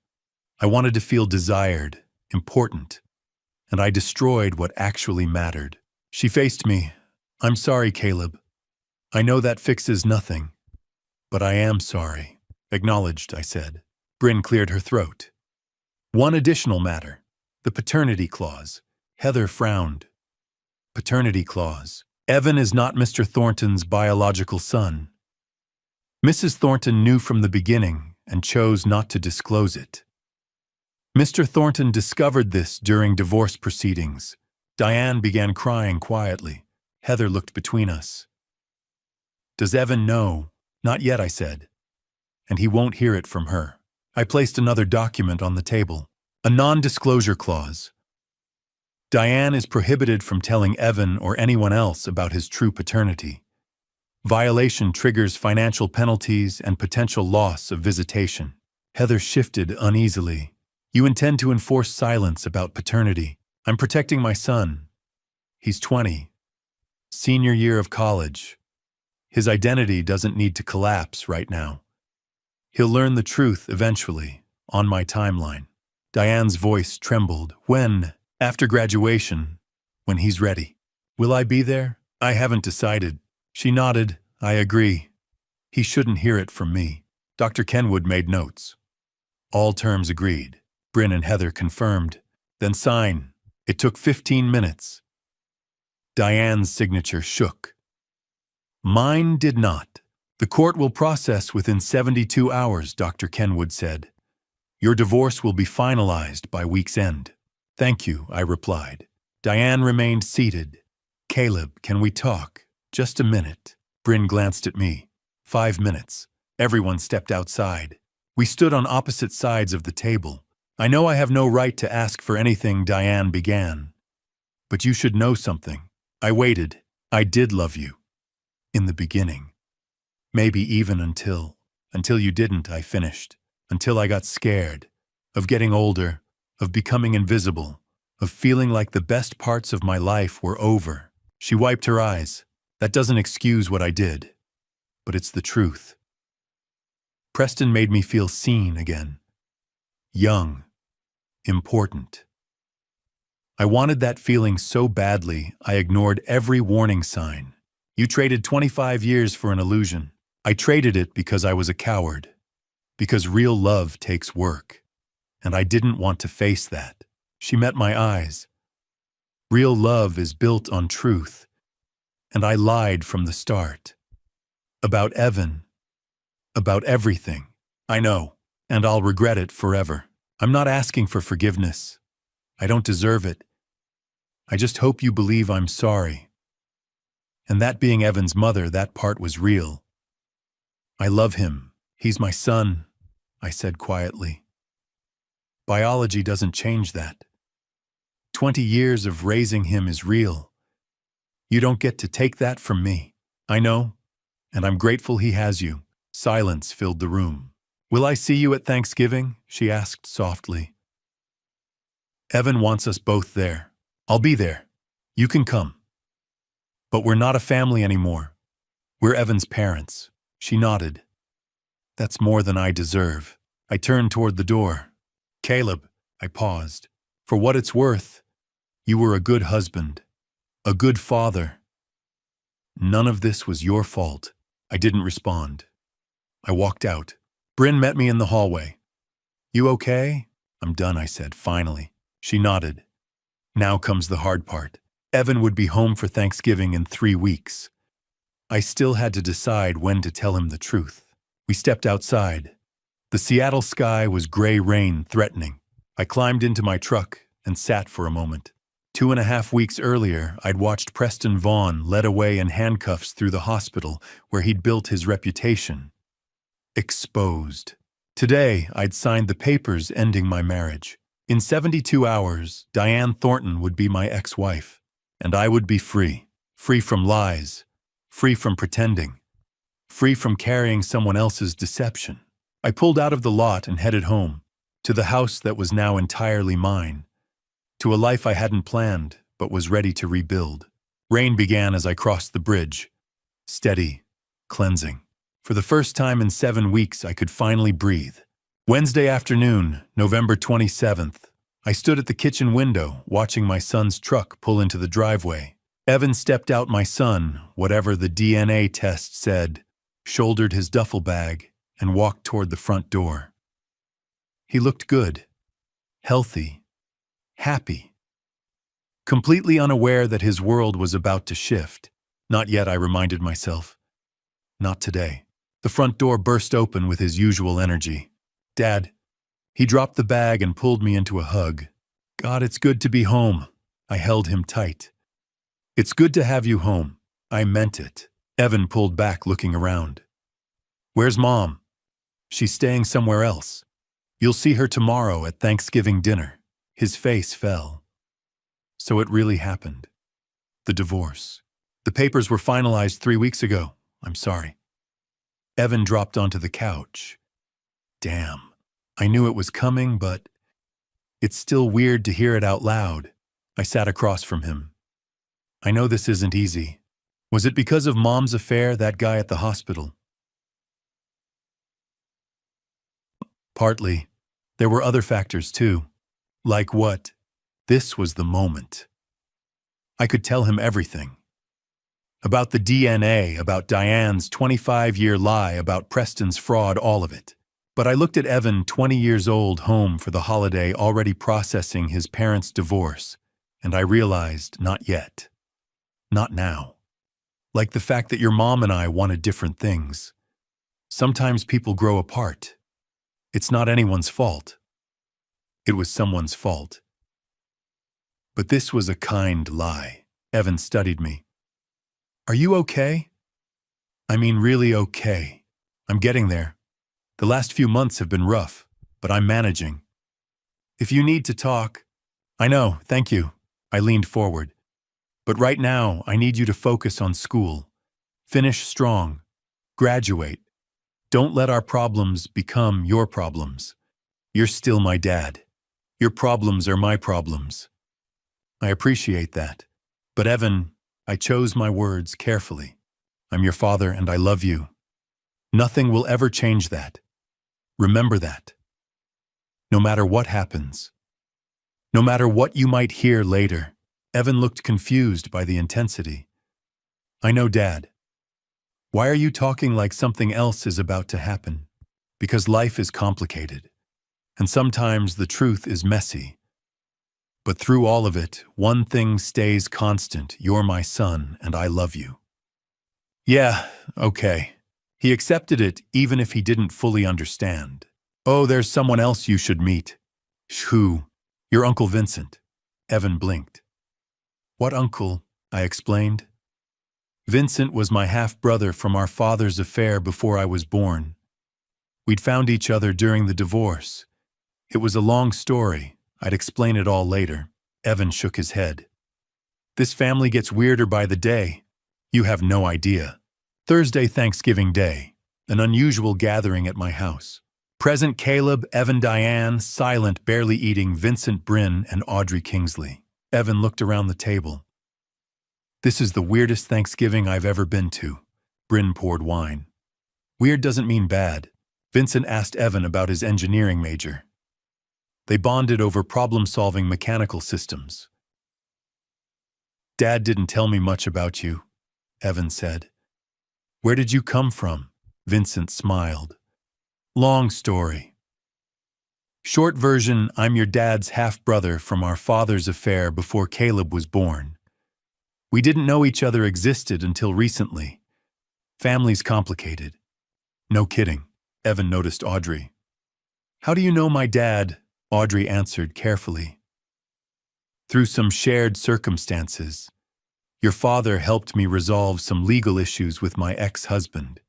[SPEAKER 1] I wanted to feel desired, important. And I destroyed what actually mattered. She faced me. I'm sorry, Caleb. I know that fixes nothing. But I am sorry. Acknowledged, I said. Bryn cleared her throat. One additional matter. The paternity clause. Heather frowned. Paternity clause. Evan is not Mr. Thornton's biological son. Mrs. Thornton knew from the beginning and chose not to disclose it. Mr. Thornton discovered this during divorce proceedings. Diane began crying quietly. Heather looked between us. Does Evan know? Not yet, I said. And he won't hear it from her. I placed another document on the table. A non-disclosure clause. Diane is prohibited from telling Evan or anyone else about his true paternity. Violation triggers financial penalties and potential loss of visitation. Heather shifted uneasily. You intend to enforce silence about paternity. I'm protecting my son. He's 20. Senior year of college. His identity doesn't need to collapse right now. He'll learn the truth eventually, on my timeline. Diane's voice trembled. When? After graduation. When he's ready. Will I be there? I haven't decided. She nodded. I agree. He shouldn't hear it from me. Dr. Kenwood made notes. All terms agreed. Bryn and Heather confirmed. Then sign. It took 15 minutes. Diane's signature shook. Mine did not. The court will process within 72 hours, Dr. Kenwood said. Your divorce will be finalized by week's end. Thank you, I replied. Diane remained seated. Caleb, can we talk? Just a minute. Bryn glanced at me. 5 minutes. Everyone stepped outside. We stood on opposite sides of the table. I know I have no right to ask for anything, Diane began. But you should know something. I waited. I did love you. In the beginning. Maybe even until you didn't, I finished. Until I got scared. Of getting older. Of becoming invisible. Of feeling like the best parts of my life were over. She wiped her eyes. That doesn't excuse what I did. But it's the truth. Preston made me feel seen again. Young. Important. I wanted that feeling so badly, I ignored every warning sign. You traded 25 years for an illusion. I traded it because I was a coward. Because real love takes work, and I didn't want to face that. She met my eyes. Real love is built on truth, and I lied from the start. About Evan. About everything. I know, and I'll regret it forever. I'm not asking for forgiveness. I don't deserve it. I just hope you believe I'm sorry. And that being Evan's mother, that part was real. I love him. He's my son, I said quietly. Biology doesn't change that. 20 years of raising him is real. You don't get to take that from me. I know, and I'm grateful he has you. Silence filled the room. Will I see you at Thanksgiving? She asked softly. Evan wants us both there. I'll be there. You can come. But we're not a family anymore. We're Evan's parents. She nodded. That's more than I deserve. I turned toward the door. Caleb, I paused. For what it's worth, you were a good husband, a good father. None of this was your fault. I didn't respond. I walked out. Bryn met me in the hallway. You okay? I'm done, I said, finally. She nodded. Now comes the hard part. Evan would be home for Thanksgiving in 3 weeks. I still had to decide when to tell him the truth. We stepped outside. The Seattle sky was gray rain threatening. I climbed into my truck and sat for a moment. 2.5 weeks earlier, I'd watched Preston Vaughn led away in handcuffs through the hospital where he'd built his reputation. Exposed. Today, I'd signed the papers ending my marriage. In 72 hours, Diane Thornton would be my ex-wife, and I would be free. Free from lies, free from pretending, free from carrying someone else's deception. I pulled out of the lot and headed home, to the house that was now entirely mine, to a life I hadn't planned but was ready to rebuild. Rain began as I crossed the bridge. Steady, cleansing. For the first time in 7 weeks, I could finally breathe. Wednesday afternoon, November 27th, I stood at the kitchen window, watching my son's truck pull into the driveway. Evan stepped out. My son, whatever the DNA test said, shouldered his duffel bag and walked toward the front door. He looked good, healthy, happy, completely unaware that his world was about to shift. Not yet, I reminded myself. Not today. The front door burst open with his usual energy. Dad. He dropped the bag and pulled me into a hug. God, it's good to be home. I held him tight. It's good to have you home. I meant it. Evan pulled back, looking around. Where's Mom? She's staying somewhere else. You'll see her tomorrow at Thanksgiving dinner. His face fell. So it really happened. The divorce. The papers were finalized 3 weeks ago. I'm sorry. Evan dropped onto the couch. Damn. I knew it was coming, but it's still weird to hear it out loud. I sat across from him. I know this isn't easy. Was it because of Mom's affair, that guy at the hospital? Partly. There were other factors too. Like what? This was the moment. I could tell him everything. About the DNA, about Diane's 25-year lie, about Preston's fraud, all of it. But I looked at Evan, 20 years old, home for the holiday, already processing his parents' divorce, and I realized, not yet. Not now. Like the fact that your mom and I wanted different things. Sometimes people grow apart. It's not anyone's fault. It was someone's fault. But this was a kind lie. Evan studied me. Are you okay? I mean, really okay. I'm getting there. The last few months have been rough, but I'm managing. If you need to talk, I know, thank you. I leaned forward. But right now, I need you to focus on school. Finish strong. Graduate. Don't let our problems become your problems. You're still my dad. Your problems are my problems. I appreciate that. But Evan, I chose my words carefully. I'm your father and I love you. Nothing will ever change that. Remember that. No matter what happens. No matter what you might hear later. Evan looked confused by the intensity. I know, Dad. Why are you talking like something else is about to happen? because life is complicated, and sometimes the truth is messy. But through all of it, one thing stays constant: you're my son, and I love you. Yeah, okay. He accepted it even if he didn't fully understand. Oh, there's someone else you should meet. Who? Your Uncle Vincent. Evan blinked. What uncle? I explained. Vincent was my half-brother from our father's affair before I was born. We'd found each other during the divorce. It was a long story. I'd explain it all later. Evan shook his head. This family gets weirder by the day. You have no idea. Thursday, Thanksgiving Day. An unusual gathering at my house. Present Caleb, Evan, Diane, silent, barely eating, Vincent, Bryn, and Audrey Kingsley. Evan looked around the table. This is the weirdest Thanksgiving I've ever been to. Bryn poured wine. Weird doesn't mean bad. Vincent asked Evan about his engineering major. They bonded over problem-solving mechanical systems. Dad didn't tell me much about you, Evan said. Where did you come from? Vincent smiled. Long story. Short version, I'm your dad's half-brother from our father's affair before Caleb was born. We didn't know each other existed until recently. Family's complicated. No kidding, Evan noticed Audrey. How do you know my dad? Audrey answered carefully. Through some shared circumstances. Your father helped me resolve some legal issues with my ex-husband.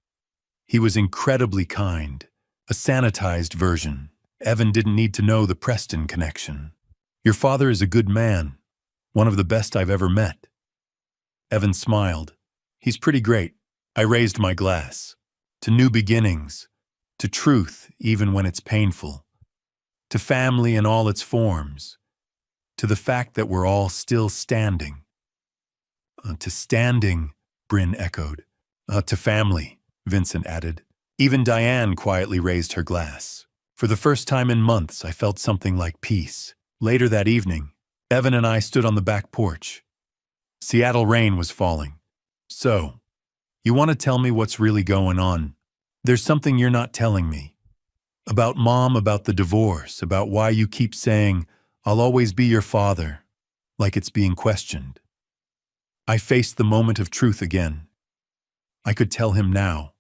[SPEAKER 1] He was incredibly kind, a sanitized version. Evan didn't need to know the Preston connection. Your father is a good man, one of the best I've ever met. Evan smiled. He's pretty great. I raised my glass. To new beginnings. To truth, even when it's painful. To family in all its forms. To the fact that we're all still standing. To standing, Bryn echoed. To family, Vincent added. Even Diane quietly raised her glass. For the first time in months, I felt something like peace. Later that evening, Evan and I stood on the back porch. Seattle rain was falling. So, you want to tell me what's really going on? There's something you're not telling me. About Mom, about the divorce, about why you keep saying, I'll always be your father, like it's being questioned. I faced the moment of truth again. I could tell him now.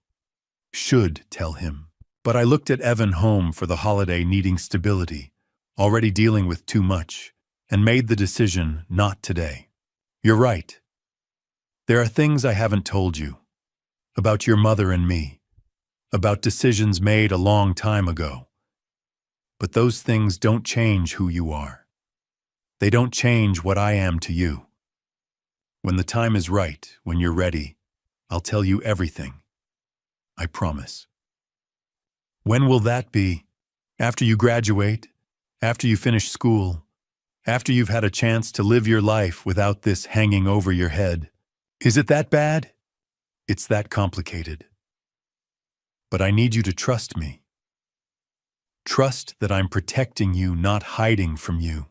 [SPEAKER 1] Should tell him. But I looked at Evan home for the holiday needing stability, already dealing with too much, and made the decision not today. You're right. There are things I haven't told you. About your mother and me. About decisions made a long time ago. But those things don't change who you are. They don't change what I am to you. When the time is right, when you're ready, I'll tell you everything. I promise. When will that be? After you graduate? After you finish school? After you've had a chance to live your life without this hanging over your head? Is it that bad? It's that complicated. But I need you to trust me. Trust that I'm protecting you, not hiding from you.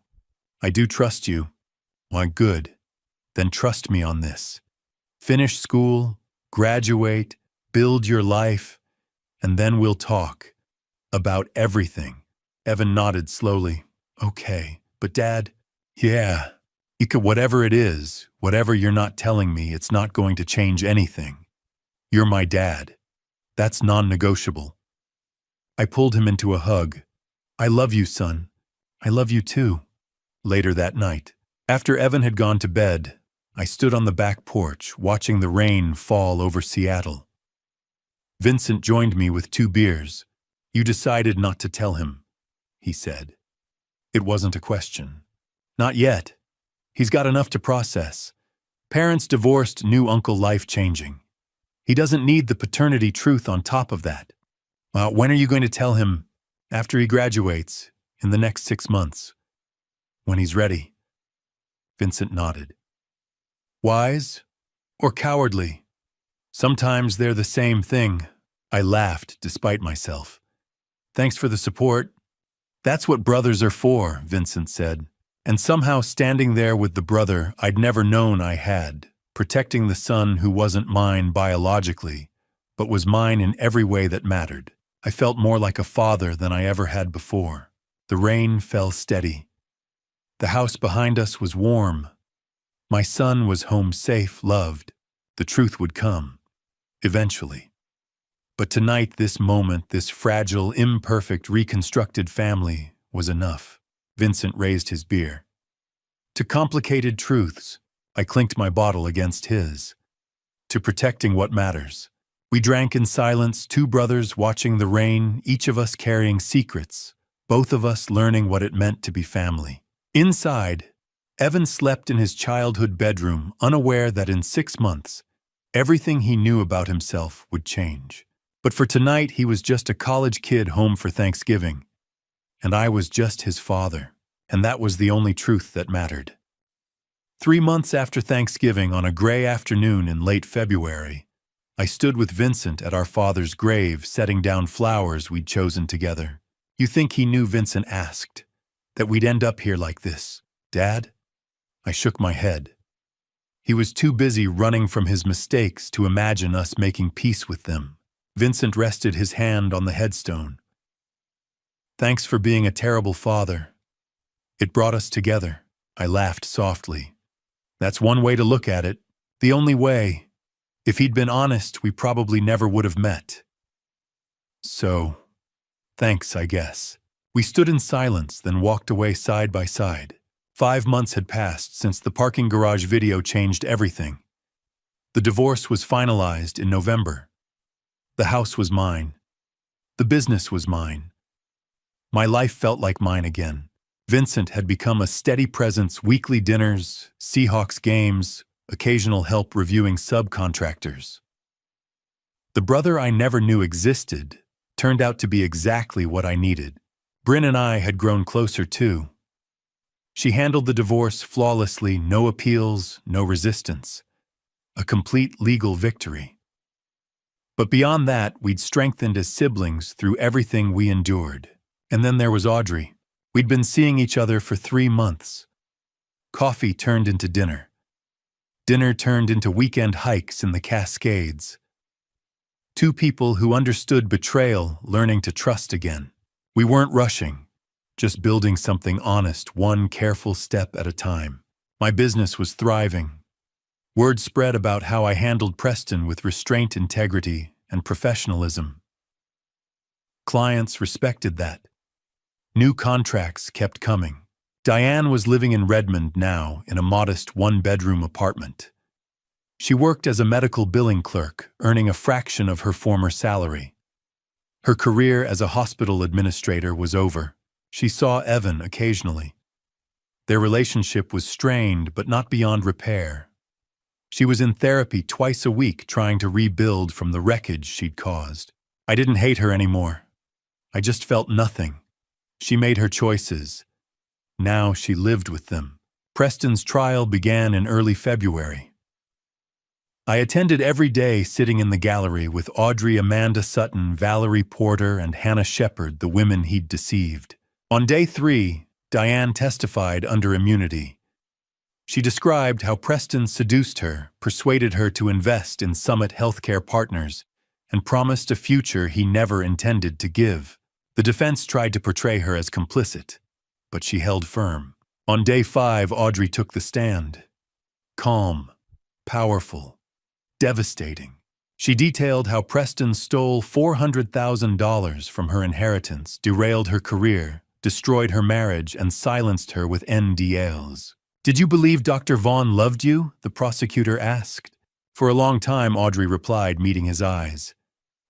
[SPEAKER 1] I do trust you. Why, good. Then trust me on this. Finish school, graduate, build your life, and then we'll talk. About everything. Evan nodded slowly. Okay, but Dad, yeah. Whatever it is, whatever you're not telling me, it's not going to change anything. You're my dad. That's non-negotiable. I pulled him into a hug. I love you, son. I love you too. Later that night, after Evan had gone to bed, I stood on the back porch, watching the rain fall over Seattle. Vincent joined me with 2 beers. You decided not to tell him, he said. It wasn't a question. Not yet. He's got enough to process. Parents divorced, new uncle life-changing. He doesn't need the paternity truth on top of that. When are you going to tell him? After he graduates, in the next 6 months. When he's ready. Vincent nodded. Wise or cowardly? Sometimes they're the same thing. I laughed despite myself. Thanks for the support. That's what brothers are for, Vincent said. And somehow standing there with the brother I'd never known I had, protecting the son who wasn't mine biologically, but was mine in every way that mattered. I felt more like a father than I ever had before. The rain fell steady. The house behind us was warm. My son was home safe, loved. The truth would come, eventually. But tonight, this moment, this fragile, imperfect, reconstructed family was enough. Vincent raised his beer. To complicated truths, I clinked my bottle against his. To protecting what matters. We drank in silence, two brothers watching the rain, each of us carrying secrets, both of us learning what it meant to be family. Inside, Evan slept in his childhood bedroom, unaware that in 6 months, everything he knew about himself would change. But for tonight, he was just a college kid home for Thanksgiving, and I was just his father, and that was the only truth that mattered. 3 months after Thanksgiving, on a gray afternoon in late February, I stood with Vincent at our father's grave, setting down flowers we'd chosen together. "You think he knew," Vincent asked, "that we'd end up here like this, Dad?" I shook my head. He was too busy running from his mistakes to imagine us making peace with them. Vincent rested his hand on the headstone. "Thanks for being a terrible father. It brought us together." I laughed softly. "That's one way to look at it. The only way. If he'd been honest, we probably never would have met. So, thanks, I guess." We stood in silence, then walked away side by side. 5 months had passed since the parking garage video changed everything. The divorce was finalized in November. The house was mine. The business was mine. My life felt like mine again. Vincent had become a steady presence: weekly dinners, Seahawks games, occasional help reviewing subcontractors. The brother I never knew existed turned out to be exactly what I needed. Bryn and I had grown closer too. She handled the divorce flawlessly, no appeals, no resistance. A complete legal victory. But beyond that, we'd strengthened as siblings through everything we endured. And then there was Audrey. We'd been seeing each other for 3 months. Coffee turned into dinner. Dinner turned into weekend hikes in the Cascades. Two people who understood betrayal, learning to trust again. We weren't rushing, just building something honest, one careful step at a time. My business was thriving. Word spread about how I handled Preston with restraint, integrity, and professionalism. Clients respected that. New contracts kept coming. Diane was living in Redmond now, in a modest one-bedroom apartment. She worked as a medical billing clerk, earning a fraction of her former salary. Her career as a hospital administrator was over. She saw Evan occasionally. Their relationship was strained, but not beyond repair. She was in therapy twice a week, trying to rebuild from the wreckage she'd caused. I didn't hate her anymore. I just felt nothing. She made her choices. Now she lived with them. Preston's trial began in early February. I attended every day, sitting in the gallery with Audrey, Amanda Sutton, Valerie Porter, and Hannah Shepard, the women he'd deceived. On day 3, Diane testified under immunity. She described how Preston seduced her, persuaded her to invest in Summit Healthcare Partners, and promised a future he never intended to give. The defense tried to portray her as complicit, but she held firm. On day 5, Audrey took the stand. Calm, powerful, devastating. She detailed how Preston stole $400,000 from her inheritance, derailed her career, destroyed her marriage, and silenced her with NDAs. "Did you believe Dr. Vaughn loved you?" the prosecutor asked. For a long time, Audrey replied, meeting his eyes.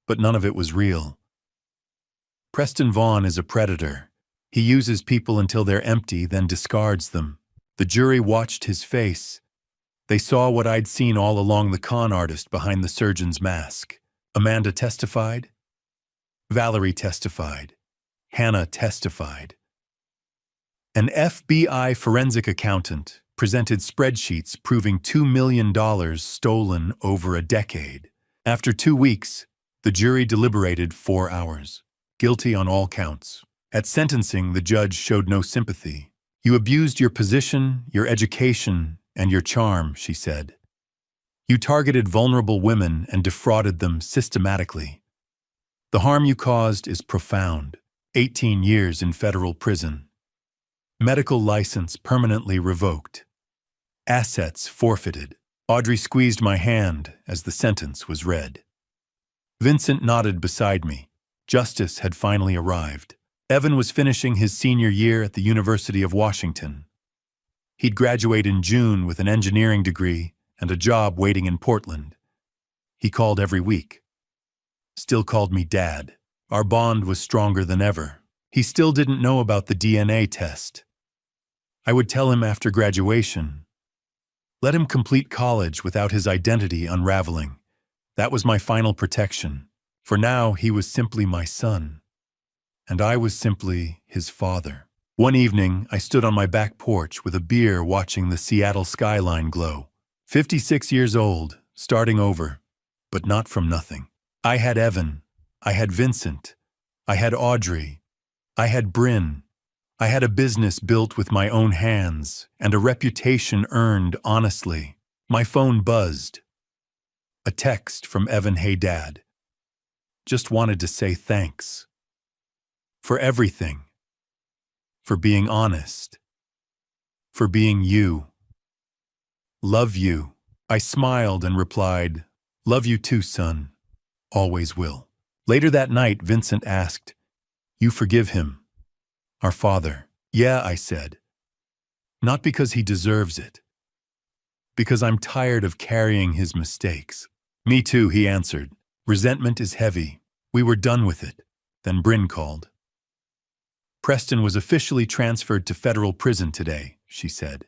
[SPEAKER 1] But none of it was real. Preston Vaughn is a predator. He uses people until they're empty, then discards them. The jury watched his face. They saw what I'd seen all along: the con artist behind the surgeon's mask. Amanda testified. Valerie testified. Hannah testified. An FBI forensic accountant presented spreadsheets proving $2 million stolen over a decade. After 2 weeks, the jury deliberated 4 hours. Guilty on all counts. At sentencing, the judge showed no sympathy. "You abused your position, your education, and your charm," she said. "You targeted vulnerable women and defrauded them systematically. The harm you caused is profound. 18 years in federal prison. Medical license permanently revoked. Assets forfeited. Audrey squeezed my hand as the sentence was read. Vincent nodded beside me. Justice had finally arrived. Evan was finishing his senior year at the University of Washington. He'd graduate in June with an engineering degree and a job waiting in Portland. He called every week. Still called me Dad. Our bond was stronger than ever. He still didn't know about the DNA test. I would tell him after graduation. Let him complete college without his identity unraveling. That was my final protection. For now, he was simply my son. And I was simply his father. One evening, I stood on my back porch with a beer watching the Seattle skyline glow. 56 years old, starting over, but not from nothing. I had Evan. I had Vincent. I had Audrey. I had Bryn. I had a business built with my own hands and a reputation earned honestly. My phone buzzed. A text from Evan. Hey, Dad. Just wanted to say thanks. For everything. For being honest. For being you. Love you. I smiled and replied, love you too, son. Always will. Later that night, Vincent asked, you forgive him? Our father. Yeah, I said. Not because he deserves it. Because I'm tired of carrying his mistakes. Me too, he answered. Resentment is heavy. We were done with it. Then Bryn called. Preston was officially transferred to federal prison today, she said.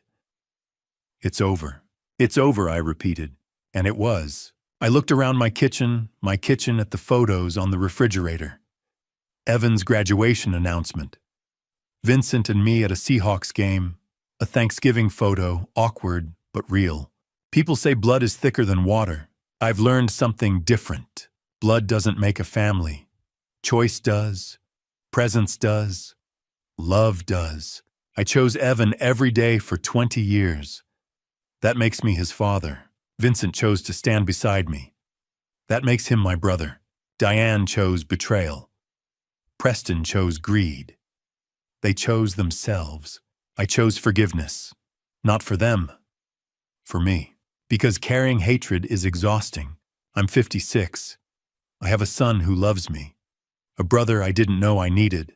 [SPEAKER 1] It's over. It's over, I repeated. And it was. I looked around my kitchen at the photos on the refrigerator. Evan's graduation announcement. Vincent and me at a Seahawks game. A Thanksgiving photo, awkward but real. People say blood is thicker than water. I've learned something different. Blood doesn't make a family. Choice does. Presence does. Love does. I chose Evan every day for 20 years. That makes me his father. Vincent chose to stand beside me. That makes him my brother. Diane chose betrayal. Preston chose greed. They chose themselves. I chose forgiveness. Not for them. For me. Because carrying hatred is exhausting. I'm 56. I have a son who loves me. A brother I didn't know I needed.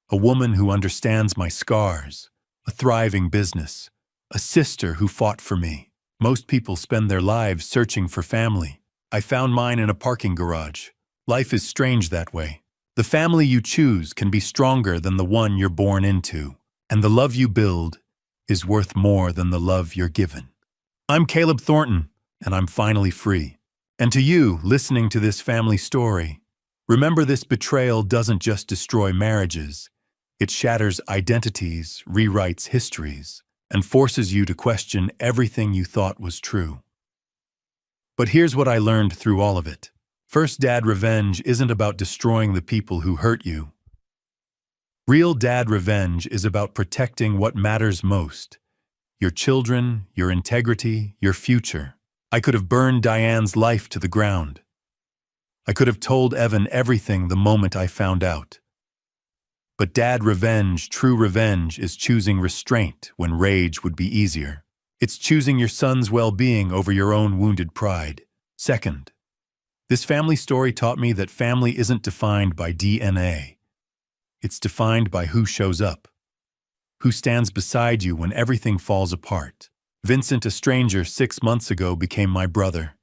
[SPEAKER 1] A woman who understands my scars. A thriving business. A sister who fought for me. Most people spend their lives searching for family. I found mine in a parking garage. Life is strange that way. The family you choose can be stronger than the one you're born into. And the love you build is worth more than the love you're given. I'm Caleb Thornton, and I'm finally free. And to you, listening to this family story, remember this betrayal doesn't just destroy marriages. It shatters identities, rewrites histories, and forces you to question everything you thought was true. But here's what I learned through all of it. First, dad revenge isn't about destroying the people who hurt you. Real dad revenge is about protecting what matters most. Your children, your integrity, your future. I could have burned Diane's life to the ground. I could have told Evan everything the moment I found out. But dad revenge, true revenge, is choosing restraint when rage would be easier. It's choosing your son's well-being over your own wounded pride. Second, this family story taught me that family isn't defined by DNA. It's defined by who shows up. Who stands beside you when everything falls apart. Vincent, a stranger 6 months ago, became my brother.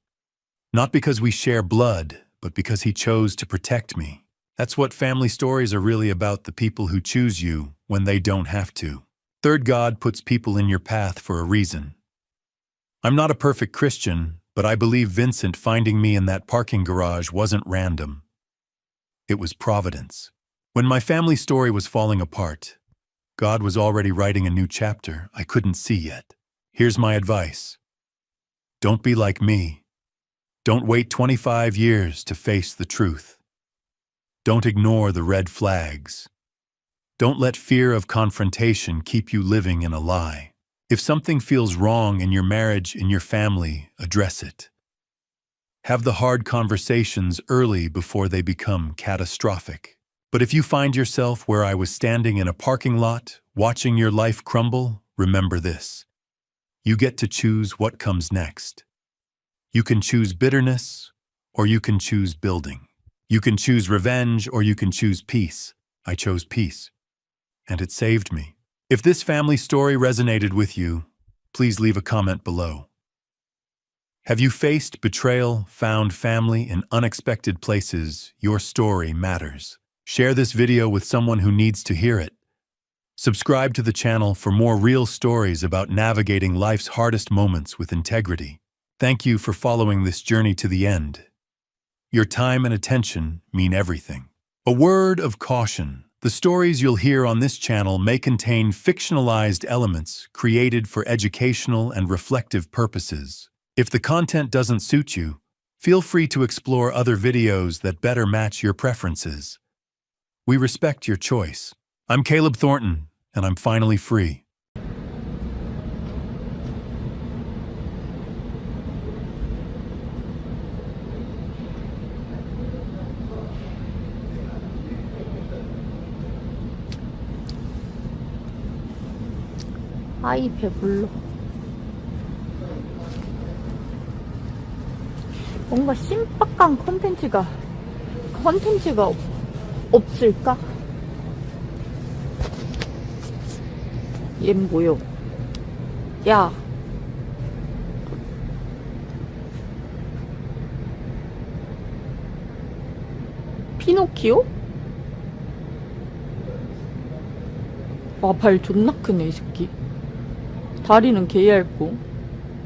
[SPEAKER 1] Not because we share blood, but because he chose to protect me. That's what family stories are really about, the people who choose you when they don't have to. Third, God puts people in your path for a reason. I'm not a perfect Christian, but I believe Vincent finding me in that parking garage wasn't random. It was providence. When my family story was falling apart, God was already writing a new chapter I couldn't see yet. Here's my advice. Don't be like me. Don't wait 25 years to face the truth. Don't ignore the red flags. Don't let fear of confrontation keep you living in a lie. If something feels wrong in your marriage, in your family, address it. Have the hard conversations early before they become catastrophic. But if you find yourself where I was standing in a parking lot, watching your life crumble, remember this. You get to choose what comes next. You can choose bitterness, or you can choose building. You can choose revenge, or you can choose peace. I chose peace, and it saved me. If this family story resonated with you, please leave a comment below. Have you faced betrayal, found family in unexpected places? Your story matters. Share this video with someone who needs to hear it. Subscribe to the channel for more real stories about navigating life's hardest moments with integrity. Thank you for following this journey to the end. Your time and attention mean everything. A word of caution. The stories you'll hear on this channel may contain fictionalized elements created for educational and reflective purposes. If the content doesn't suit you, feel free to explore other videos that better match your preferences. We respect your choice. I'm Caleb Thornton, and I'm finally free.
[SPEAKER 2] 아이 배불러. 뭔가 신박한 컨텐츠가 없을까? 얜 뭐요? 야, 피노키오? 와, 발 존나 크네 이 새끼. 다리는 개 얇고.